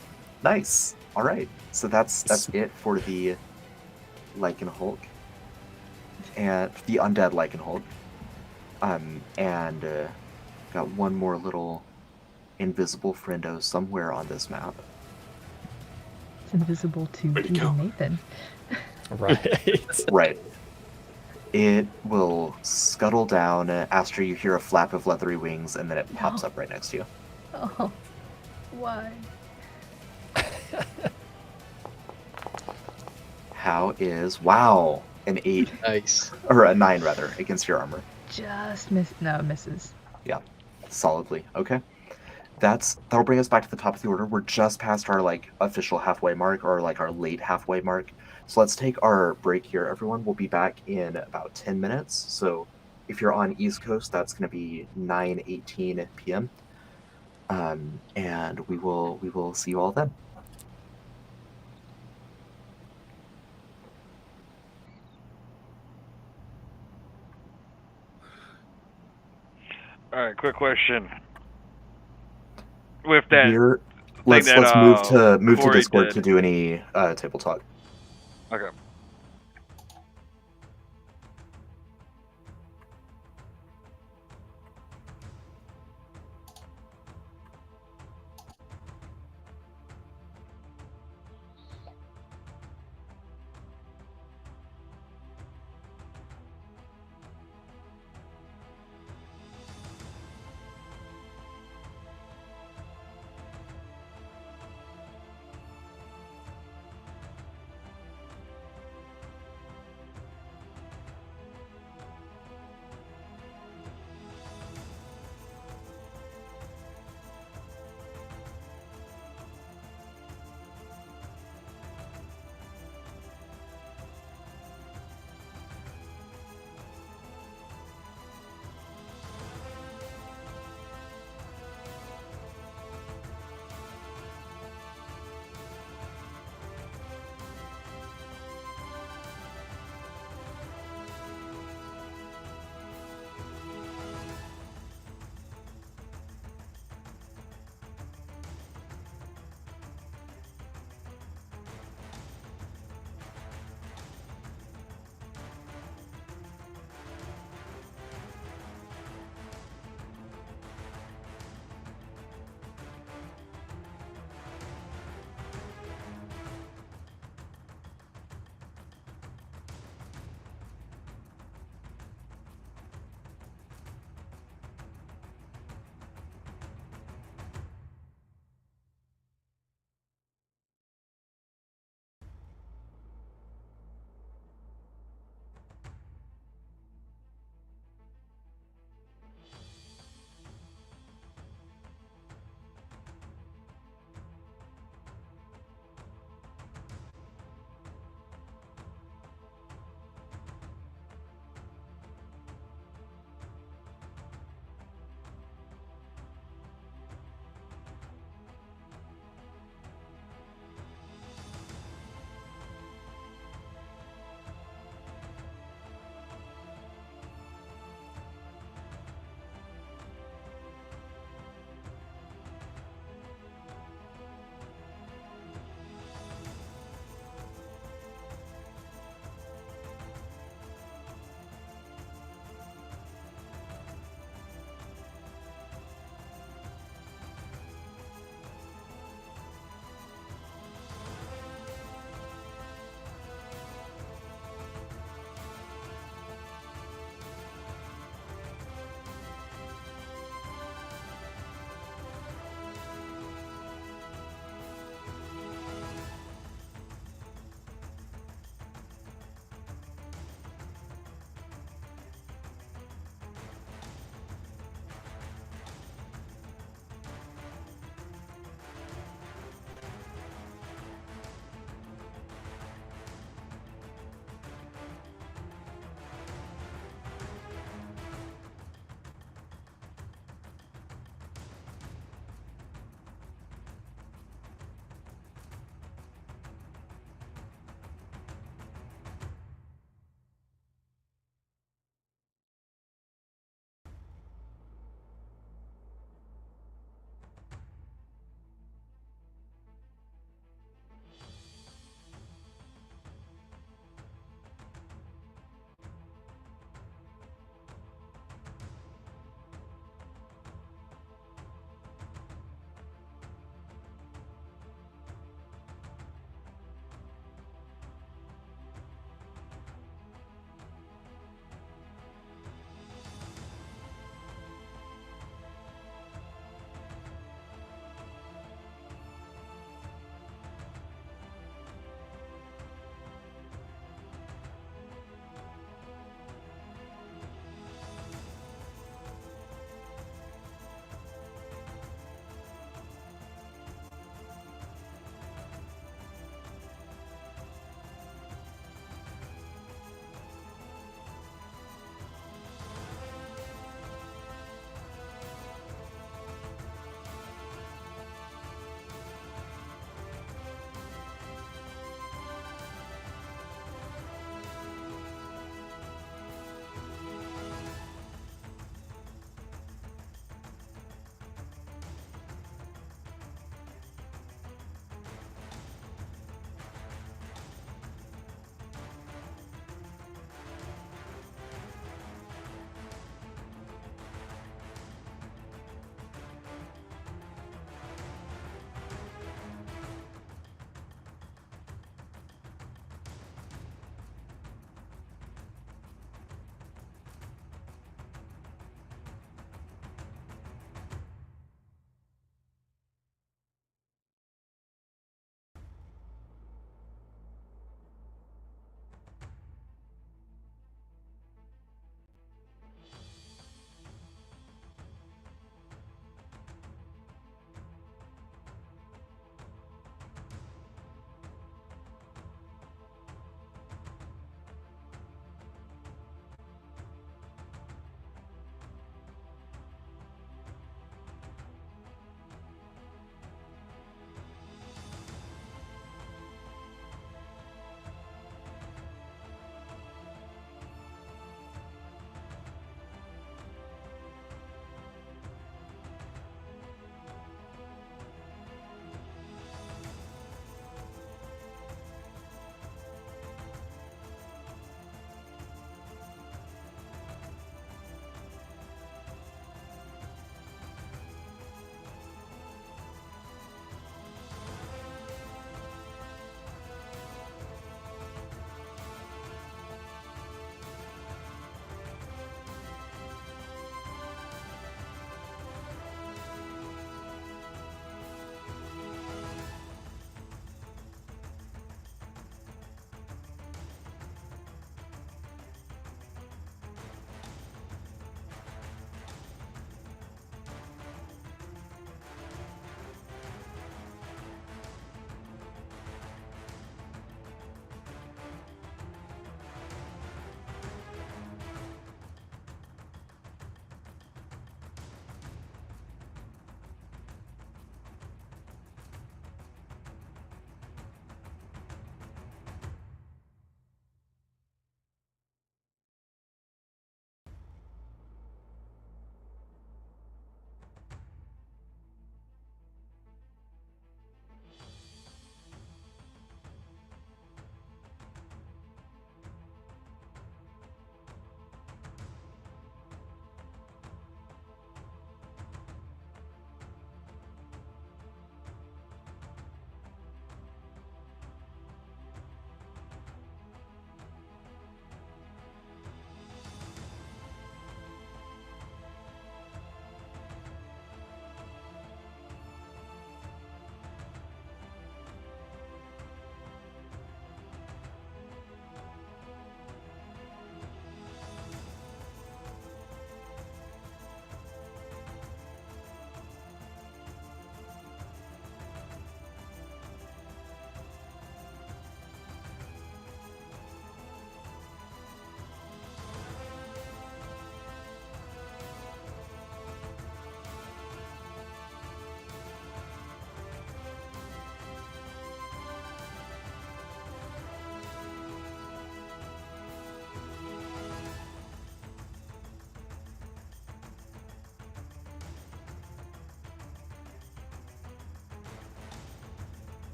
Nice. All right. So that's it for the Lycan Hulk. And the undead Lycan Hulk. And got one more little invisible friendo somewhere on this map. it's invisible to Where'd it even go? Nathan. Right. Right. It will scuttle down after you hear a flap of leathery wings, and then it pops No. up right next to you. Oh, why? How is wow an 8 Nice. or a 9 rather against your armor? Just miss. No, misses. Yeah, solidly. Okay. That'll bring us back to the top of the order. We're just past our like official halfway mark or like our late halfway mark. So let's take our break here, everyone. We'll be back in about 10 minutes. So if you're on East Coast, that's going to be 9:18 p.m. And we will see you all then. All right, quick question. With that We're thing let's that move to Corey Discord did. to do any table talk. Okay.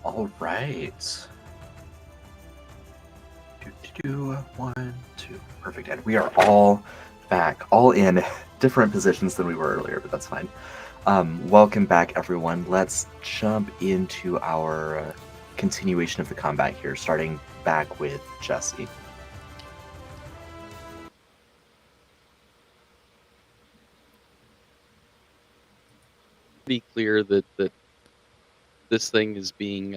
All right. 1, 2. Perfect. And we are all back, all in different positions than we were earlier, but that's fine. Welcome back, everyone. Let's jump into our continuation of the combat here, starting back with Jesse. Pretty clear that this thing is being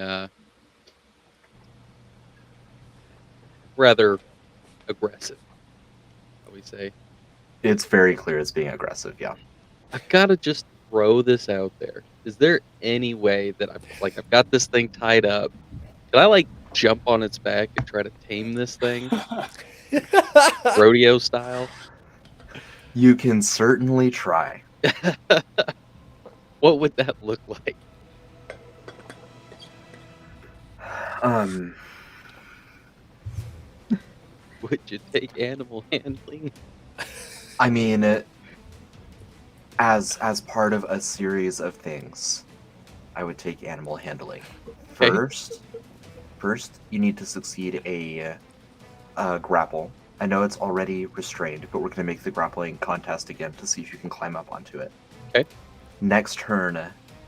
rather aggressive, shall we say. It's very clear it's being aggressive, yeah. I've got to just throw this out there. Is there any way that I've got this thing tied up? Can I jump on its back and try to tame this thing, rodeo style? You can certainly try. What would that look like? Would you take animal handling? I mean, as part of a series of things, I would take animal handling. Okay. First, you need to succeed a grapple. I know it's already restrained, but we're going to make the grappling contest again to see if you can climb up onto it. Okay. Next turn,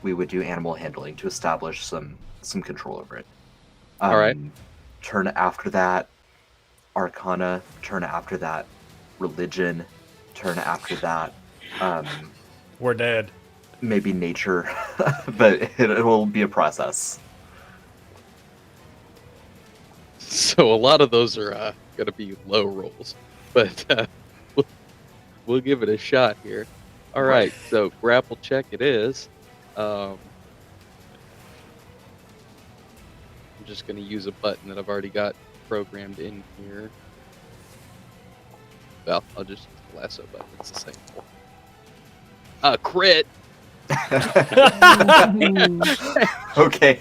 we would do animal handling to establish some control over it. All right. Turn after that, Arcana. Turn after that, Religion. Turn after that, We're dead. maybe Nature, but it will be a process. So a lot of those are going to be low rolls, but we'll give it a shot here. All right, so grapple check it is. I'm just going to use a button that I've already got programmed in here. Well, I'll just use the lasso button. It's the same. Crit! Okay,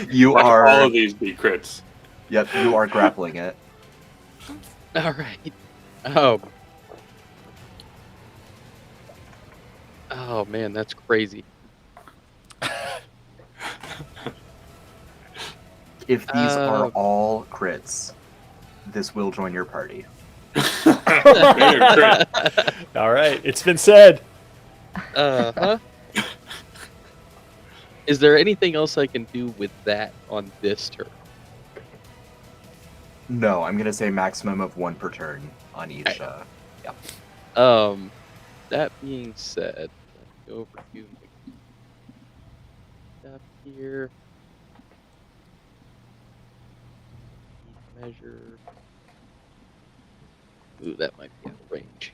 you Watch are. all of these be crits. Yep, you are grappling it. All right. Oh man, that's crazy. If these are all crits, this will join your party. All right, it's been said. Uh-huh. Is there anything else I can do with that on this turn? No, I'm gonna say maximum of 1 per turn on each. Okay. Yeah. That being said, let's go over to stuff here. Measure. Ooh, that might be out of range.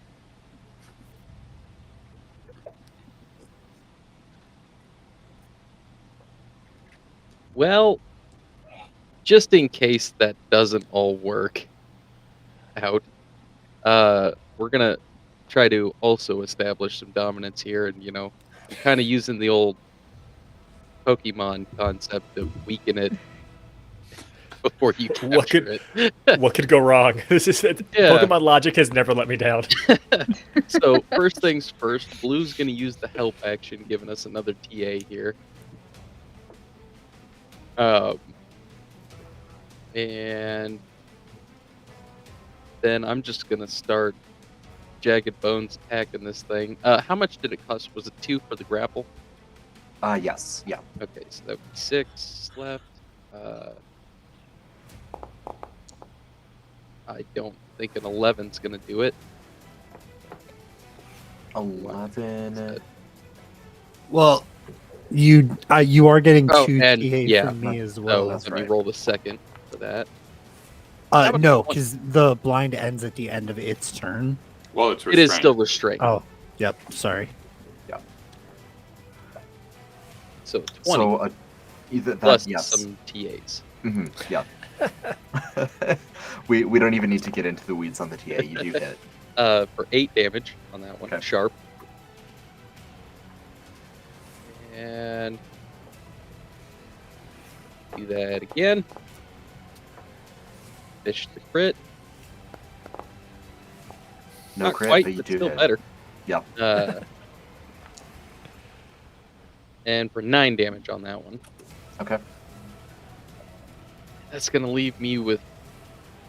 Well, just in case that doesn't all work out, we're gonna try to also establish some dominance here, and I'm kind of using the old Pokemon concept of weaken it before you capture it. What could go wrong? This is it. Yeah. Pokemon logic has never let me down. So first things first, Blue's gonna use the help action, giving us another TA here. And then I'm just gonna start Jagged Bones attacking this thing. How much did it cost? Was it 2 for the grapple? Yes. Yeah. Okay, so that would be 6 left. I don't think an 11's gonna do it. 11. Well, you are getting Oh, 2 and TA yeah, from me as So well. that's let me right. roll the second for that. about No, one? because the blind ends at the end of its turn. Well, it's It is restrained. still restrained. Oh, yep. Sorry. So 20 So either that, plus yes. some TAs. Yeah. we don't even need to get into the weeds on the TA. You do hit. For 8 damage on that one. Okay. Sharp. And do that again. Fish the crit. No Not crit, quite, but you but do still hit. better. Yeah. And for 9 damage on that one. Okay. That's going to leave me with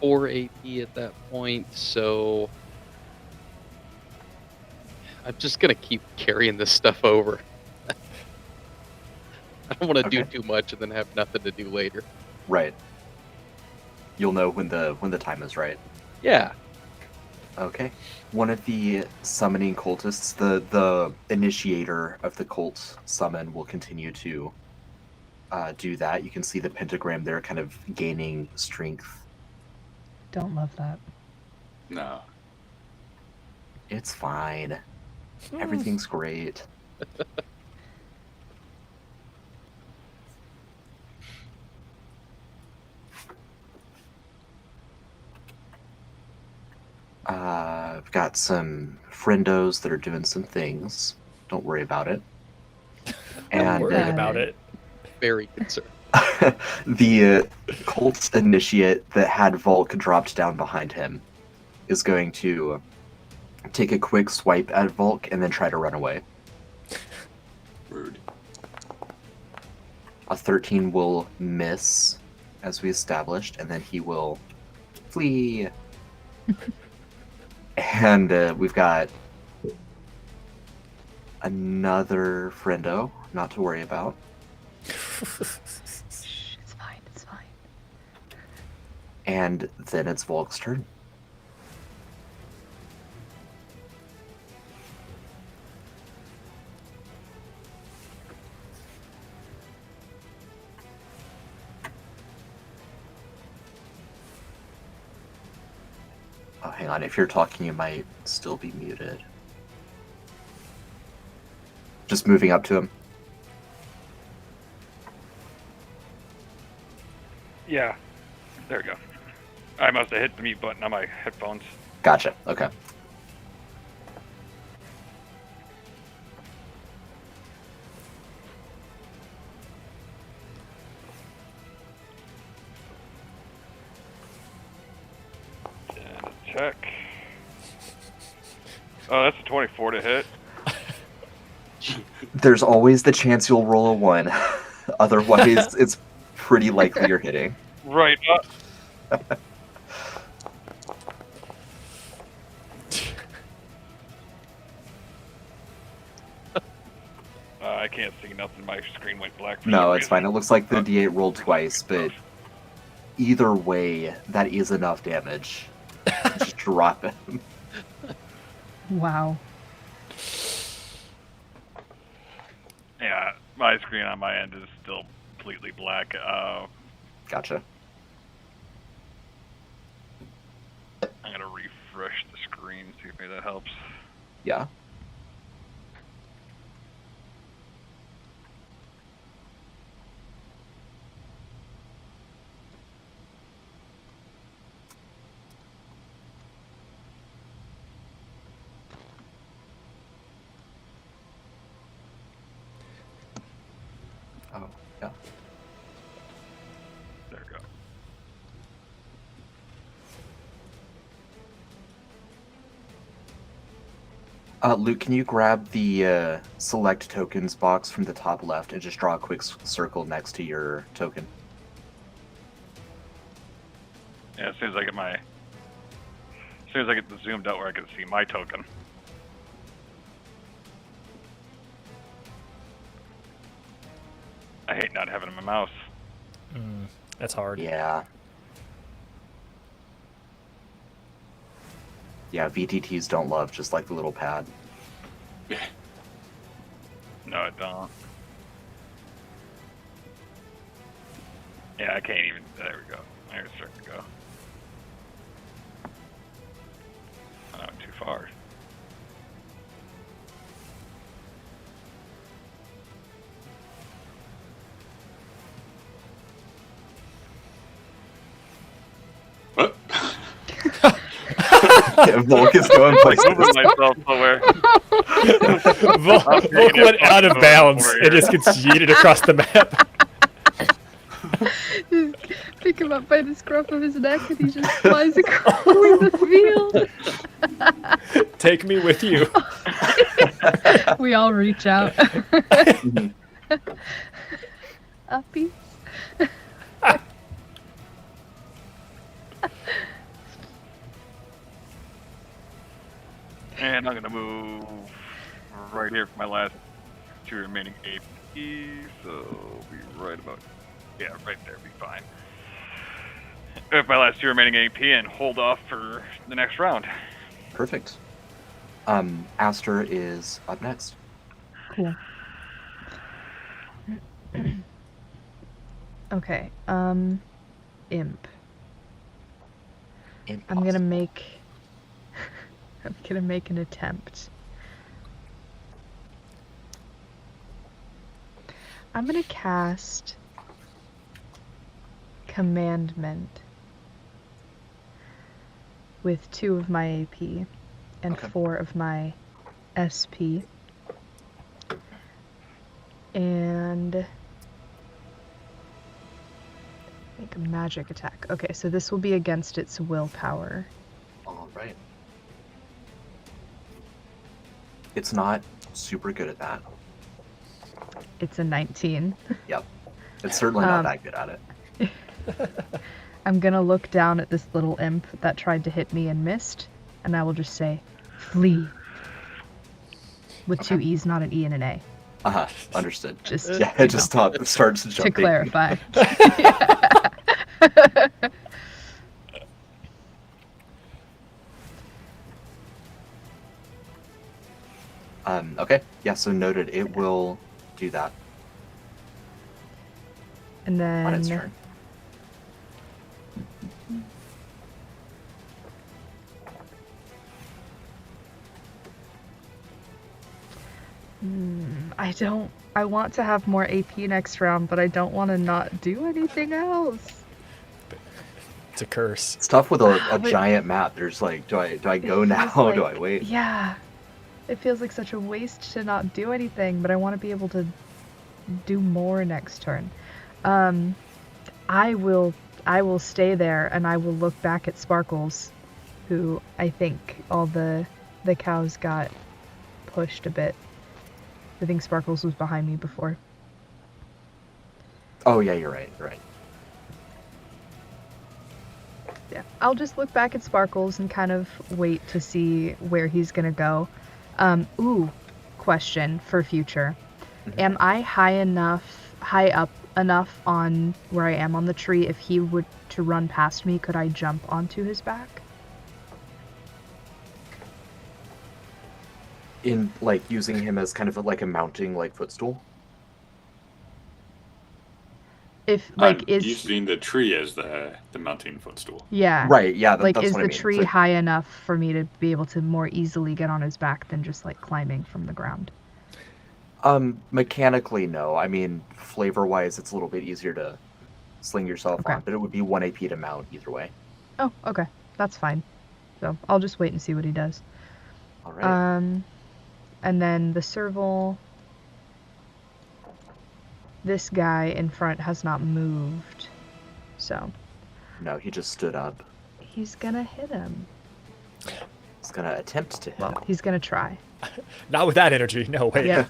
4 AP at that point, so I'm just going to keep carrying this stuff over. I don't want to do Okay. too much and then have nothing to do later. Right. You'll know when the time is right. Yeah. Okay. One of the summoning cultists, the initiator of the cult summon, will continue to do that. You can see the pentagram there kind of gaining strength. Don't love that. No. It's fine. Everything's great. I've got some friendos that are doing some things. Don't worry about it. I'm And worried about it. Very concerned. the cult initiate that had Volk dropped down behind him is going to take a quick swipe at Volk and then try to run away. Rude. A 13 will miss, as we established, and then he will flee. And we've got another friendo, not to worry about. Shh, it's fine. It's fine. And then it's Volk's turn. Oh, hang on. If you're talking, you might still be muted. Just moving up to him. Yeah. There we go. I must have hit the mute button on my headphones. Gotcha. Okay. And check. Oh, that's a 24 to hit. There's always the chance you'll roll a 1. Otherwise, it's pretty likely you're hitting. Right. I can't see nothing. My screen went black. For No, some it's reason. fine. It looks like the D8 rolled twice, but either way, that is enough damage. Just drop him. Wow. Yeah, my screen on my end is still completely black. Gotcha. I'm gonna refresh the screen, see if maybe that helps. Yeah. Oh, yeah. There we go. Luke, can you grab the select tokens box from the top left and just draw a quick circle next to your token? Yeah, as soon as I get the zoomed out where I can see my token. I hate not having my mouse. That's hard. Yeah. Yeah, VTTs don't love just like the little pad. No, I don't. Yeah, I can't even. There we go. There's starting to go. I went too far. What? Yeah, Volk is going places. Moving myself somewhere. Volk went out of bounds and just gets yeeted across the map. Pick him up by the scruff of his neck and he just flies across the field. Take me with you. We all reach out. Uppies. And I'm gonna move right here for my last 2 remaining AP, so be right about, yeah, right there, be fine. With my last 2 remaining AP and hold off for the next round. Perfect. Aster is up next. Cool. Okay. Imp. I'm gonna make. I'm gonna make an attempt. I'm gonna cast Commandment with 2 of my AP and Okay. 4 of my SP. And make a magic attack. Okay, so this will be against its willpower. All right. It's not super good at that. It's a 19. Yep. It's certainly not that good at it. I'm gonna look down at this little imp that tried to hit me and missed, and I will just say, flee. With 2 E's, not an E and an A. Uh-huh. Understood. Just Yeah, it just starts to jumping. clarify. Okay. Yeah, so noted. It will do that And on its then turn. I want to have more AP next round, but I don't want to not do anything else. It's a curse. It's tough with a But- giant map. There's like, do I go It now? feels Do I like- wait? Yeah. It feels like such a waste to not do anything, but I want to be able to do more next turn. I will stay there and I will look back at Sparkles, who I think all the cows got pushed a bit. I think Sparkles was behind me before. Oh yeah, you're right. You're right. Yeah, I'll just look back at Sparkles and kind of wait to see where he's gonna go. Question for future. Mhm. Am I high up enough on where I am on the tree? If he would to run past me, could I jump onto his back? In like using him as kind of like a mounting like footstool. If I'm is using the tree as the mounting footstool. yeah, Right. Yeah. like that's is what the I mean. tree So- high enough for me to be able to more easily get on his back than just like climbing from the ground? Mechanically, no. I mean, flavor-wise, it's a little bit easier to sling yourself Okay. on, but it would be 1 AP to mount either way. Oh, okay, that's fine. So I'll just wait and see what he does. All right. And then the serval. This guy in front has not moved, so No, he just stood up. he's gonna hit him. He's gonna attempt to hit. Well, he's gonna try. Not with that energy. No way. Yeah.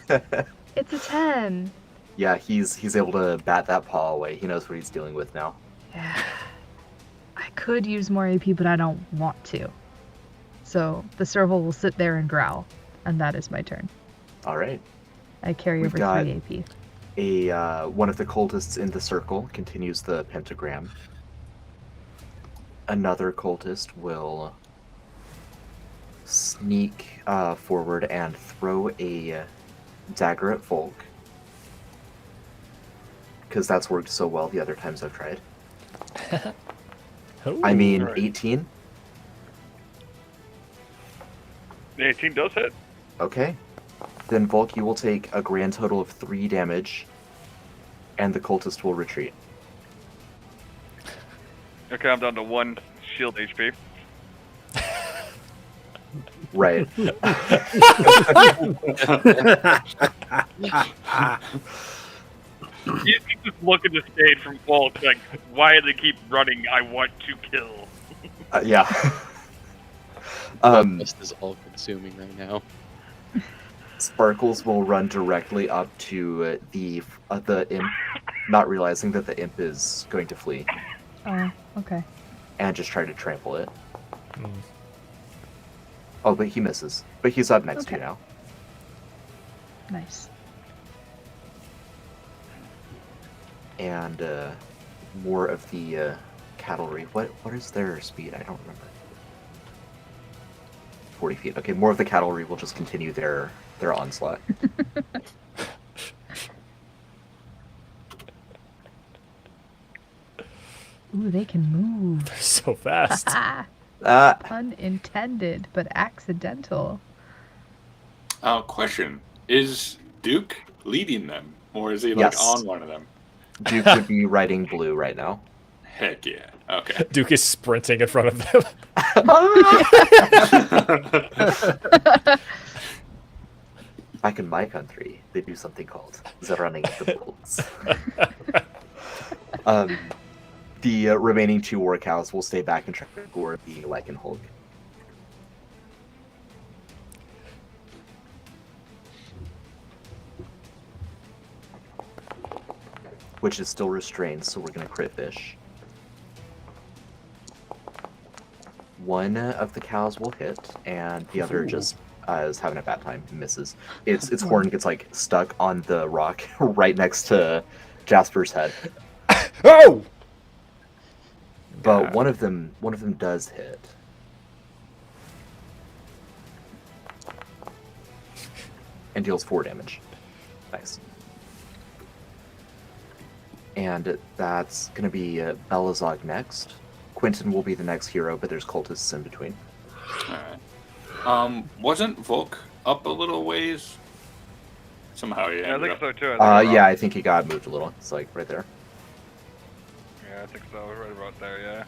It's a 10. Yeah, he's able to bat that paw away. He knows what he's dealing with now. Yeah. I could use more AP, but I don't want to. So the serval will sit there and growl, and that is my turn. All right. I carry We've over got- 3 AP. One of the cultists in the circle continues the pentagram. Another cultist will sneak forward and throw a dagger at Volk. Because that's worked so well the other times I've tried. I mean, Right. 18. The 18 does hit. Okay. Then Volk, you will take a grand total of 3 damage, and the cultist will retreat. Okay, I'm down to 1 shield HP. Right. You can just look at the stage from Walt, like, why do they keep running? I want to kill. Yeah. Bloodlust is all consuming right now. Sparkles will run directly up to the imp, not realizing that the imp is going to flee. Oh, okay. and just try to trample it. Mm. Oh, but he misses. But he's up next to you Okay. now. Nice. And more of the cavalry. What is their speed? I don't remember. 40 feet. Okay, more of the cavalry will just continue their onslaught. Ooh, they can move. So fast. Unintended, but accidental. Question: is Duke leading them, or is he like Yes. on one of them? Duke would be riding blue right now. Heck yeah. Okay. Duke is sprinting in front of them. Back in my country, they do something called the running the bulls. The remaining 2 war cows will stay back and try to gore the Lycan Hulk. Which is still restrained, so we're going to crit fish. 1 of the cows will hit, and the other just is having a bad time and misses. Its horn gets like stuck on the rock right next to Jasper's head. Oh! But God. one of them does hit. And deals 4 damage. Nice. And that's going to be Belazog next. Quentin will be the next hero, but there's cultists in between. Alright. Wasn't Volk up a little ways? Somehow he Yeah, I ended think up. so too. I think Yeah, I think he got moved a little. It's like right there. Yeah, I think so. Right about there. Yeah.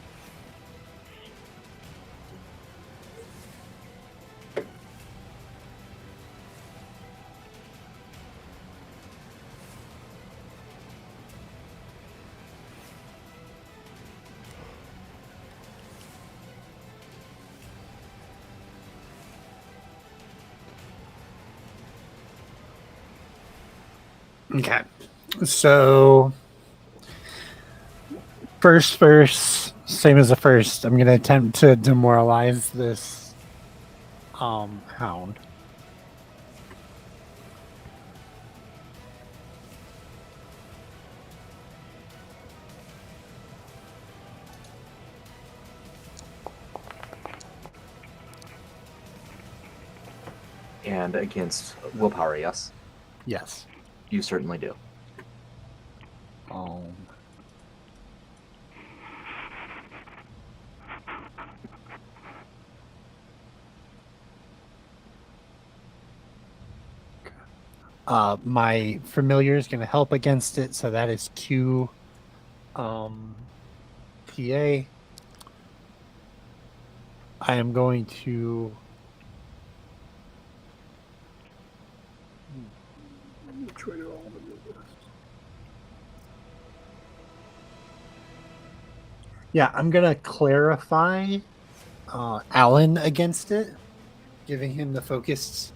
Okay. So first, same as the first, I'm gonna attempt to demoralize this hound. And against willpower, yes? Yes. You certainly do. My familiar is going to help against it, so that is 2 PA. I am going to I'm going to clarify Alan against it, giving him the focus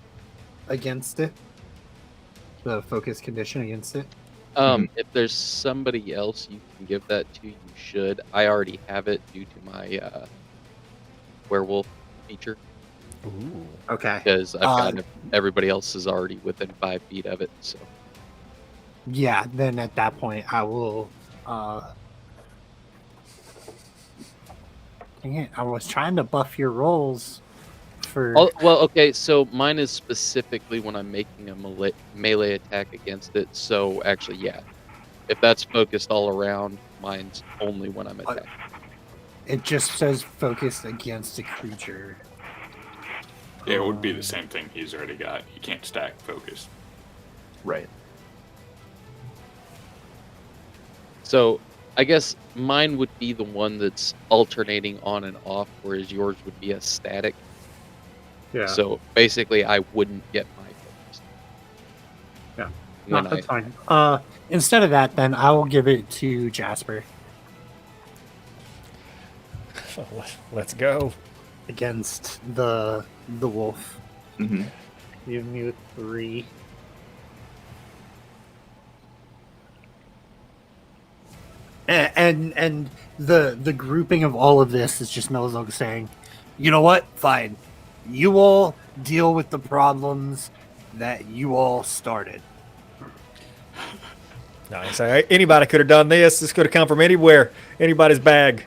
against it. The focus condition against it. If there's somebody else you can give that to, you should. I already have it due to my werewolf feature. Ooh. Okay. Because I've got everybody else is already within 5 feet of it. So Yeah, then at that point I will dang it, I was trying to buff your rolls for well, okay. So mine is specifically when I'm making a melee attack against it. So actually, yeah, if that's focused all around, mine's only when I'm attacking. it just says focused against a creature. Yeah, it would be the same thing he's already got. You can't stack focus. Right. So I guess mine would be the one that's alternating on and off, whereas yours would be a static. Yeah. So basically, I wouldn't get my focus. Yeah. When That's fine. Instead of that, then I will give it to Jasper Let's go. against the wolf. Mm-hmm. Give me a 3. And and the grouping of all of this is just Melzog saying, you know what? Fine. You all deal with the problems that you all started. Nice. Anybody could have done this. This could have come from anywhere. Anybody's bag.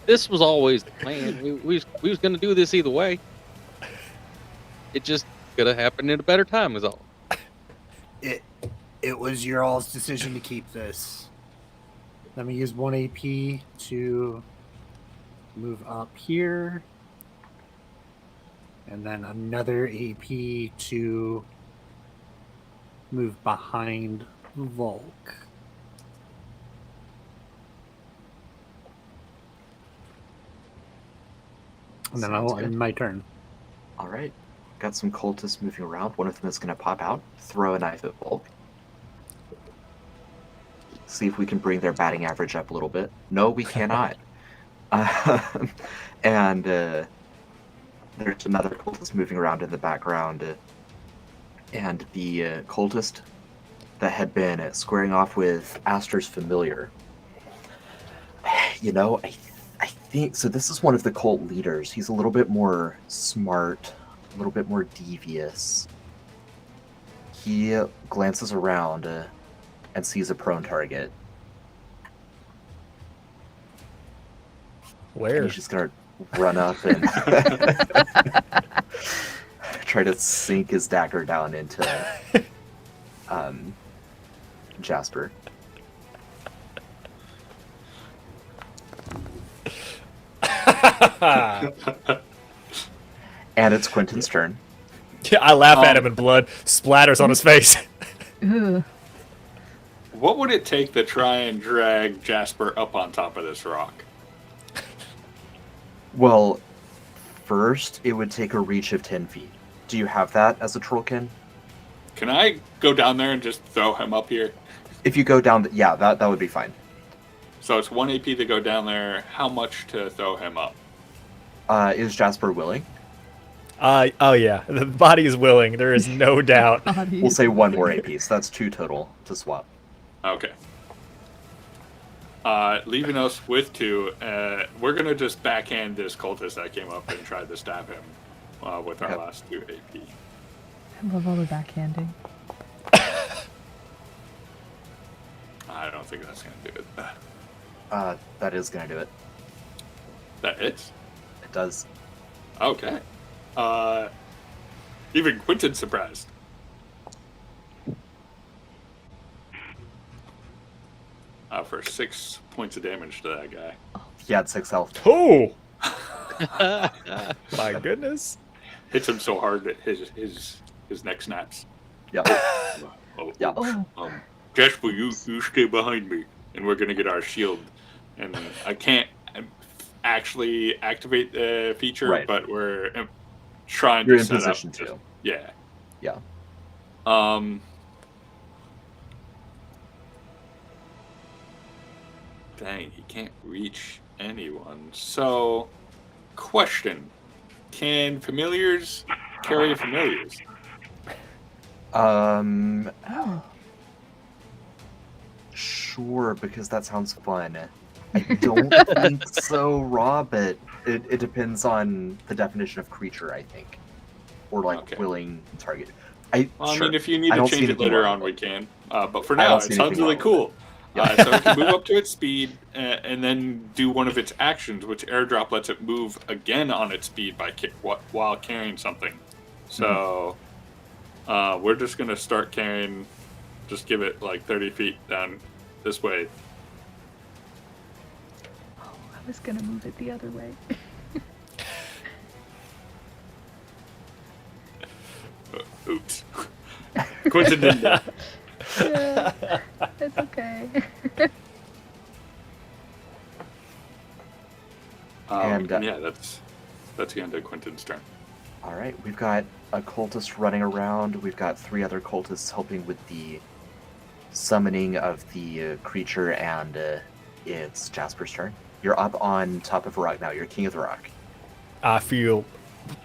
This was always the plan. We was going to do this either way. It just could have happened at a better time, is all. It was your all's decision to keep this. Let me use 1 AP to move up here. And then another AP to move behind Volk. And then Sounds I'll good. end my turn. All right. Got some cultists moving around. One of them is going to pop out, throw a knife at Volk. See if we can bring their batting average up a little bit. No, we cannot. And there's another cultist moving around in the background. And the cultist that had been squaring off with Aster's familiar. You know, I think so. This is one of the cult leaders. He's a little bit more smart, a little bit more devious. He glances around and sees a prone target. And Where? he's just gonna run up and try to sink his dagger down into Jasper. And it's Quentin's turn. Yeah, I laugh at him and blood splatters on his face. Ugh. What would it take to try and drag Jasper up on top of this rock? Well, first, it would take a reach of 10 feet. Do you have that as a trollkin? Can I go down there and just throw him up here? If you go down, yeah, that would be fine. So it's 1 AP to go down there. How much to throw him up? Is Jasper willing? Oh yeah, the body is willing. There is no doubt. We'll say 1 more AP, so that's 2 total to swap. Okay. Leaving us with 2, we're going to just backhand this cultist that came up and tried to stab him with our last 2 AP. I love all the backhanding. I don't think that's going to do it. That is gonna do it. That hits? It does. Okay. Even Quentin's surprised. For 6 points of damage to that guy. He had 6 health. Oh! My goodness. Hits him so hard that his neck snaps. Yep. Yeah. Oh. Jasper, you stay behind me, and we're gonna get our shield. And I can't actually activate the feature, Right. but we're trying You're to in set position up. to. Yeah. Yeah. Dang, he can't reach anyone. So, question: can familiars carry familiars? Oh. Sure, because that sounds fun. I don't think so, Raw, but it depends on the definition of creature, I think. Or, like, Okay. willing target. Well, Sure. I mean, if you need I to don't see change it anything later wrong on, with we can. But for I now, don't it see sounds anything really wrong cool. with So it can move up to its speed and then do one of its actions, which airdrop lets it move again on its speed by while carrying something. So we're just going to start carrying, just give it like 30 feet down this way. Oh, I was gonna move it the other way. Oops. Quentin didn't do it. Yeah, it's okay. And, yeah, that's the end of Quentin's turn. Alright, we've got a cultist running around. We've got 3 other cultists helping with the summoning of the creature, and it's Jasper's turn. You're up on top of a rock now. You're king of the rock. I feel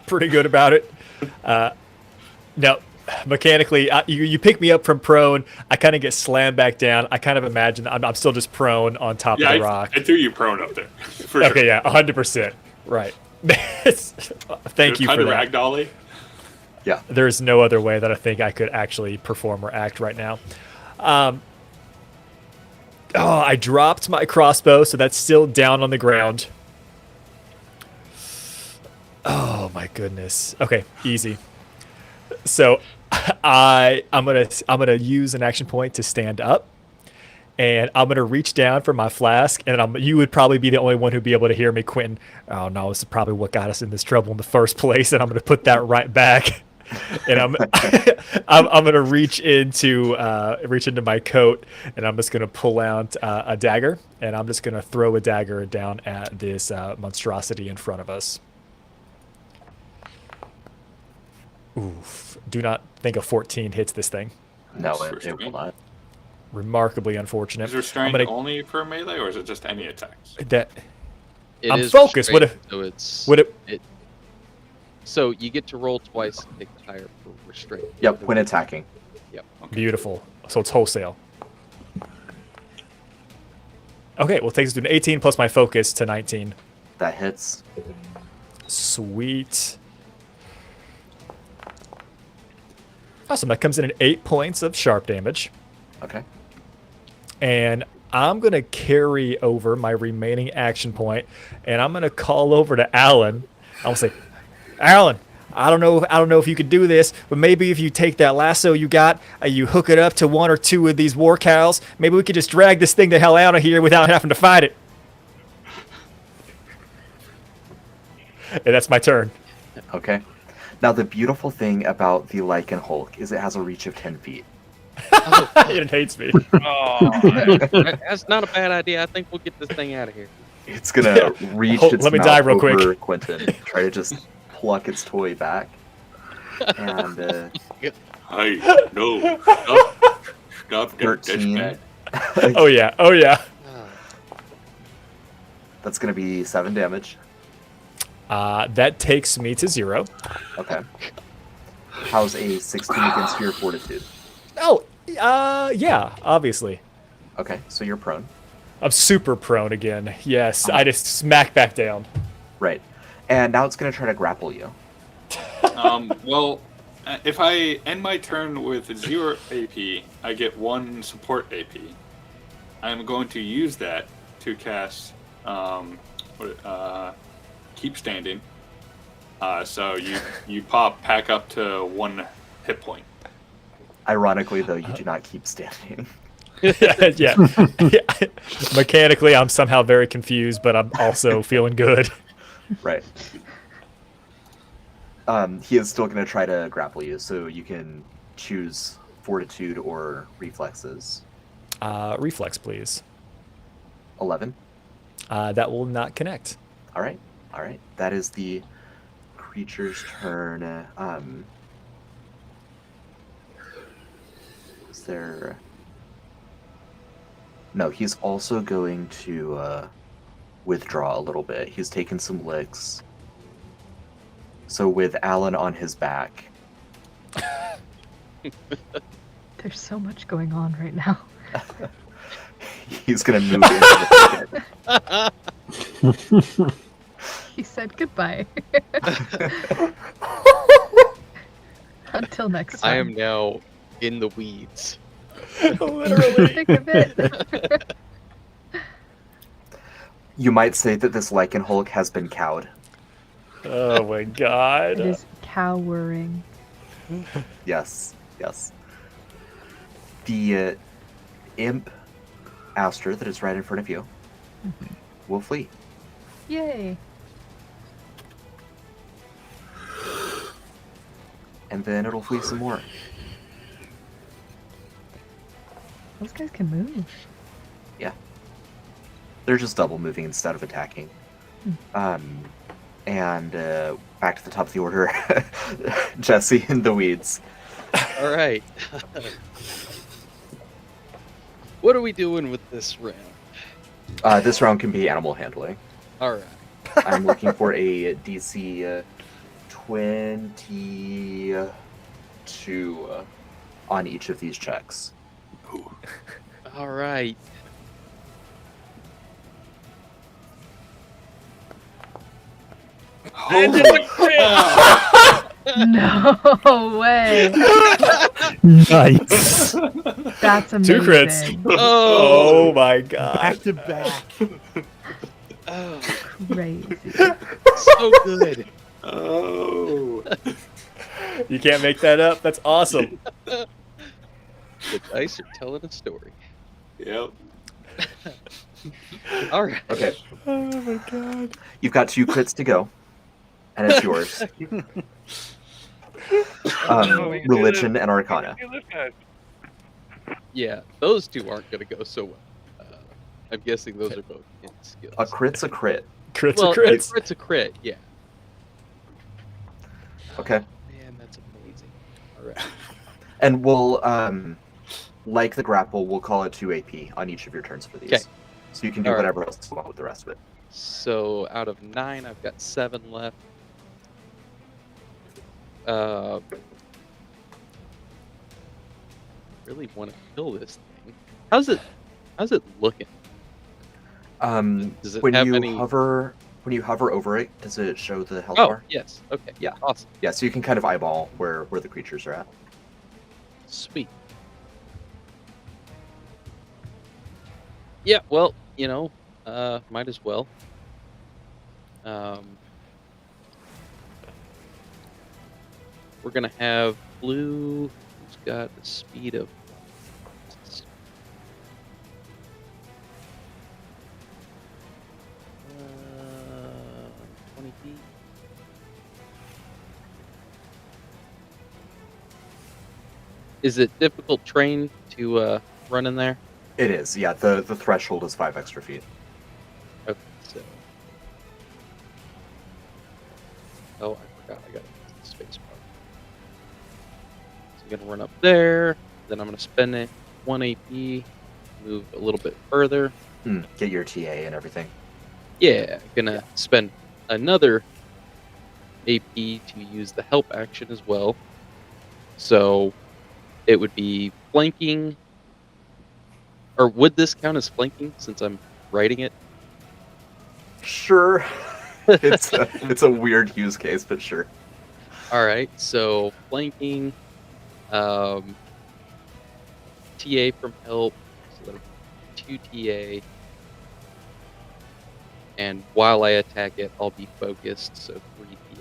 pretty good about it. No, Mechanically, you pick me up from prone. I kind of get slammed back down. I kind of imagine I'm still just prone on top of the rock. I threw you prone up there. For Okay, sure. yeah, 100%. Right. Thank you for that. Ragdolly. Yeah. There's no other way that I think I could actually perform or act right now. I dropped my crossbow, so that's still down on the ground. Oh my goodness. Okay, easy. So I'm gonna use an action point to stand up, and I'm gonna reach down for my flask, and you would probably be the only one who'd be able to hear me, Quentin. Oh no, this is probably what got us in this trouble in the first place, and I'm gonna put that right back. And I'm gonna reach into my coat, and I'm just gonna pull out a dagger, and I'm just gonna throw a dagger down at this monstrosity in front of us. Oof! Do not think a 14 hits this thing. No, it will not. Remarkably unfortunate. Is restrained only for melee, or is it just any attacks? I'm focused. So you get to roll twice and take higher for restraint. Yep, when attacking. Yep. Okay. Beautiful. So it's wholesale. Okay, well, it takes us to an 18 plus my focus to 19. That hits. Sweet. Awesome. That comes in at 8 points of sharp damage. Okay. And I'm going to carry over my remaining action point, and I'm going to call over to Alan. I'll say, Alan, I don't know if you could do this, but maybe if you take that lasso you got, you hook it up to one or two of these war cows, maybe we could just drag this thing the hell out of here without having to fight it. And that's my turn. Okay. Now, the beautiful thing about the Lycan Hulk is it has a reach of 10 feet. It hates me. That's not a bad idea. I think we'll get this thing out of here. It's going to reach its let me mouth dive real quick. over Quentin, try to just pluck its toy back. And, Hey, no. Stop. 13. Oh, yeah. That's going to be 7 damage. That takes me to 0. Okay. How's a 16 against your fortitude? Oh, yeah, obviously. Okay, so you're prone. I'm super prone again. Yes, I just smack back down. Right. And now it's going to try to grapple you. Well, if I end my turn with 0 AP, I get 1 support AP. I'm going to use that to cast Keep Standing. So you pack up to 1 hit point. Ironically, though, you do not keep standing. yeah. Mechanically, I'm somehow very confused, but I'm also feeling good. Right. He is still going to try to grapple you, so you can choose fortitude or reflexes. Reflex, please. 11. That will not connect. All right. That is the creature's turn. Is there... No, he's also going to withdraw a little bit. He's taken some licks. So with Alan on his back... There's so much going on right now. He's going to move into the thicket. He said goodbye. Until next time. I am now in the weeds. Literally. Think of it. You might say that this Lycan Hulk has been cowed. Oh my god. It is cowering. Yes. The imp Aster that is right in front of you will flee. Yay. And then it'll flee some more. Those guys can move. Yeah. They're just double moving instead of attacking. And back to the top of the order. Jesse in the weeds. All right. What are we doing with this round? This round can be animal handling. All right. I'm looking for a DC 22 2 on each of these checks. Ooh. All right. No way. Nice. That's amazing. Two crits. Oh, Oh my god. Back to back. oh, Crazy. so good. Oh. You can't make that up. That's awesome. The dice are telling a story. Yep. All right. Okay, Oh my god. you've got 2 crits to go, and it's yours. Oh, we can do Religion this. and Arcana. We can do this, guys. Yeah, those two aren't going to go so well. I'm guessing those are both in skills. A crit's a crit. Crits well, are crits. It's a crit, yeah. Okay. Man, that's amazing. All right. And we'll, like the grapple, we'll call it 2 AP on each of your turns for these. Okay. So you can do All right. whatever else you want with the rest of it. So out of 9, I've got 7 left. Really want to kill this thing. How's it looking? Does it When have you any? hover over it, does it show the health Oh, bar? yes. Okay. Yeah. Awesome. Yeah, so you can kind of eyeball where the creatures are at. Sweet. Yeah, well, might as well. We're gonna have blue, who's got the speed of 20 feet. Is it difficult terrain to run in there? It is, yeah. The threshold is 5 extra feet. Okay, so. Oh, I forgot. I got the space bar. So I'm gonna run up there. Then I'm gonna spend it 1 AP. Move a little bit further. Get your TA and everything. Yeah, gonna spend another AP to use the help action as well. So it would be flanking. Or would this count as flanking since I'm writing it? Sure. it's a weird use case, but sure. All right, so flanking, TA from help, so that'll be 2 TA, and while I attack it, I'll be focused, so 3 TA.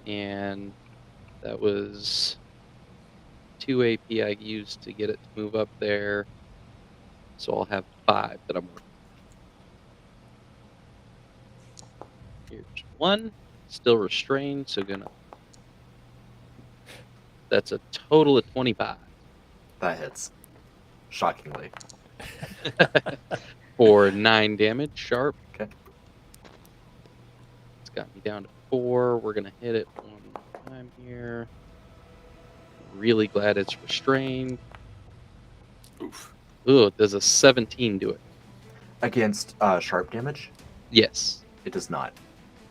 And that was 2 AP I used to get it to move up there, so I'll have 5 that I'm working. Here's 1, still restrained, so that's a total of 25 That hits. Shockingly. for 9 damage sharp. Okay. It's got me down to 4. We're gonna hit it one more time here. Really glad it's restrained. Oof. Ooh, does a 17 do it? Against sharp damage, Yes. it does not.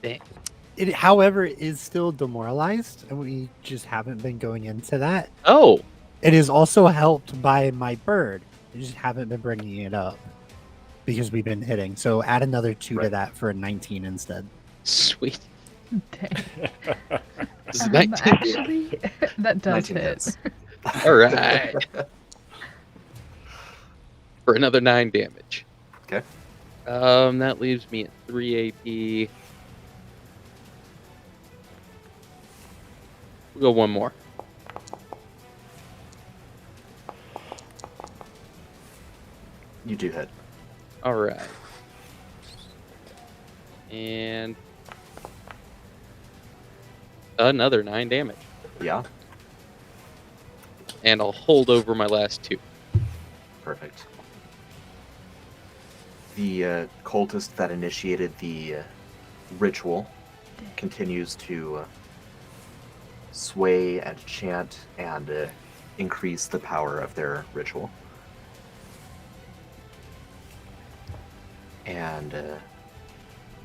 It, however, is still demoralized, and we just haven't been going into that. Oh, It is also helped by my bird. We just haven't been bringing it up because we've been hitting. So add another 2 to Right. that for a 19 instead. sweet. Dang. Does 19 do it? Actually, that does 19 hit. hits. All right. For another 9 damage. Okay. That leaves me at 3 AP. We'll go 1 more. You do hit. All right. And another 9 damage. Yeah, And I'll hold over my last 2. perfect. The cultist that initiated the ritual continues to sway and chant and increase the power of their ritual. And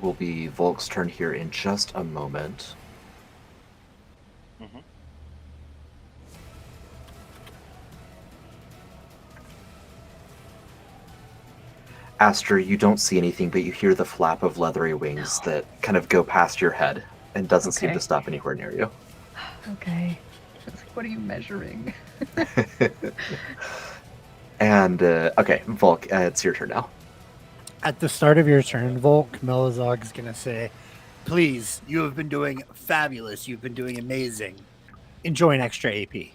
will be Volk's turn here in just a moment. Mm-hmm. Aster, you don't see anything, but you hear the flap of leathery wings that kind of go past your head and doesn't seem Okay. to stop anywhere near you. Okay. It's like, what are you measuring? And, okay, Volk, it's your turn now. At the start of your turn, Volk, Melazog is going to say, please, you have been doing fabulous. You've been doing amazing. Enjoy an extra AP.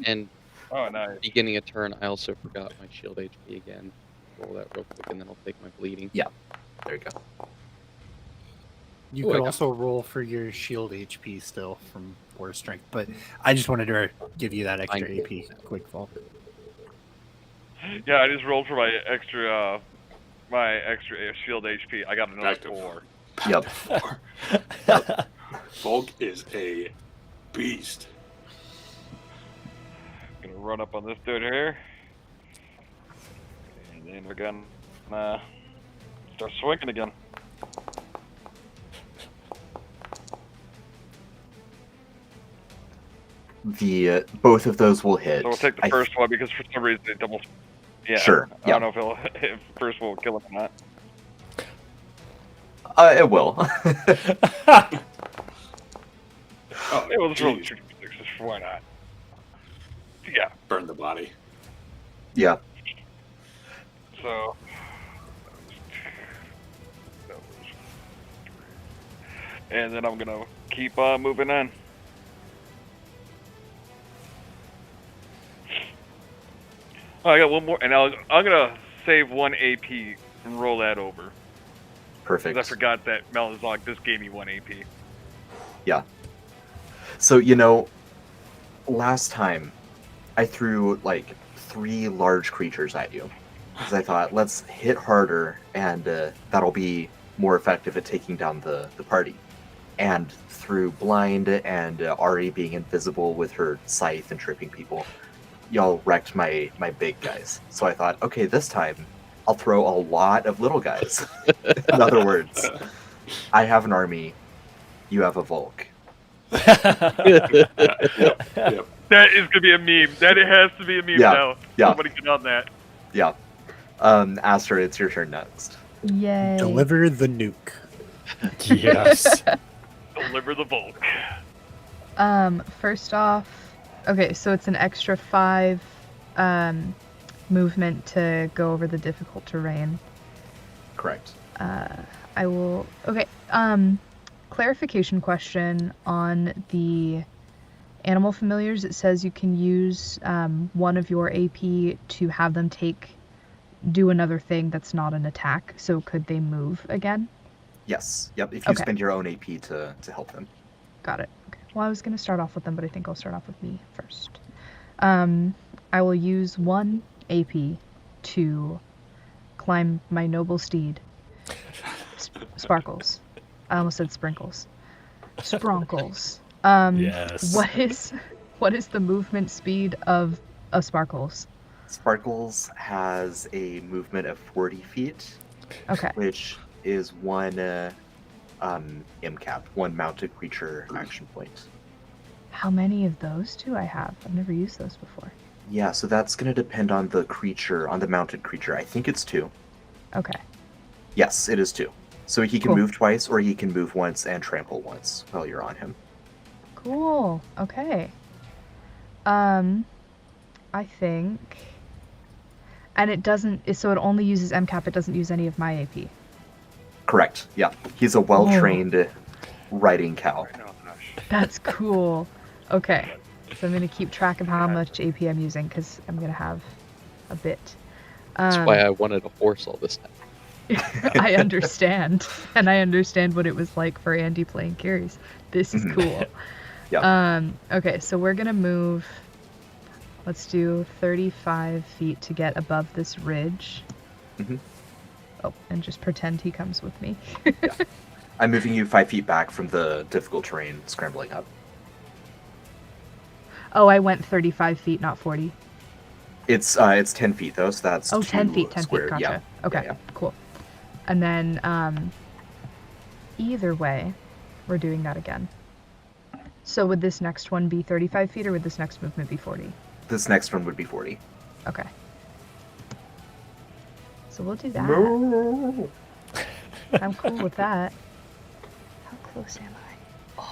And Oh, nice. beginning a turn, I also forgot my shield HP again. Roll that real quick, and then I'll take my bleeding. Yeah, there you go. You Ooh, I could got- also roll for your shield HP still from War Strength, but I just wanted to give you that extra Fine. AP. Quick, Volk. Yeah, I just rolled for my extra shield HP. I got another Back to 4. Yep. 4. Volk is a beast. Gonna run up on this dude here, and then we're gonna start swinging again. The both of those will hit. So we'll take the I first one because for some reason it double. Yeah. Sure, I don't know if the first one will kill him or not. It will. Oh, It was really geez. 6. Why not? Yeah. Burn the body. Yeah. So. And then I'm gonna keep moving on. Oh, I got one more, and I'm gonna save 1 AP and roll that over. Perfect. Because I forgot that Melazog just gave me 1 AP. Yeah. So, you know, last time I threw like 3 large creatures at you. Because I thought, let's hit harder and that'll be more effective at taking down the party. And through blind and Ari being invisible with her scythe and tripping people, y'all wrecked my big guys. So I thought, okay, this time I'll throw a lot of little guys. In other words, I have an army, you have a Volk. Yep. That is gonna be a meme. That it has to be a meme Yeah, now. yeah. Somebody get on that. Yeah. Aster, it's your turn next. Yay. Deliver the nuke. Yes. Deliver the Volk. First off, okay, so it's an extra 5 movement to go over the difficult terrain. Correct. I will. Okay. Clarification question on the animal familiars. It says you can use one of your AP to have them do another thing that's not an attack. So could they move again? Yes. Yep. If you Okay. spend your own AP to help them. Got it. Okay. Well, I was going to start off with them, but I think I'll start off with me first. I will use 1 AP to climb my noble steed. Sparkles. I almost said sprinkles. Spronkles. Yes. What is the movement speed of a Sparkles? Sparkles has a movement of 40 feet, Okay. which is 1 MCAP, 1 mounted creature action point. How many of those do I have? I've never used those before. Yeah, so that's going to depend on the creature, on the mounted creature. I think it's 2. Okay. Yes, it is 2. So he can Cool. move twice, or he can move once and trample once while you're on him. Cool. Okay. I think. And it doesn't. So it only uses MCAP. It doesn't use any of my AP. Correct. Yeah, he's a well-trained riding cow. No, gosh. That's cool. Okay. So I'm gonna keep track of how much AP I'm using because I'm gonna have a bit. That's why I wanted a horse all this time. I understand, and I understand what it was like for Andy playing carries. This is cool. Yeah. Okay, so we're gonna move. Let's do 35 feet to get above this ridge. Mhm. Oh, and just pretend he comes with me. I'm moving you 5 feet back from the difficult terrain, scrambling up. Oh, I went 35 feet, not 40. It's 10 feet though, so that's Oh, 10 2 feet, 10 squared. feet. Gotcha. Yeah. Okay, Yeah, cool. And then either way, we're doing that again. So would this next one be 35 feet or would this next movement be 40? This next one would be 40. Okay. So we'll do that. No. I'm cool with that. How close am I?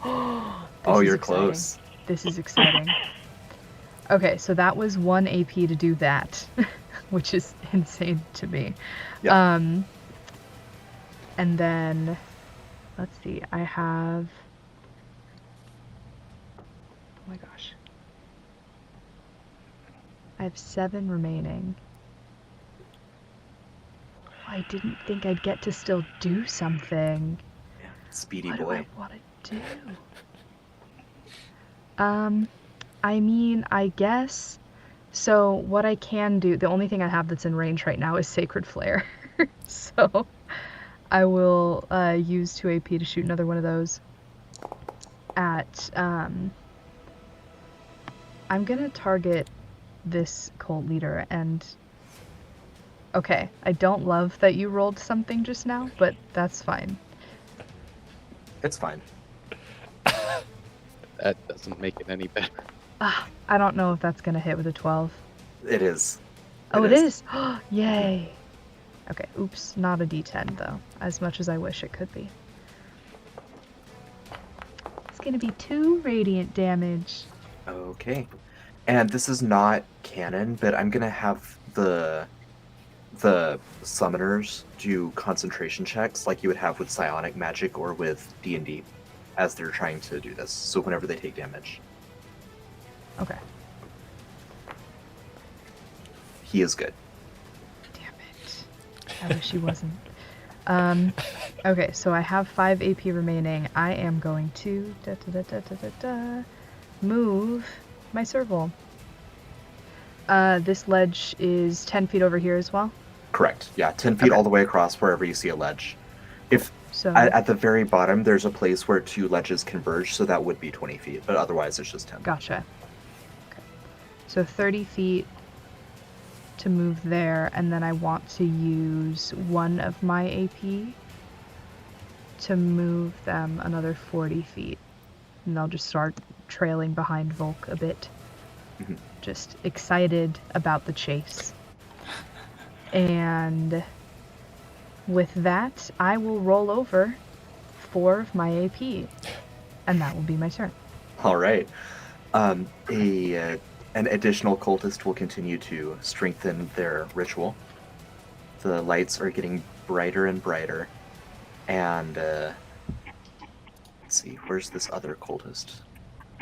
Oh, Oh, is you're exciting. close. This is exciting. Okay, so that was 1 AP to do that, which is insane to me. Yeah. And then, let's see, I have... Oh my gosh. I have 7 remaining. I didn't think I'd get to still do something. Speedy What boy. do I want to do? I mean, I guess. So what I can do, the only thing I have that's in range right now is Sacred Flare. So I will use 2 AP to shoot another one of those at, I'm gonna target this cult leader and, okay, I don't love that you rolled something just now, but that's fine. It's fine. That doesn't make it any better. I don't know if that's gonna hit with a 12. It is. Oh, it is! Yay! Okay, oops, not a D10 though, as much as I wish it could be. It's gonna be 2 radiant damage. Okay. And this is not canon, but I'm gonna have the summoners do concentration checks like you would have with psionic magic or with D&D as they're trying to do this. So whenever they take damage. Okay. He is good. Damn it. I wish he wasn't. Okay, so I have 5 AP remaining. I am going to move my serval. This ledge is 10 feet over here as well. Correct. Yeah, 10 feet Okay. all the way across wherever you see a ledge. If So at the very bottom, there's a place where 2 ledges converge, so that would be 20 feet, but otherwise it's just 10. gotcha. Okay. So 30 feet to move there, and then I want to use 1 of my AP to move them another 40 feet. And they'll just start trailing behind Volk a bit. Mhm. Just excited about the chase. And with that, I will roll over 4 of my AP. And that will be my turn. All right. An additional cultist will continue to strengthen their ritual. The lights are getting brighter and brighter. And let's see, where's this other cultist?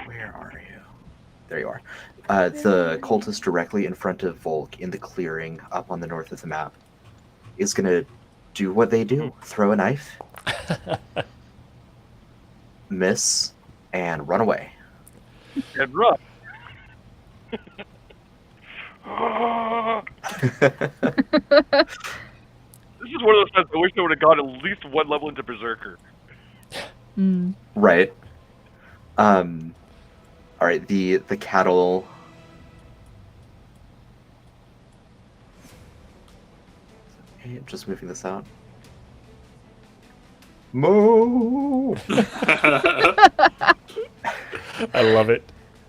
Where are you? There you are. The cultist directly in front of Volk in the clearing up on the north of the map is going to do what they do. Throw a knife, miss, and run away. And run. This is one of those times I wish I would have gone at least 1 level into Berserker. Right. All right. The cattle. Okay, I'm just moving this out. Moo! I love it.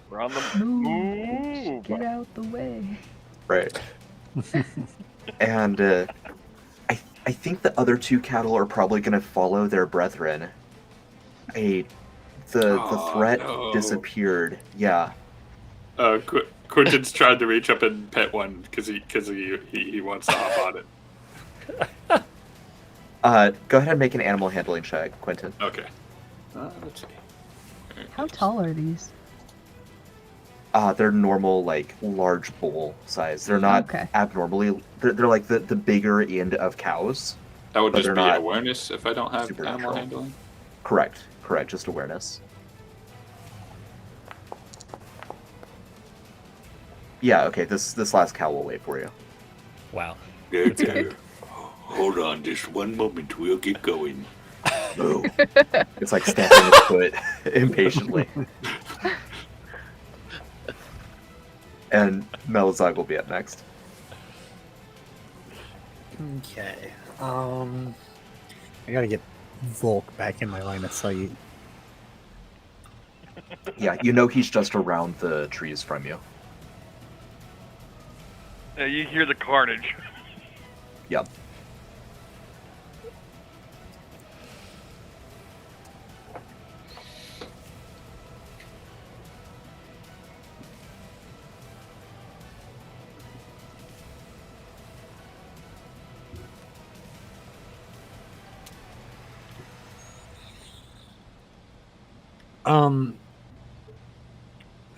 We're on the move. Get out the way. Right. And I think the other 2 cattle are probably going to follow their brethren. The Oh, threat no. disappeared. Yeah. Quentin's tried to reach up and pet one because he wants to hop on it. Go ahead and make an animal handling check, Quentin. Okay. Let's see. How tall are these? They're normal, like, large bull size. They're not Okay. abnormally... They're like the bigger end of cows. That would But just they're be not awareness if I don't have animal supernatural. handling. Correct. Just awareness. Yeah, okay, this last cow will wait for you. Wow. Okay. Hold on just one moment. We'll get going. Moo. It's like stamping its foot impatiently. And Melazog will be up next. Okay. I gotta get Volk back in my line of sight. Yeah, you know he's just around the trees from you. Yeah, you hear the carnage. Yep.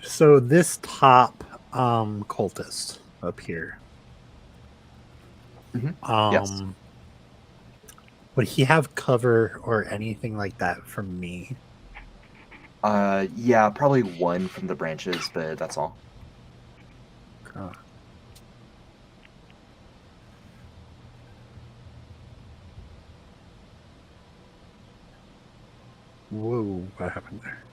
So this top cultist up here. Yes. Would he have cover or anything like that from me? Yeah, probably one from the branches, but that's all. Whoa, what happened there?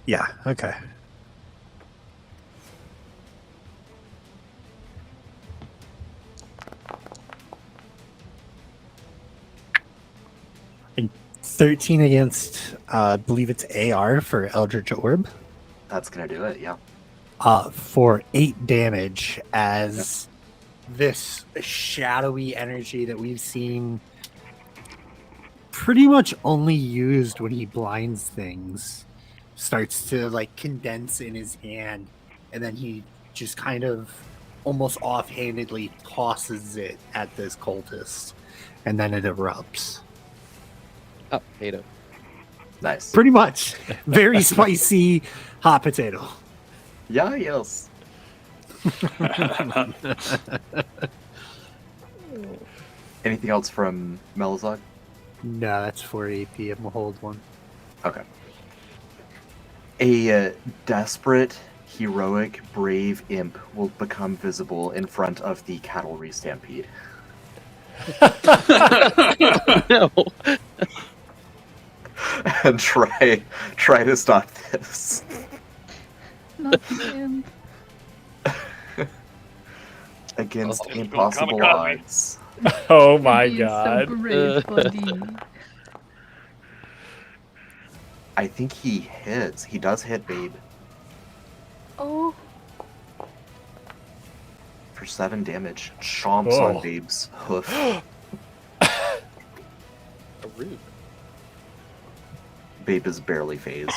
Yeah, okay. And 13 against, I believe it's AR for Eldritch Orb. That's gonna do it, yeah. For 8 damage as this shadowy energy that we've seen pretty much only used when he blinds things starts to like condense in his hand, and then he just kind of almost offhandedly tosses it at this cultist, and then it erupts. Hot potato. Nice. Pretty much. Very spicy hot potato. Yeah, yes. Anything else from Melizog? No, that's 4 AP. I'm gonna hold one. Okay. A desperate, heroic, brave imp will become visible in front of the cavalry stampede. No. And try to stop this. Not the imp. Against Oh. impossible Kamikaze. odds. Oh my He's so god. brave, buddy. I think he hits. He does hit, babe. Oh, For 7 damage. Chomps Oh. on Babe's hoof. How rude. Babe is barely phased.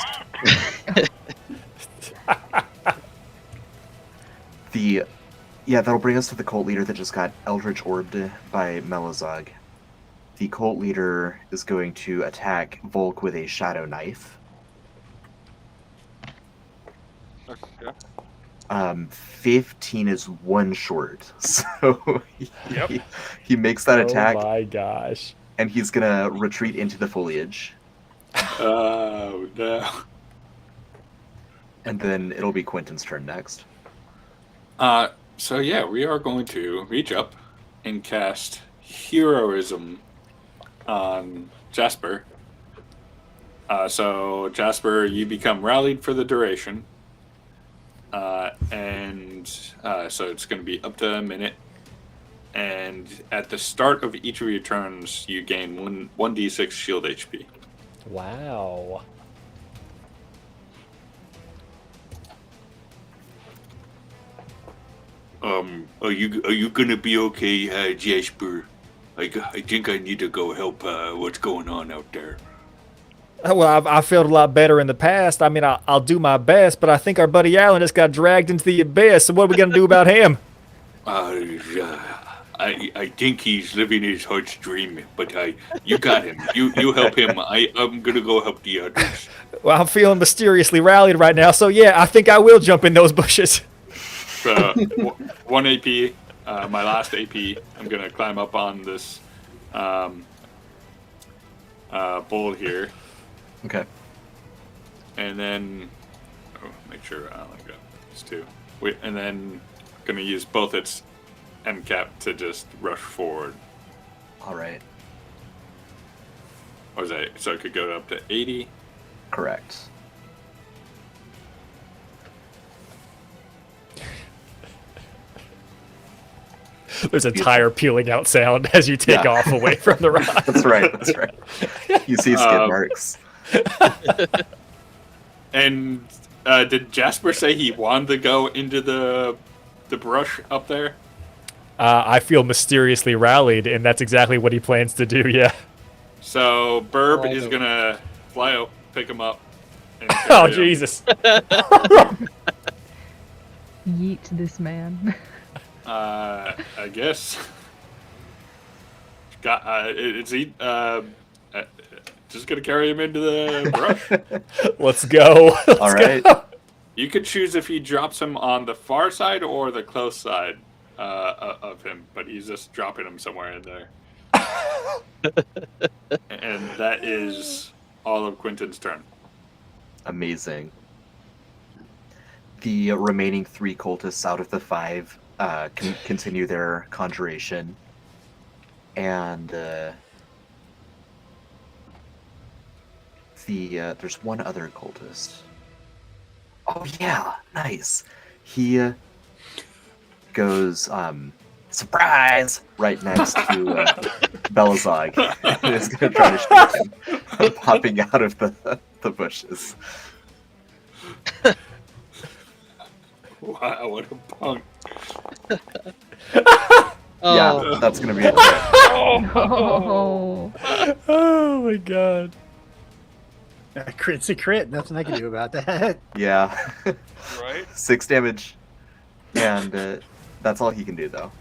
That'll bring us to the cult leader that just got Eldritch Orbed by Melizog. The cult leader is going to attack Volk with a shadow knife. Okay. 15 is one short, so Yep. he makes that attack, Oh my gosh. and he's gonna retreat into the foliage, Oh no. and then it'll be Quentin's turn next. So yeah, we are going to reach up and cast Heroism on Jasper. So Jasper, you become rallied for the duration. So it's going to be up to a minute. And at the start of each of your turns, you gain 1d6 shield HP. Wow. Are you gonna be okay, Jasper? I think I need to go help. What's going on out there? Well, I felt a lot better in the past. I mean, I'll do my best, but I think our buddy Alan just got dragged into the abyss. So what are we going to do about him? I think he's living his heart's dream, but you got him. You help him. I'm gonna go help the others. Well, I'm feeling mysteriously rallied right now. So yeah, I think I will jump in those bushes. 1 AP, my last AP. I'm gonna climb up on this bull here, Okay. and then make sure I only got these two. And then gonna use both its end cap to just rush forward. All right. What was that? So it could go up to 80. Correct. There's a tire peeling out sound as you take Yeah. off away from the rock. That's right. That's right. You see skid marks. And did Jasper say he wanted to go into the brush up there? I feel mysteriously rallied, and that's exactly what he plans to do. Yeah. So Burb Well, is no. gonna fly up, pick him up. And Oh carry him. Jesus! Yeet this man. I guess. Is he just gonna carry him into the brush? Let's go. Let's All right. go. You could choose if he drops him on the far side or the close side of him, but he's just dropping him somewhere in there. And that is all of Quentin's turn. Amazing. The remaining 3 cultists out of the 5 can continue their conjuration. And there's one other cultist. Oh yeah, nice. He goes surprise right next to Belazog and is going to try to shoot him, popping out of the bushes. Wow, what a punk. Oh, Yeah, that's going to be it. Oh. Oh my god. A crit's a crit. Nothing I can do about that. Yeah. Right? 6 damage. And that's all he can do, though.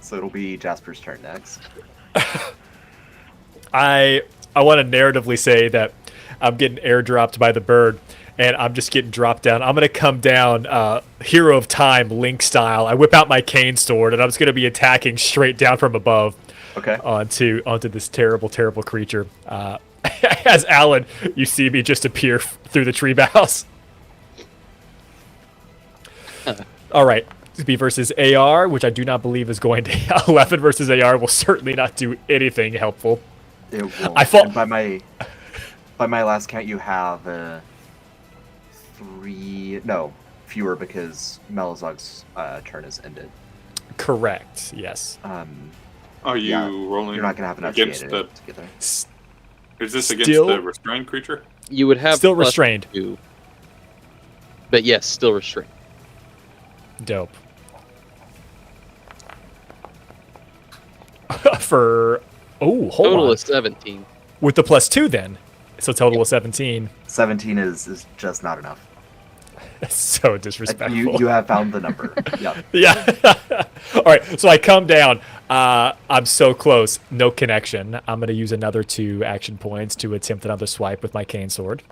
So it'll be Jasper's turn next. I want to narratively say that I'm getting airdropped by the bird, and I'm just getting dropped down. I'm gonna come down, Hero of Time, Link style. I whip out my cane sword, and I'm just gonna be attacking straight down from above Okay. onto this terrible, terrible creature. As Alan, you see me just appear through the tree boughs. All right. B versus AR, which I do not believe is going to 11 versus AR will certainly not do anything helpful. It won't. I fought- And by my last count, you have 3... fewer because Melazog's turn is ended. Correct. Yes. Are you Yeah, rolling You're not going to have enough against to the... get there. S- Is this against Still- the restrained creature? you would have Still plus restrained. 2. But yes, still restrained. Dope. For hold Total on. is 17. With the +2 then. So total of 17. 17 is just not enough. So disrespectful. You have found the number. Yeah. Yeah. All right. So I come down. I'm so close. No connection. I'm going to use another 2 action points to attempt another swipe with my cane sword,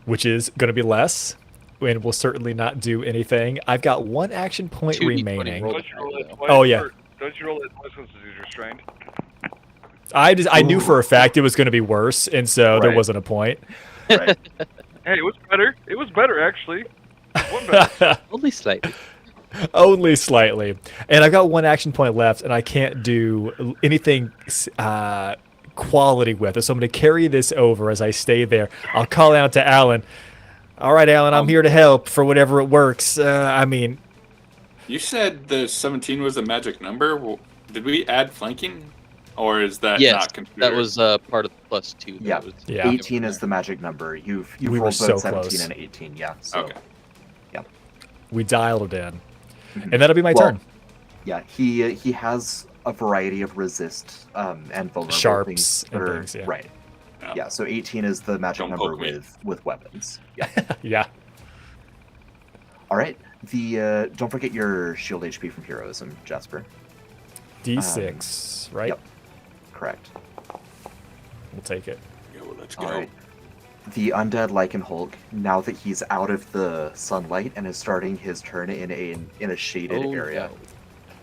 which is going to be less and will certainly not do anything. I've got 1 action point 2d20 remaining. roll. Don't you roll that twice? Oh, yeah. Don't you roll that twice since he's restrained? I knew for a fact it was going to be worse, and so there Right. wasn't a point. Right. Hey, it was better. It was better, actually. One better. Only slightly. Only slightly. And I've got 1 action point left, and I can't do anything quality with it. So I'm going to carry this over as I stay there. I'll call out to Alan. All right, Alan, I'm here to help for whatever it works. You said the 17 was a magic number. Well, did we add flanking? Or is that Yes, not considered? that was part of the +2. that Yeah. was Yeah. given 18 is there. the magic number. You've We were rolled so both 17 close. and 18. Yeah. So, Okay. We dialed it in. Mhm. And that'll be my Well, turn. Yeah. He has a variety of resist and vulnerable Sharps things and that are- things, yeah. Right. Yeah. Yeah. So 18 is the magic Don't number poke me. with weapons. Yeah. Yeah. All right. Don't forget your shield HP from heroism, Jasper. D6, right? Yep. Correct. We'll take it. Yeah, well, let's go. All right. The undead Lycan Hulk, now that he's out of the sunlight and is starting his turn in a shaded Oh, area, no.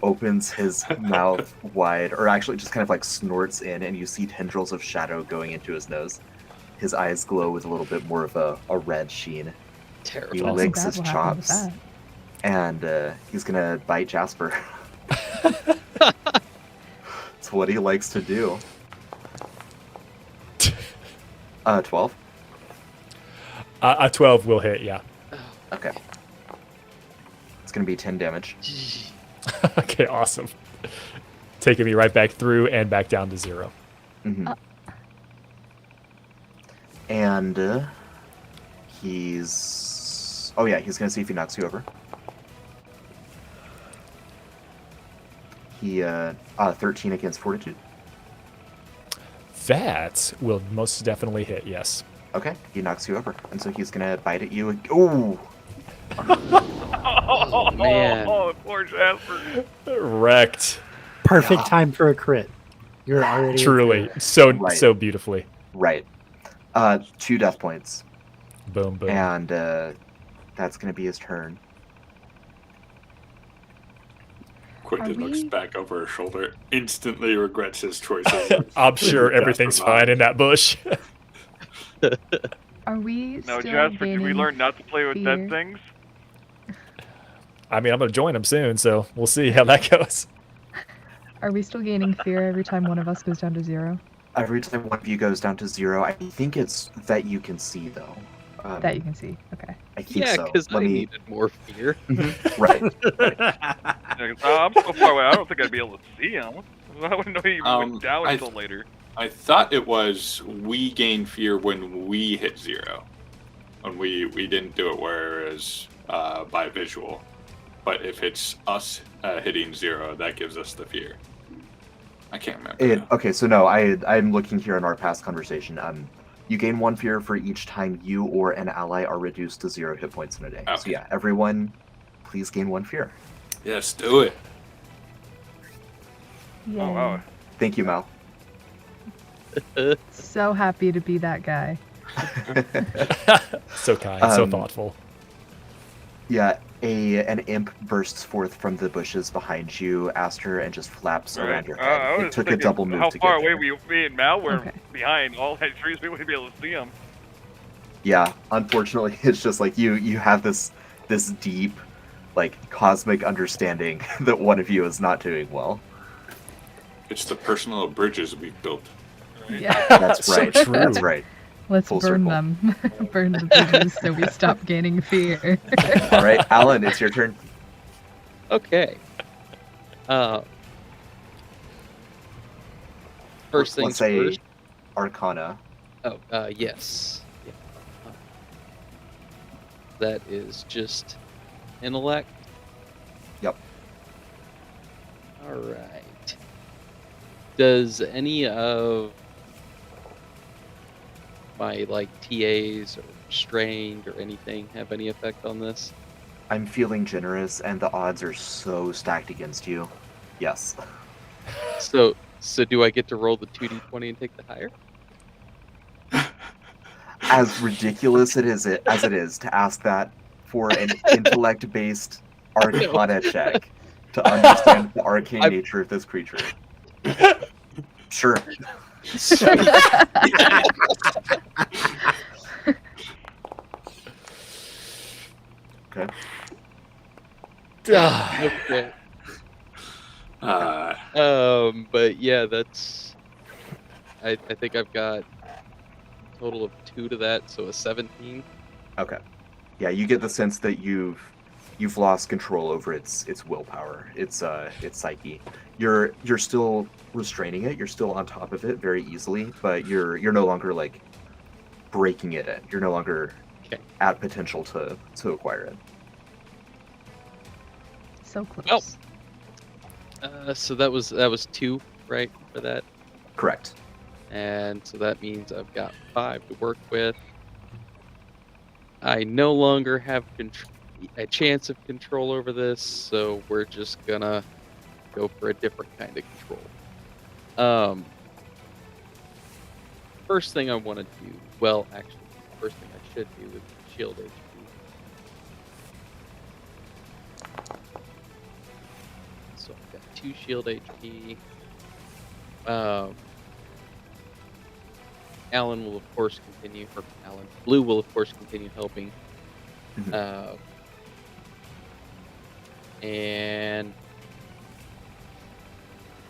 opens his mouth wide, or actually just kind of like snorts in, and you see tendrils of shadow going into his nose. His eyes glow with a little bit more of a red sheen. He Terrible. Not so licks bad his what happened with chops, that. and he's gonna bite Jasper. It's what he likes to do. 12. A 12 will hit, yeah. Okay. It's gonna be 10 damage. Okay, awesome. Taking me right back through and back down to 0. Mhm. And he's... Oh yeah, he's gonna see if he knocks you over. He 13 against Fortitude. That will most definitely hit, yes. Okay, he knocks you over, and so he's gonna bite at you. Ooh, Oh, man. Oh, poor Jasper. Wrecked. Perfect time for a crit. You're already Truly. So Right. so beautifully. right. 2 death points, Boom, boom. and that's gonna be his turn. Quentin Are looks we- back over his shoulder, instantly regrets his choices. I'm sure Yeah, everything's come on. fine in that bush. Are we Now, still Jasper, did we gaining learn not to play with fear? dead things? I mean, I'm going to join him soon, so we'll see how that goes. Are we still gaining fear every time one of us goes down to 0? Every time one of you goes down to 0, I think it's that you can see though. That you can see. Okay. I think Yeah, so. because I Let me. needed more fear. Right. Yeah, 'cause, I'm so far away, I don't think I'd be able to see him. I wouldn't know he even went down I- until later. I thought it was we gain fear when we hit 0. When we didn't do it whereas by visual. But if it's us hitting 0, that gives us the fear. I can't remember. now. Okay, so no, I'm looking here in our past conversation. You gain 1 fear for each time you or an ally are reduced to 0 hit points in a day. So Okay. yeah, everyone, please gain 1 fear. Yes, do it. Yay. Oh, wow. Thank you, Mal. So happy to be that guy. So kind, so Um, thoughtful. Yeah, an imp bursts forth from the bushes behind you, Aster, and just flaps around your I head. It was took a thinking, double move how to far get away there. me and Mal were Okay. behind all that trees, we wouldn't be able to see him. Yeah, unfortunately, it's just like you have this deep, like, cosmic understanding that one of you is not doing well. It's the personal bridges we've built. Yeah. That's So right. true. That's right. Let's Full burn circle. them. Burn the bridges so we stop gaining fear. All right, Alan, it's your turn. Okay. First things Let's say first. Arcana. Oh, yes. Yeah. That is just intellect. Yep. All right. Does any of my TAs or restrained or anything have any effect on this? I'm feeling generous, and the odds are so stacked against you. Yes. So do I get to roll the 2d20 and take the higher? As ridiculous as it is to ask that for an intellect-based Arcana check to understand the arcane I've- nature of this creature. Sure. Okay. Okay. But yeah, that's. I think I've got a total of 2 to that, so a 17. Okay. Yeah, you get the sense that you've lost control over its willpower, its psyche. You're still restraining it. You're still on top of it very easily, but you're no longer like breaking it in. You're no longer Okay. at potential to acquire it. So close. So that was 2, right, for that? Correct. And so that means I've got 5 to work with. I no longer have a chance of control over this, so we're just gonna go for a different kind of control. First thing I want to do, well, actually, first thing I should do is shield HP. So I've got 2 shield HP. Alan will of course continue, or Blue will of course continue helping. And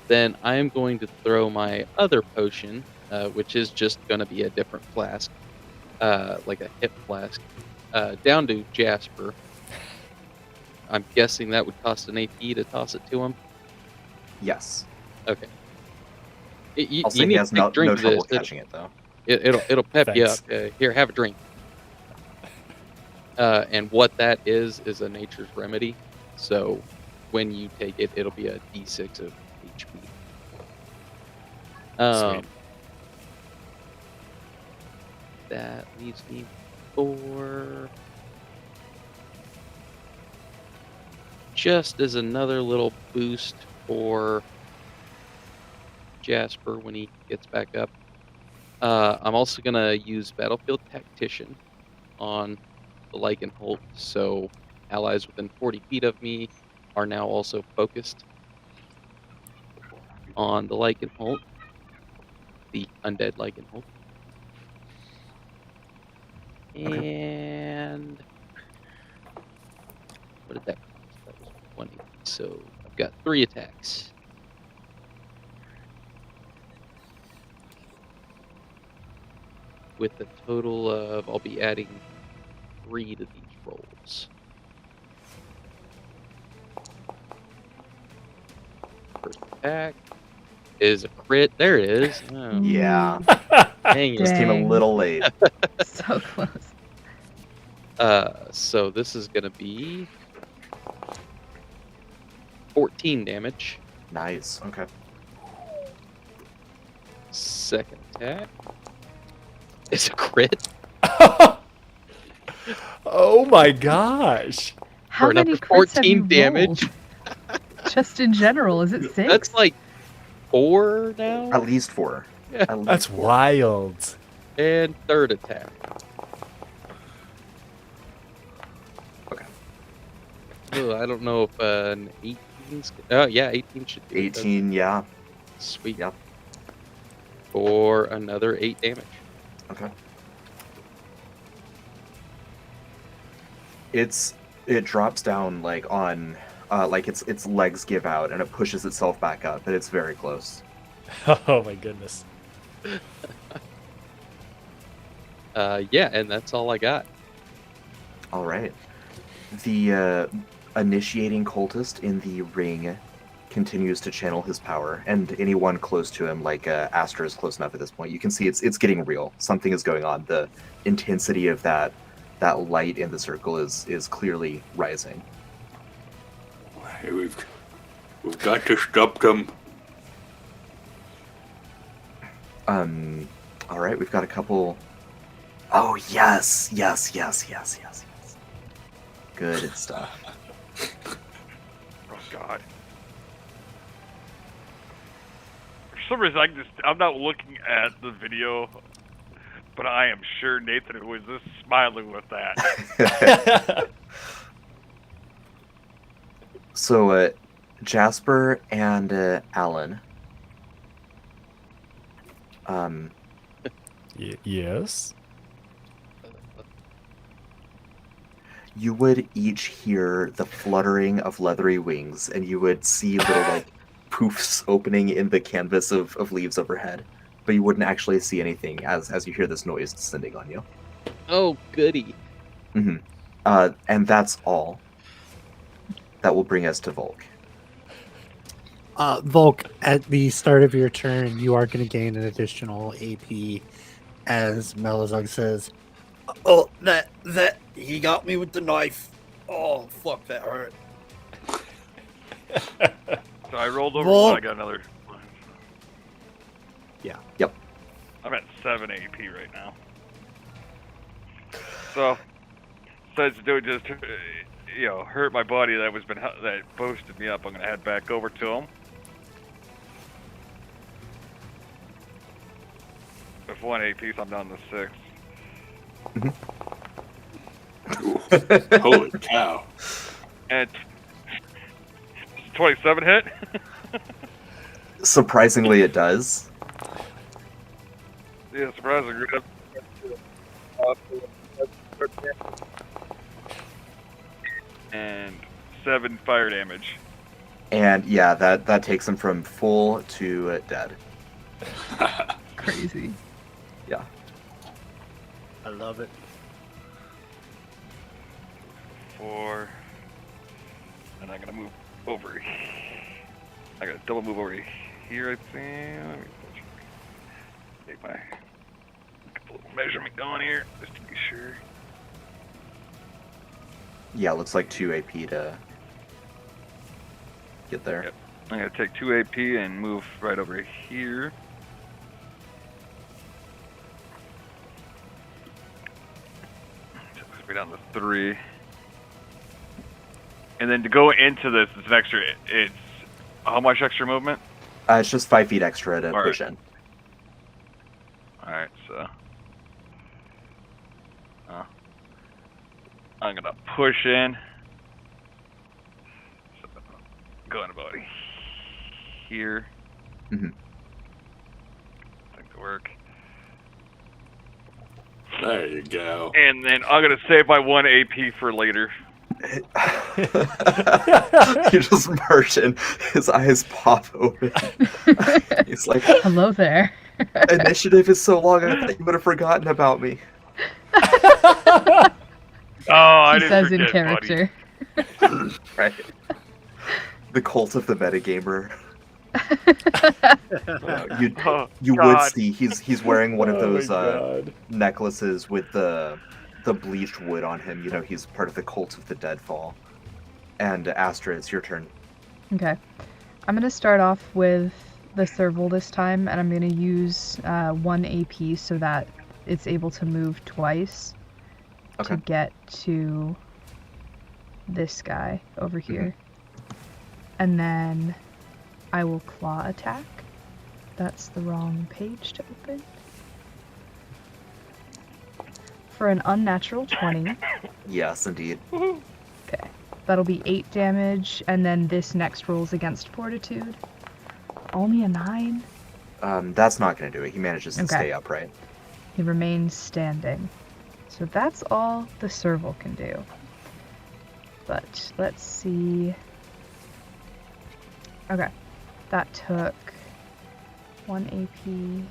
then I'm going to throw my other potion, which is just going to be a different flask, like a hip flask, down to Jasper. I'm guessing that would cost an AP to toss it to him. Yes. Okay. You I'll say he need has to take a drink no of trouble this. catching it, though. It'll pep you up. Thanks. Here, have a drink. And what that is a nature's remedy. So when you take it, it'll be a D6 of HP. Sweet. That leaves me for just as another little boost for Jasper when he gets back up. I'm also gonna use Battlefield Tactician on the Lycanholt, so allies within 40 feet of me are now also focused on the Lycanholt, the undead Lycanholt. And what did that cost? That was 20. So I've got 3 attacks. With a total of, I'll be adding 3 to these rolls. First attack is a crit. There it is. Oh, Yeah. dang it. Just came a Dang. little late. So close. So this is gonna be 14 damage. Nice. Okay. Second attack is a crit. Oh my gosh. How For many number crits have you 14 damage. rolled? Just in general, is it 6? That's like 4 now. At least 4. Yeah. At least That's 4. wild. And third attack. Okay. Oh, I don't know if an 18's... Oh, yeah, 18 should do it. 18, yeah. Sweet. Yep. For another 8 damage. Okay. It drops down like on like its legs give out and it pushes itself back up, but it's very close. Oh my goodness. Yeah, and that's all I got. All right. The initiating cultist in the ring continues to channel his power, and anyone close to him, like Aster, is close enough at this point. You can see it's getting real. Something is going on. The intensity of that light in the circle is clearly rising. Hey, we've got to stop them. All right, we've got a couple. Oh yes. Good stuff. Oh God. For some reason, I'm not looking at the video, but I am sure Nathan was just smiling with that. So, Jasper and Alan. Yes. You would each hear the fluttering of leathery wings, and you would see little like poofs opening in the canvas of leaves overhead, but you wouldn't actually see anything as you hear this noise descending on you. Oh, goody. And that's all. That will bring us to Volk. Volk, at the start of your turn, you are going to gain an additional AP, as Melazog says, "Oh, that he got me with the knife. Oh, fuck, that hurt." So I rolled over Volk. one, I got another. Yeah. Yep. I'm at 7 AP right now. So, besides doing just hurt my buddy that boosted me up, I'm gonna head back over to him. With 1 AP, so I'm down to 6. Holy cow. And 27 hit. Surprisingly, it does. Yeah, surprisingly. And 7 fire damage. And yeah, that takes him from full to dead. Crazy. Yeah. I love it. 4, I'm gonna move over. I gotta double move over here, I think. Let me take my get the little measurement going here, just to be sure. Yeah, it looks like 2 AP to get there. Yep. I'm gonna take 2 AP and move right over here. So we're down to 3. And then to go into this, it's an extra. It's how much extra movement? It's just 5 feet extra to All right. push in. All right, so I'm gonna push in. So, going about here. Mhm. I think to work. There you go. And then I'm gonna save my 1 AP for later. You just merge in, his eyes pop open. He's like, Hello there. initiative is so long, I thought you would have forgotten about me. Oh, I He didn't says in forget, buddy. character. Right. The cult of the metagamer. You would God. see he's wearing one of Oh my those God. necklaces with the bleached wood on him. You know, he's part of the cult of the Deadfall. And Astra, it's your turn. Okay. I'm going to start off with the serval this time, and I'm going to use 1 AP so that it's able to move twice Okay. to get to this guy over here. And then I will claw attack. That's the wrong page to open. For an unnatural 20. Yes, indeed. Okay. That'll be 8 damage, and then this next rolls against Fortitude. Only a 9. That's not going to do it. He manages to Okay. stay upright. He remains standing. So that's all the serval can do. But let's see. Okay. That took 1 AP.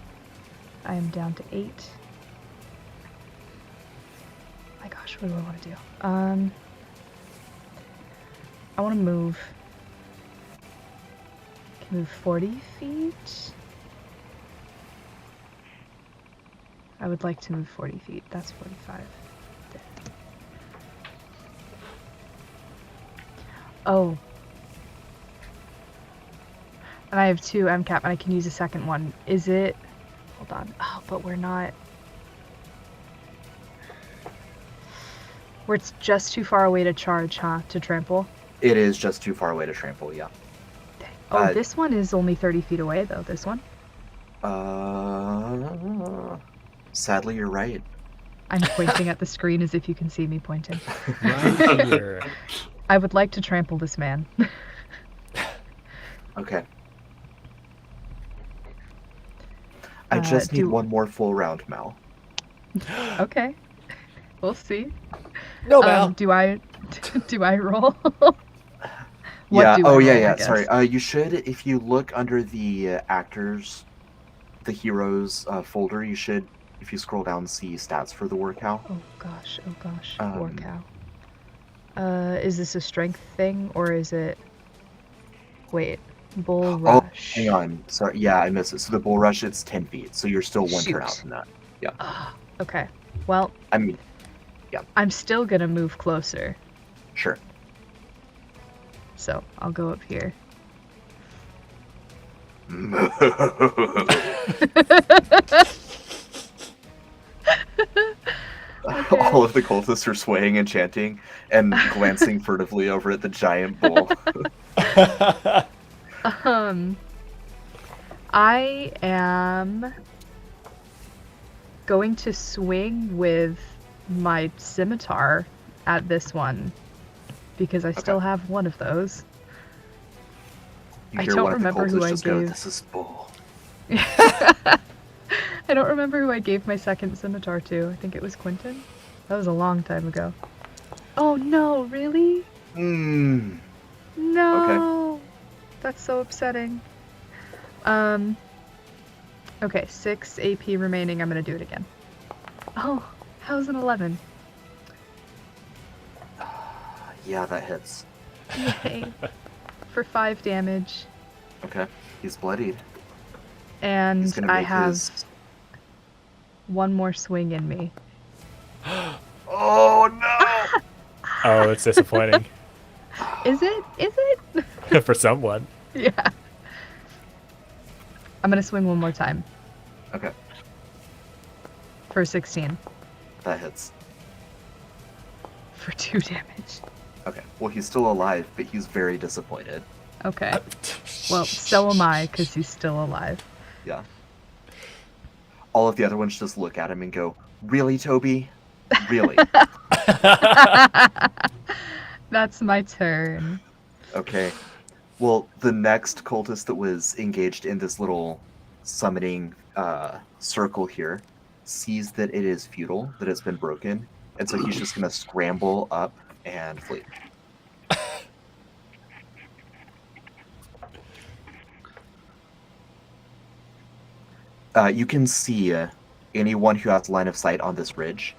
I am down to 8. My gosh, what do I want to do? I want to move. Can move 40 feet. I would like to move 40 feet. That's 45. There. Oh. And I have 2 MCAP, and I can use a second one. Is it... Hold on. Oh, but we're not... Where it's just too far away to charge, huh? To trample? It is just too far away to trample, yeah. Oh, this one is only 30 feet away, though. This one? Sadly, you're right. I'm pointing at the screen as if you can see me pointing. Right here. I would like to trample this man. Okay. I just need one more full round, Mal. Okay. We'll see. No, Mal. Do I roll? Yeah. do I roll, I Yeah. guess? Sorry. You should, if you look under the actors, the heroes folder, you should, if you scroll down, see stats for the war cow. Oh gosh. War cow. Is this a strength thing or is it? Wait. Bull rush. Oh, hang on. Sorry. Yeah, I missed it. So the bull rush, it's 10 feet. So you're still one turn Shoot. out from that. Yeah. Okay. Well, I mean, I'm still gonna move closer, sure. so I'll go up here. All of the cultists are swaying and chanting and glancing furtively over at the giant bull. I am going to swing with my scimitar at this one because I still have one of those. You I hear don't one of the remember who cultists I just go, gave. "This is bull." I don't remember who I gave my second scimitar to. I think it was Quentin. That was a long time ago. Oh no, really? Mm. No. That's so upsetting. Okay, 6 AP remaining. I'm gonna do it again. Oh, how's an 11? Yeah, that hits. Yay. For 5 damage. Okay, he's bloodied. And He's gonna I make have his. one more swing in me. Oh no! Oh, that's disappointing Is it? Is it? for someone. Yeah. I'm gonna swing one more time Okay, for 16. that hits. For 2 damage. Okay, well he's still alive, but he's very disappointed. Okay. Well, so am I, because he's still alive. Yeah. All of the other ones just look at him and go, "Really, Toby? Really?" That's my turn. Okay. Well, the next cultist that was engaged in this little summoning circle here sees that it is futile, that it's been broken, and so he's just gonna scramble up and flee. You can see anyone who has line of sight on this ridge.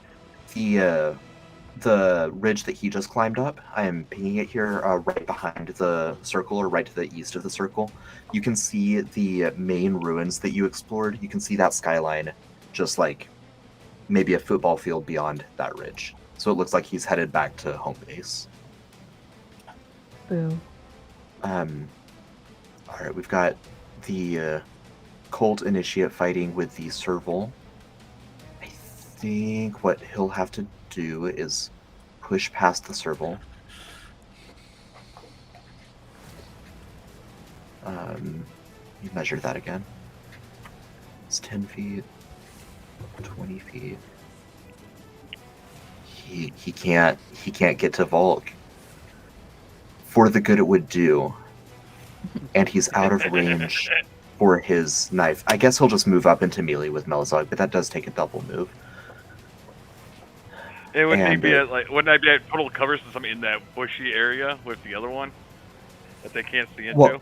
The ridge that he just climbed up, I am pinging it here right behind the circle or right to the east of the circle. You can see the main ruins that you explored. You can see that skyline just like maybe a football field beyond that ridge. So it looks like he's headed back to home base. Boo. All right, we've got the Colt initiate fighting with the Serval. I think what he'll have to do is push past the Serval. You measure that again. It's 10 feet, 20 feet. He can't get to Volk. For the good it would do. And he's out of range for his knife. I guess he'll just move up into melee with Melazog, but that does take a double move. It wouldn't he And, be at wouldn't I be at total cover since I'm in that bushy area with the other one that they can't see into? Well,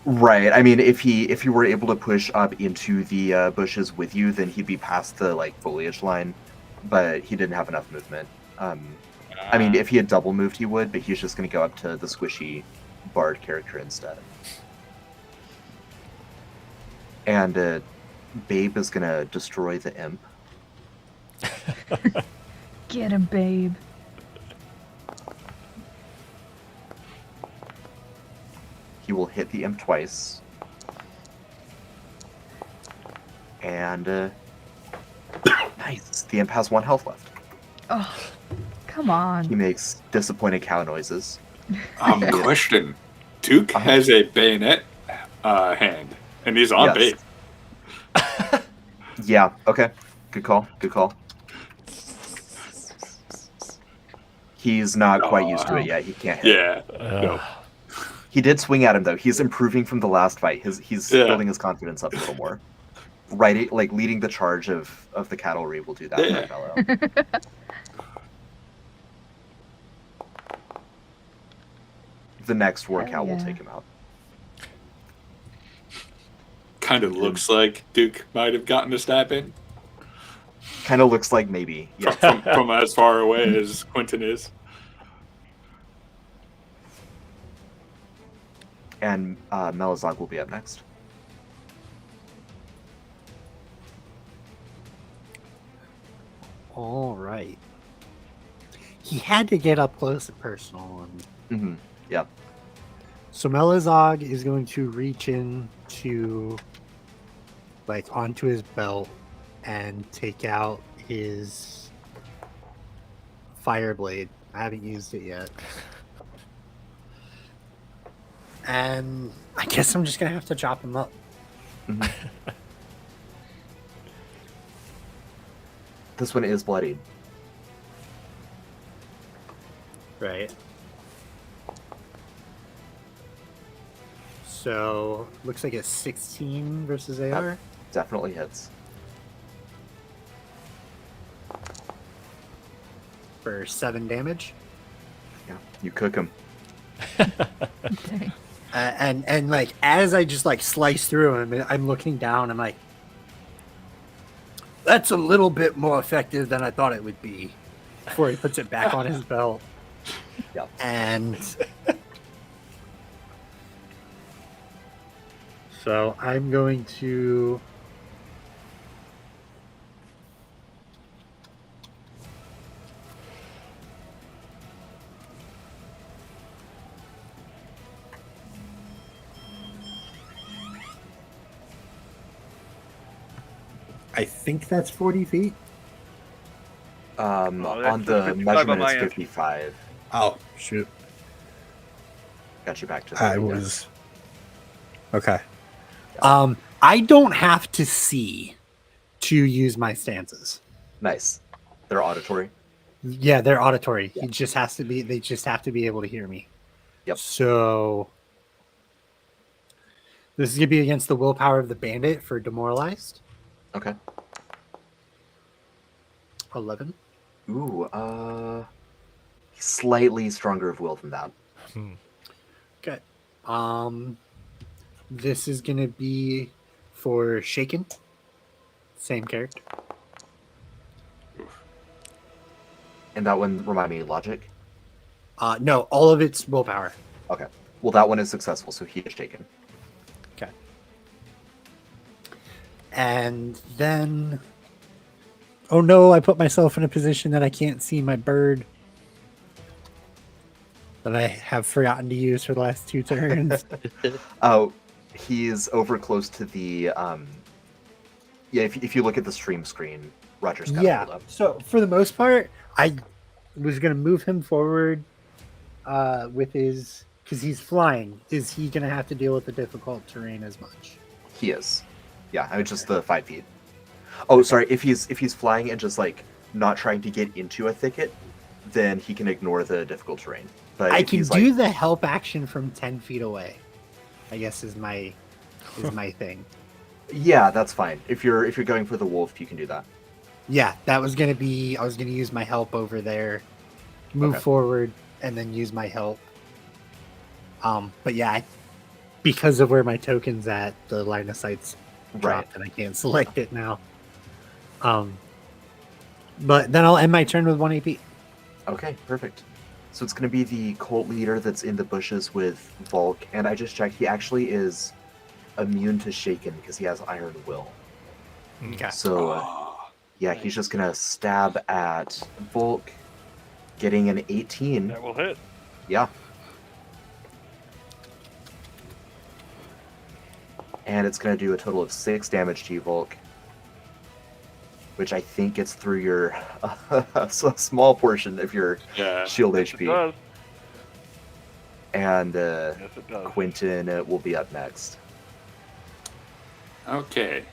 right. I mean, if he were able to push up into the bushes with you, then he'd be past the foliage line, but he didn't have enough movement. I mean, if he had double moved, he would, but he's just going to go up to the squishy bard character instead. And Babe is going to destroy the imp. Get him, babe. He will hit the imp twice. And nice. The imp has 1 health left. Oh, come He on. makes disappointed cow noises. Question. Duke has a bayonet hand, and he's on Yes. bait. Yeah, okay. Good call. Good call. He's not quite used to it yet. He can't hit. Yeah. No. He did swing at him, though. He's improving from the last fight. He's building his confidence up a little more. Right, leading the charge of the cavalry will do that for that fellow. The next war cow will yeah. take him out. Kind of looks like Duke might have gotten a stab in Kind of looks like maybe. Yeah. from as far away as Quentin is. And Melazog will be up next. All right. He had to get up close and personal. Mm-hmm. Yeah. So Melazog is going to reach into, onto his belt and take out his fire blade. I haven't used it yet. And I guess I'm just going to have to chop him up. Mm-hmm. This one is bloodied. Right. So, looks like it's 16 versus AR. Definitely hits. For 7 damage. Yeah. You cook him. Dang. And as I just slice through him, I'm looking down. I'm like, that's a little bit more effective than I thought it would be. Before he puts it back on his belt. Yep. And So I'm going to. I think that's 40 feet. Oh, that's On just the 55 measurement, on my it's end. 55. Oh, shoot. Got you back to 30 I there. was. Okay. I don't have to see to use my stances. Nice. They're auditory. Yeah, they're auditory. Yeah. He just has to be. They just have to be able to hear me. Yep. So this is gonna be against the willpower of the bandit for demoralized. Okay. 11. Ooh, slightly stronger of will than that. Okay. This is gonna be for shaken. Same character. And that one, remind me, logic? No, all of it's willpower. Okay. Well, that one is successful, so he is taken. Okay. And then, oh no, I put myself in a position that I can't see my bird that I have forgotten to use for the last 2 turns. Oh, he's over close to the, yeah, if you look at the stream screen, Roger's got it Yeah. pulled up. So for the most part, I was gonna move him forward with his, because he's flying. Is he gonna have to deal with the difficult terrain as much? He is. Yeah, I mean, just the 5 feet. Oh, sorry, if he's flying and just, like, not trying to get into a thicket, then he can ignore the difficult terrain. But I if can he's, do like, the help action from 10 feet away. I guess is my thing. yeah, that's fine. If you're going for the wolf, you can do that. Yeah, that was gonna be. I was gonna use my help over there, move Okay. forward, and then use my help. But yeah, because of where my token's at, the line of sight's dropped, and I can't select it now. But then I'll end my turn with 1 AP. Okay, perfect. So it's going to be the cult leader that's in the bushes with Volk, and I just checked. He actually is immune to Shaken because he has Iron Will. Okay. So, yeah, he's just going to stab at Volk, getting an 18. That will hit. Yeah. And it's going to do a total of 6 damage to you, Volk. Which I think gets through your a small portion of your shield Yes, HP. it does. And Yes, it does. Quentin will be up next. Okay.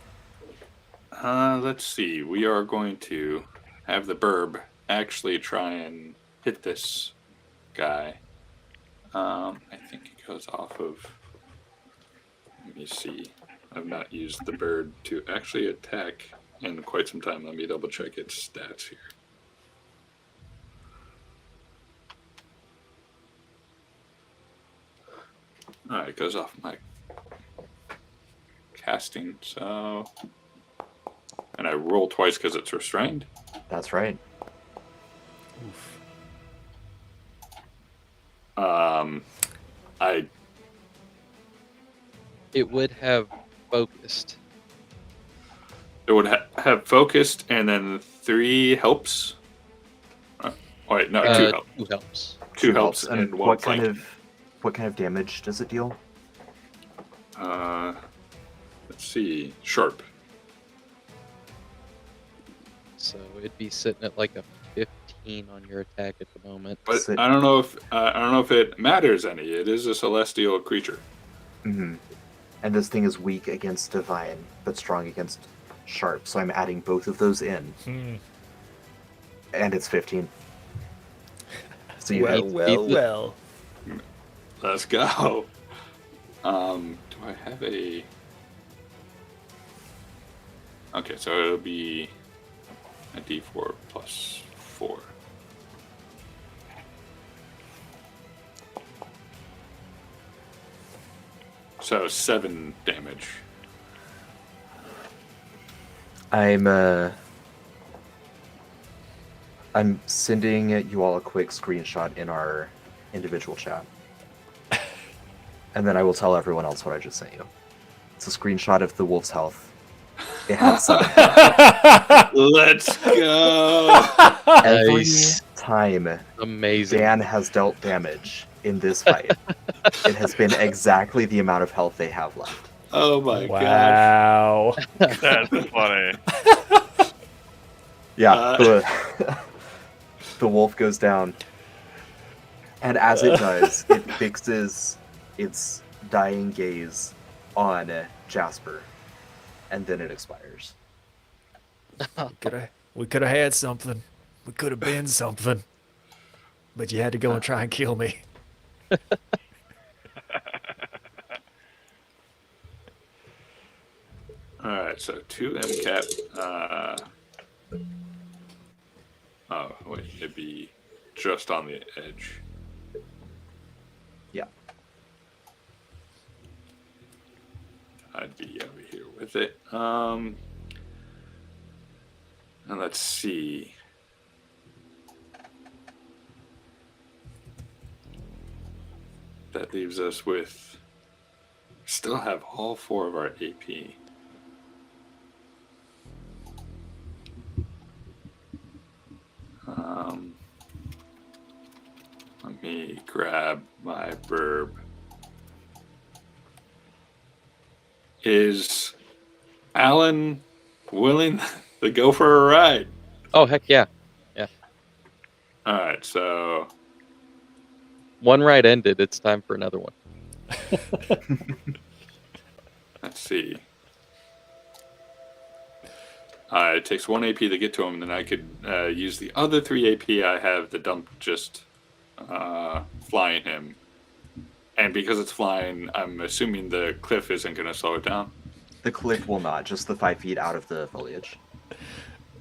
Let's see. We are going to have the burb actually try and hit this guy. I think it goes off of. Let me see. I've not used the bird to actually attack in quite some time. Let me double check its stats here. Alright, it goes off my casting, so. And I roll twice because it's restrained. That's right. It would have focused. It would have focused and then 3 helps. Wait, no, 2 helps. 2 helps. 2 helps And and 1 what kind flank. of damage does it deal? Let's see, sharp. So it'd be sitting at like a 15 on your attack at the moment. But Sit- I don't know if it matters any. It is a celestial creature. Mm-hmm. And this thing is weak against divine, but strong against sharp. So I'm adding both of those in, and it's 15. So you hit. Well. Let's go. Do I have a? Okay, so it'll be a D4 plus 4. So 7 damage. I'm sending you all a quick screenshot in our individual chat. And then I will tell everyone else what I just sent you. It's a screenshot of the wolf's health. It had 7. Let's go. Every Nice. time Amazing. Dan has dealt damage in this fight, it has been exactly the amount of health they have left. Oh my gosh. Wow. That's funny. Yeah, the wolf goes down, and as it does, it fixes its dying gaze on Jasper, and then it expires. We could have had something. We could have been something. But you had to go and try and kill me. Alright, so 2 MCAP. Oh, wait, it'd be just on the edge. Yeah. I'd be over here with it. And let's see. That leaves us with. Still have all 4 of our AP. Let me grab my burb. Is Alan willing to go for a ride? Oh, heck yeah. All right, so One ride ended. It's time for another one. let's see. It takes 1 AP to get to him, and then I could use the other 3 AP I have to dump just flying him. And because it's flying, I'm assuming the cliff isn't going to slow it down. The cliff will not, just the 5 feet out of the foliage.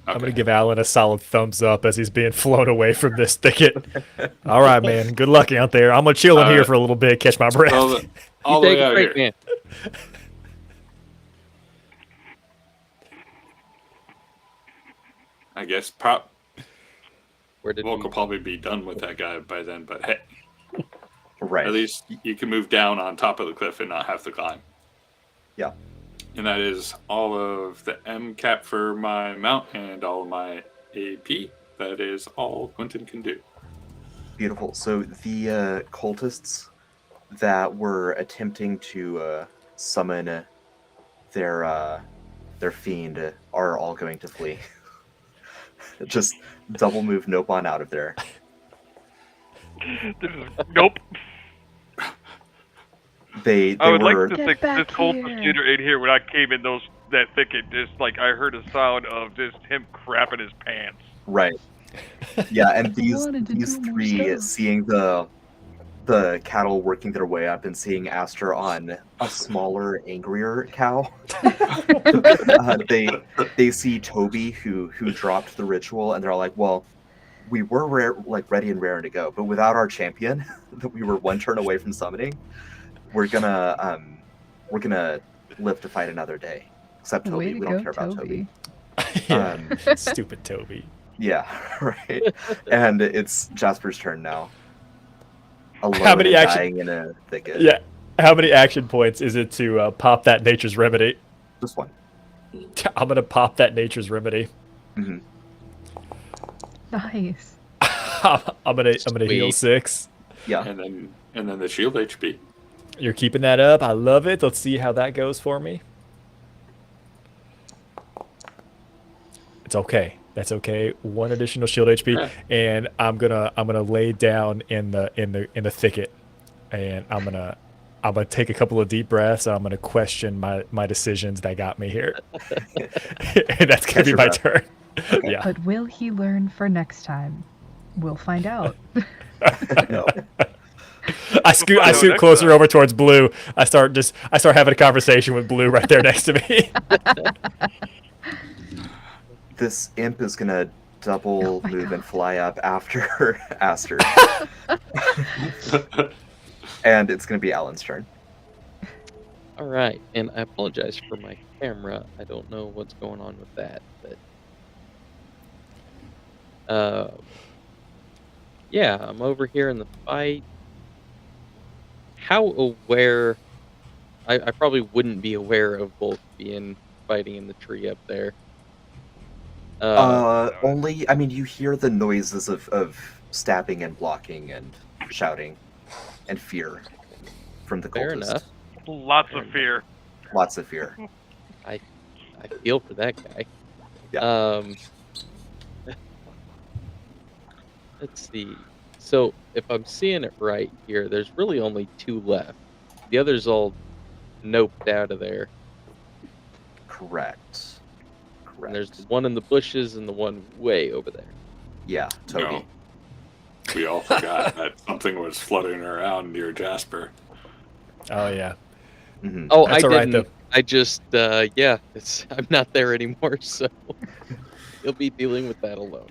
I'm going to give Alan a solid thumbs up as he's being flown away from this thicket. All right, man. Good luck out there. I'm going to chill in here for a little bit, catch my breath. All the You way take a out break, here. man. I guess Where did Volk will probably be done with that guy by then, but hey, Right. at least you can move down on top of the cliff and not have to climb. Yeah. And that is all of the MCAP for my mount and all of my AP. That is all Quentin can do. Beautiful. So the cultists that were attempting to summon their fiend are all going to flee. Just double move Nope on out of there. Nope. They I would were like to Get think back this whole here. computer in here when I came in that thicket, just like I heard a sound of just him crapping his pants. right. Yeah, and these wanted to do more three stuff. seeing the cattle working their way up and seeing Aster on a smaller, angrier cow. They see Toby who dropped the ritual, and they're like, "Well, we were ready and raring to go, but without our champion that we were 1 turn away from summoning, we're gonna live to fight another day." Except Toby, Way to we don't go, care about Toby. Yeah. Stupid Toby. Yeah, right. And it's Jasper's turn now. Alone How many and action- dying in a thicket. Yeah. How many action points is it to pop that nature's remedy? Just 1. I'm going to pop that nature's remedy. Hmm. Nice. I'm gonna heal Sweet. 6. Yeah. And then the shield HP. You're keeping that up. I love it. Let's see how that goes for me. It's okay. That's okay. 1 additional shield HP, Yeah. and I'm gonna lay down in the thicket, and I'm gonna take a couple of deep breaths. And I'm gonna question my decisions that got me here. And that's gonna Catch be your my breath. turn. Yeah. But will he learn for next time? We'll find out. No. I scoot We'll find out next closer time. over towards Blue. I start having a conversation with Blue right there next to me. This imp is gonna double Oh my move God. and fly up after Aster. And it's gonna be Alan's turn. All right, and I apologize for my camera. I don't know what's going on with that, but yeah, I'm over here in the fight. How aware I probably wouldn't be aware of Volk being fighting in the tree up there. Only, I mean, you hear the noises of stabbing and blocking and shouting and fear from the Fair cultist. enough. Lots of fear. Lots of fear. I feel for that guy. Yeah. Let's see. So if I'm seeing it right here, there's really only 2 left. The others all noped out of there. Correct. And there's the one in the bushes and the one way over there. Yeah, Toby. No. We all forgot that something was floating around near Jasper. Oh yeah. Mhm. Oh, That's I all right, didn't. though. I just, yeah, I'm not there anymore, so you'll be dealing with that alone.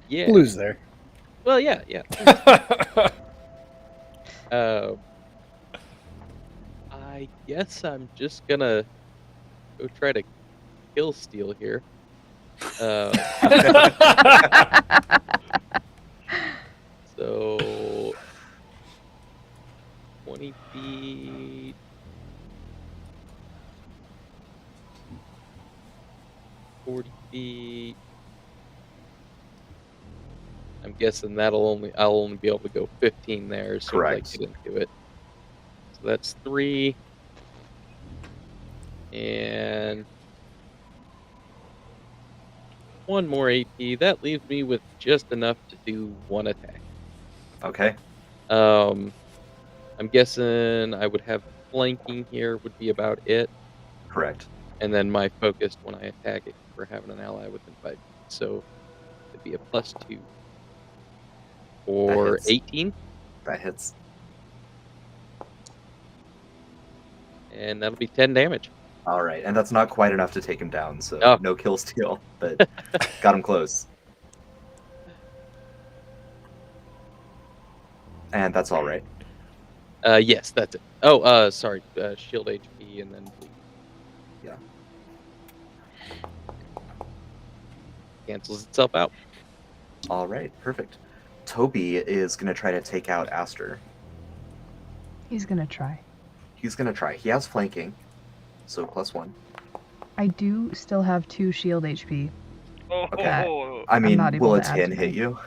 Yeah. Blue's there. Well, yeah. I guess I'm just gonna go try to kill Steel here. So 20 feet. 40 feet. I'm guessing I'll only be able to go 15 there, so Correct. I get into it. So that's 3. And 1 more AP. That leaves me with just enough to do 1 attack. Okay. I'm guessing I would have flanking here would be about it. Correct. And then my focus when I attack it for having an ally within 5 feet. So it'd be a +2. Or hits. 18. That hits. And that'll be 10 damage. All right, and that's not quite enough to take him down, so Oh. no kill steal, but got him close. And that's all right. Yes, that's it. Oh, sorry. Shield HP and then bleed. Yeah. Cancels itself out. All right, perfect. Toby is going to try to take out Aster. He's gonna try. He's going to try. He has flanking, so +1. I do still have 2 shield HP. Oh, Okay. I mean, not able will a to add 10 to hit it. you?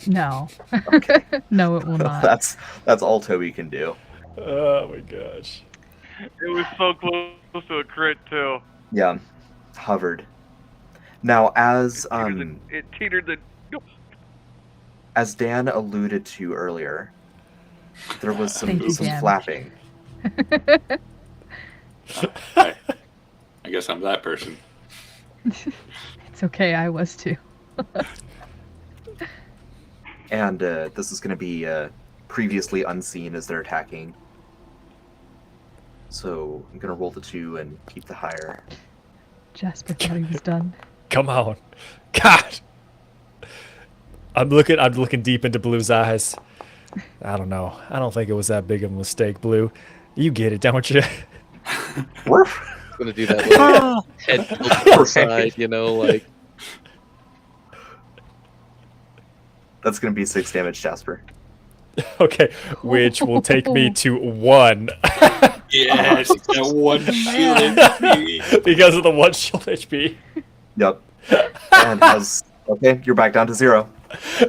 No. Okay. No, it will not. That's all Toby can do. Oh my gosh. it was so close to a crit too. Yeah, hovered. Now, as It teetered the. as Dan alluded to earlier, there was Thank you, some Dan. flapping. I guess I'm that person. It's okay, I was too. And this is going to be previously unseen as they're attacking. So I'm going to roll the 2 and keep the higher. Jasper thought he was done. Come on. God. I'm looking deep into Blue's eyes. I don't know. I don't think it was that big of a mistake, Blue. You get it, don't you? Woof! Gonna do that little head tilt to the side, like. That's going to be 6 damage, Jasper. Okay, which will take me to 1 Yes, that 1 shield HP. because of the 1 shield HP, Yep. And okay, you're back down to 0.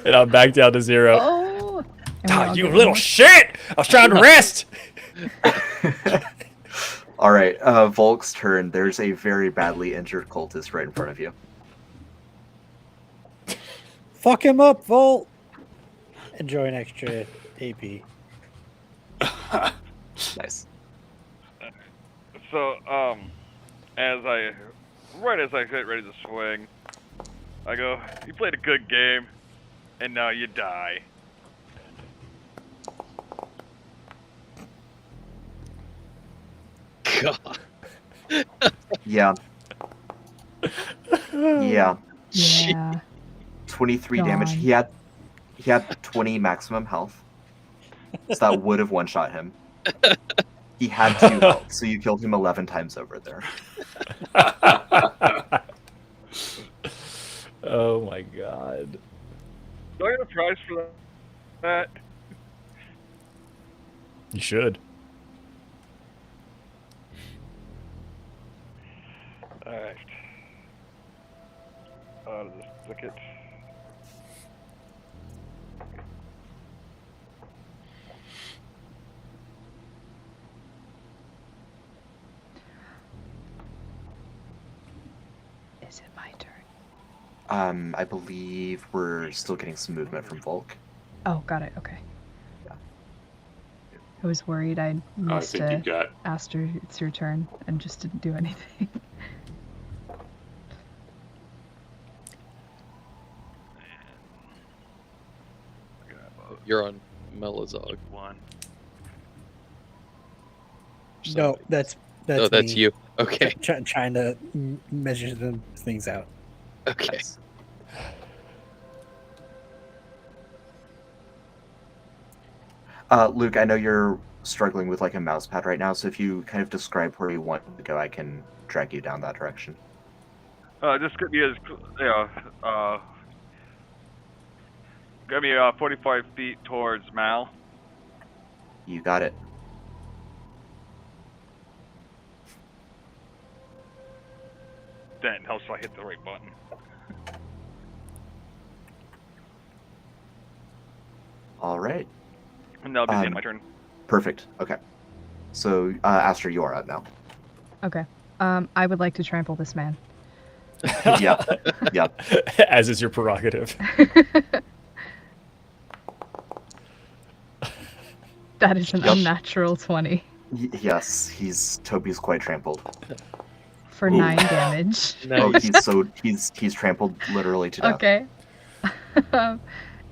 and I'm back down to 0. Oh! And we're Ah, all you getting little hit. shit! I was trying to rest. All right, Volk's turn. There's a very badly injured cultist right in front of you. Fuck him up, Volt. Enjoy an extra AP. Nice. So, as I get ready to swing, I go, "You played a good game, and now you die." God. Yeah. Yeah. Yeah. 23 damage. Gone. He had 20 maximum health. So that would have one-shot him. He had 2 health, so you killed him 11 times over there. Oh my god. Do I get a prize for that? You should. Alright. Out of this thicket. Is it my turn? I believe we're still getting some movement from Volk. Oh, got it. Okay. Yeah. I was worried I I missed think you it. got. Aster, it's your turn, and just didn't do anything. You're on Melazog. One. No, that's Oh, that's me. you. Okay. Trying to measure the things out. Okay. Yes. Luke, I know you're struggling with like a mouse pad right now, so if you kind of describe where you want to go, I can drag you down that direction. Just get me as get me 45 feet towards Mal. You got it. Then helps if I hit the right button. All right. And that'll be the end of my turn. Perfect. Okay. So, Aster, you are up now. Okay. I would like to trample this man. Yep. Yep. As is your prerogative. That is an Yep. unnatural 20 Yes, Toby's quite trampled. for Ooh. 9 damage. Oh, he's trampled literally to death. Okay.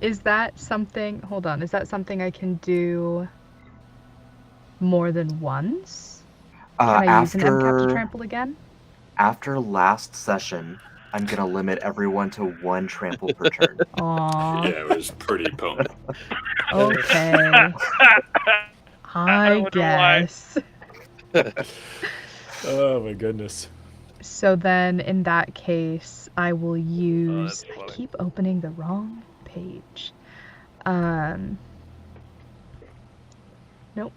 Is that something? Hold on. Is that something I can do more than once? Can I use an MCAP to trample again? After last session, I'm gonna limit everyone to 1 trample per turn. Aww. Yeah, it was pretty potent. Okay. I wonder why. guess. Oh my goodness. So then, in that case, I will use. I funny. keep opening the wrong page. Nope.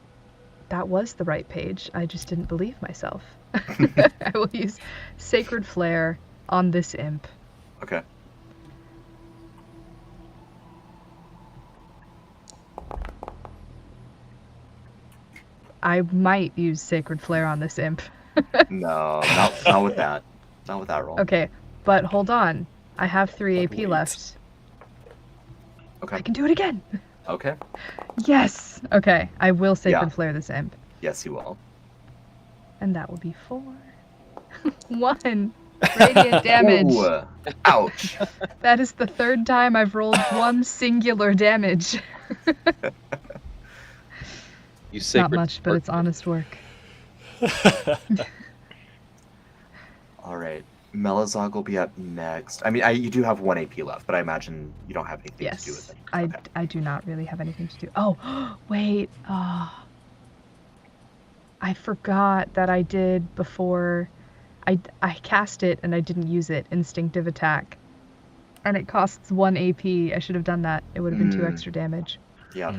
That was the right page. I just didn't believe myself. I will use Sacred Flare on this imp. Okay. I might use Sacred Flare on this imp. No, not with that. Not with that roll. Okay, but hold on. I have 3 But AP wait. left. Okay. I can do it again. Okay. Yes. Okay, I will Sacred Yeah. Flare this imp. Yes, you will. And that will be 4. 1 radiant damage. Ooh, ouch. That is the 3rd time I've rolled 1 singular damage. You Not sacred much, but it's honest work. All right. Melazog will be up next. I mean, you do have 1 AP left, but I imagine you don't have anything to do with Yes, it. Okay. I do not really have anything to do. Oh, wait. I forgot that I did before. I cast it and I didn't use it. Instinctive attack. And it costs 1 AP. I should have done that. It would have been 2 extra damage. Yeah.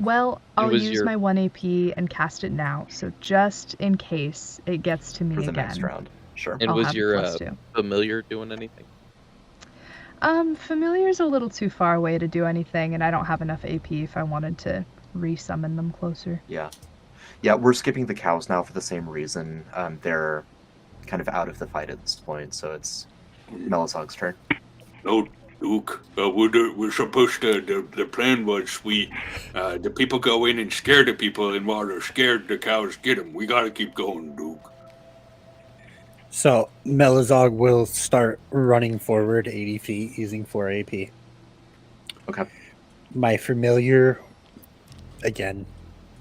Well, I'll was use your- my 1 AP and cast it now. So just in case it gets to me For the again. next round. Sure. And I'll was have your +2. familiar doing anything? Familiar's a little too far away to do anything, and I don't have enough AP if I wanted to resummon them closer. Yeah. Yeah, we're skipping the cows now for the same reason. They're kind of out of the fight at this point, so it's Melazog's turn. No, Luke. We're supposed to. The plan was the people go in and scare the people, and while they're scared, the cows get them. We gotta keep going, Luke. So Melazog will start running forward 80 feet using 4 AP. Okay. My familiar, again,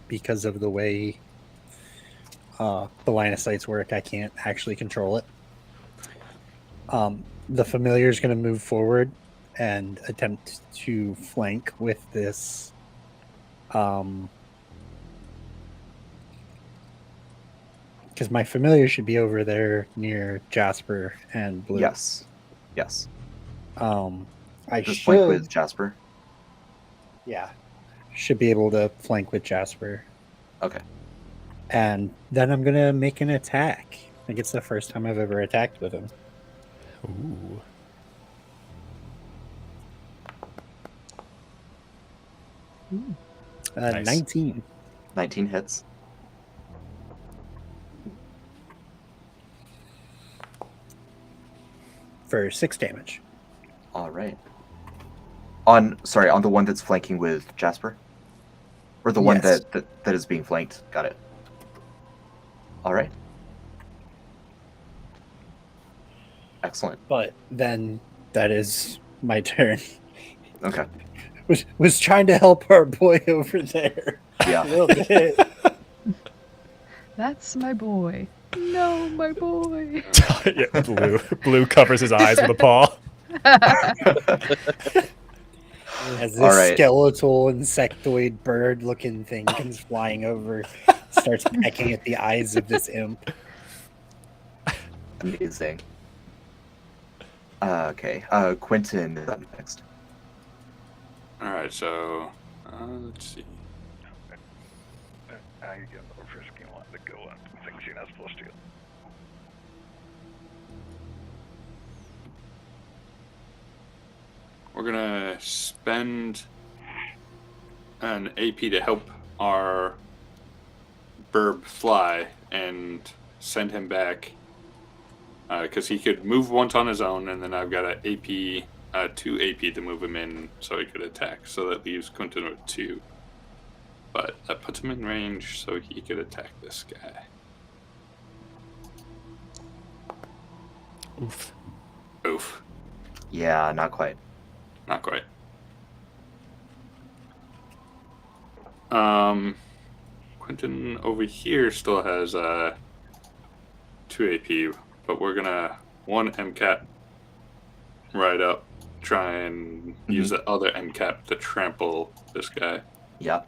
because of the way the line of sights work, I can't actually control it. The familiar is going to move forward and attempt to flank with this. Because my familiar should be over there near Jasper and Blue. Yes. Yes. I Just should, flank with Jasper. yeah, should be able to flank with Jasper. Okay. And then I'm gonna make an attack. I think it's the first time I've ever attacked with him. Ooh. Nice. 19 19 hits. for 6 damage. All right. On the one that's flanking with Jasper, or the one Yes. that is being flanked. Got it. All right. Excellent. But then that is my turn. Okay. Was trying to help our boy over there. Yeah. A little bit. That's my boy. No, my boy. Yeah, Blue covers his eyes with a paw. As this All right. skeletal insectoid bird looking thing comes flying over, starts pecking at the eyes of this imp. Amazing. Okay. Quentin is up next. All right, so let's see. I get the frisky one to go on things you're not supposed to. We're gonna spend an AP to help our burb fly and send him back because he could move once on his own, and then I've got an AP, 2 AP to move him in so he could attack. So that leaves Quentin with 2, but that puts him in range so he could attack this guy. Oof. Oof, Yeah, not quite. not quite. Quentin over here still has 2 AP, but we're gonna 1 MCAP right up, try and use the other MCAP to trample this guy. Yeah.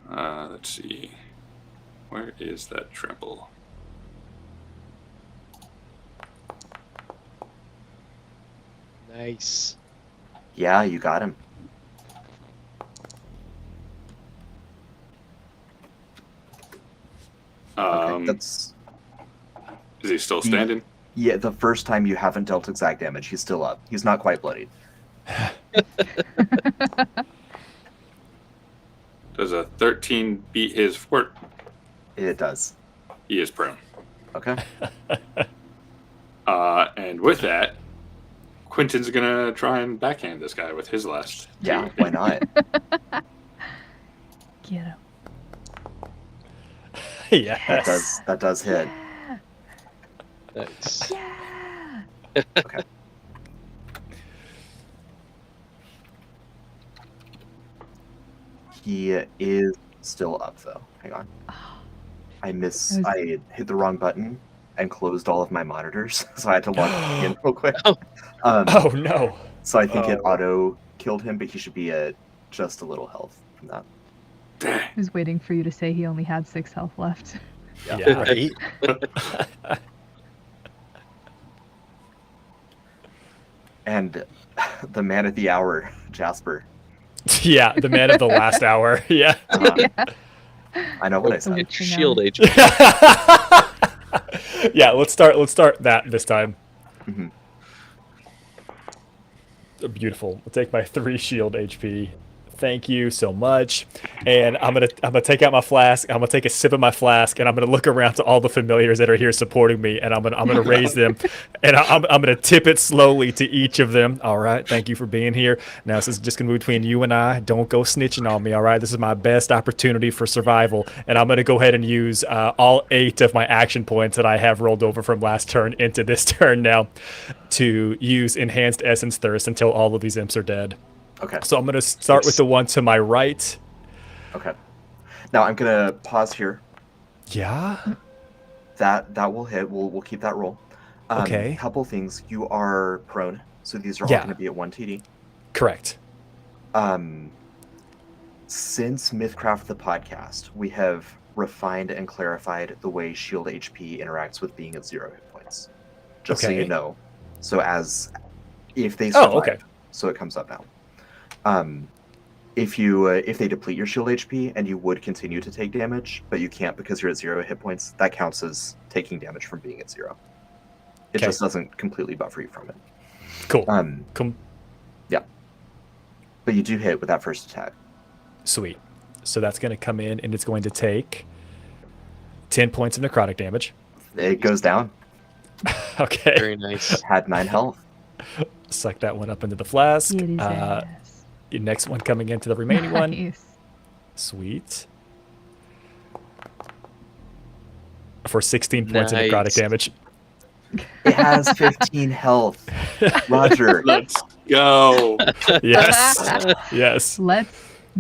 Let's see. Where is that trample? Nice. Yeah, you got him. Okay, that's Is he still standing? yeah. The first time you haven't dealt exact damage, he's still up. He's not quite bloodied. Does a 13 beat his fort? It does. He is prone. Okay. And with that, Quentin's gonna try and backhand this guy with his last. Yeah. 2. Why not? Get him. Yes. That does hit. Nice. Yeah. Okay. He is still up though. Hang on. I hit the wrong button and closed all of my monitors, so I had to log back in real quick. Oh. Oh no. So I think it auto killed him, but he should be at just a little health from that. I was waiting for you to say he only had 6 health left. Yeah. Right? And the man of the hour, Jasper. Yeah, the man of the last hour. Yeah. I know what I said. Get your shield age. Yeah, let's start that this time. Mhm. Beautiful. I'll take my 3 shield HP. Thank you so much. And I'm gonna take out my flask. I'm gonna take a sip of my flask, and I'm gonna look around to all the familiars that are here supporting me, and I'm gonna raise them, and I'm gonna tip it slowly to each of them. All right, thank you for being here. Now this is just gonna be between you and I. Don't go snitching on me. All right, this is my best opportunity for survival, and I'm gonna go ahead and use all 8 of my action points that I have rolled over from last turn into this turn now, to use enhanced essence thirst until all of these imps are dead. Okay. So I'm going to start with the one to my right. Okay. Now I'm gonna pause here. Yeah. That will hit. We'll keep that roll. Okay. Couple things. You are prone, so these are all Yeah. going to be at 1 TD. Correct. Since MythCraft the podcast, we have refined and clarified the way shield HP interacts with being at 0 hit points. Just so Okay. you know. So as if they survive. Oh, okay. So it comes up now. If they deplete your shield HP and you would continue to take damage, but you can't because you're at 0 hit points, that counts as taking damage from being at 0. It Okay. just doesn't completely buffer you from it. Cool. Yeah. But you do hit with that first attack. Sweet. So that's going to come in, and it's going to take 10 points of necrotic damage. It goes down. Okay. Very nice. Had 9 health. Suck that one up into the flask. Get his ass. Your next one coming into the remaining one. Nice. Sweet. For 16 points of Nice. necrotic damage. It has 15 health. Roger. Let's go. Yes. Yes. Let's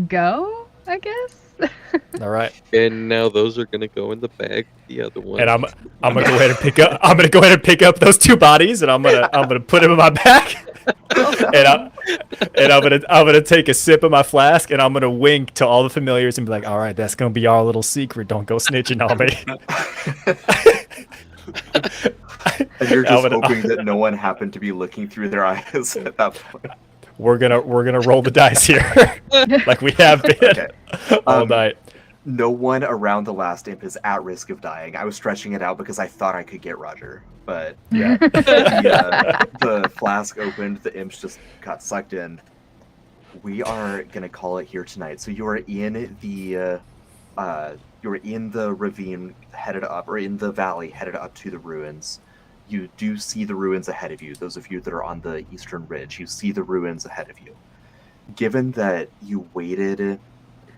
go, I guess. All right. And now those are gonna go in the bag. The other one. And I'm gonna go ahead and pick up. I'm gonna go ahead and pick up those 2 bodies, and I'm gonna put them in my back. and I'm gonna take a sip of my flask, and I'm gonna wink to all the familiars and be like, "All right, that's gonna be our little secret. Don't go snitching on me." And you're just hoping that no one happened to be looking through their eyes at that point. We're gonna roll the dice here, like we have been Okay. all night. No one around the last imp is at risk of dying. I was stretching it out because I thought I could get Roger, but Yeah. the flask opened, the imps just got sucked in. We are gonna call it here tonight. So you are in the ravine headed up, or in the valley headed up to the ruins. You do see the ruins ahead of you. Those of you that are on the eastern ridge, you see the ruins ahead of you. Given that you waited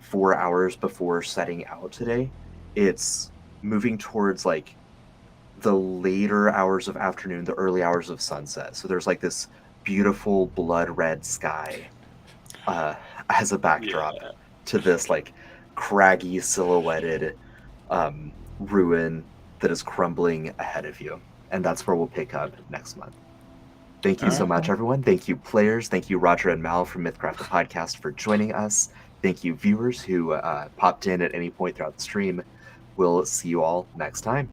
4 hours before setting out today, it's moving towards like the later hours of afternoon, the early hours of sunset. So there's like this beautiful blood red sky as a backdrop to this like craggy silhouetted ruin that is crumbling ahead of you. And that's where we'll pick up next month. Thank you so much, everyone. Thank you, players. Thank you, Roger and Mal from MythCraft the podcast, for joining us. Thank you, viewers who popped in at any point throughout the stream. We'll see you all next time.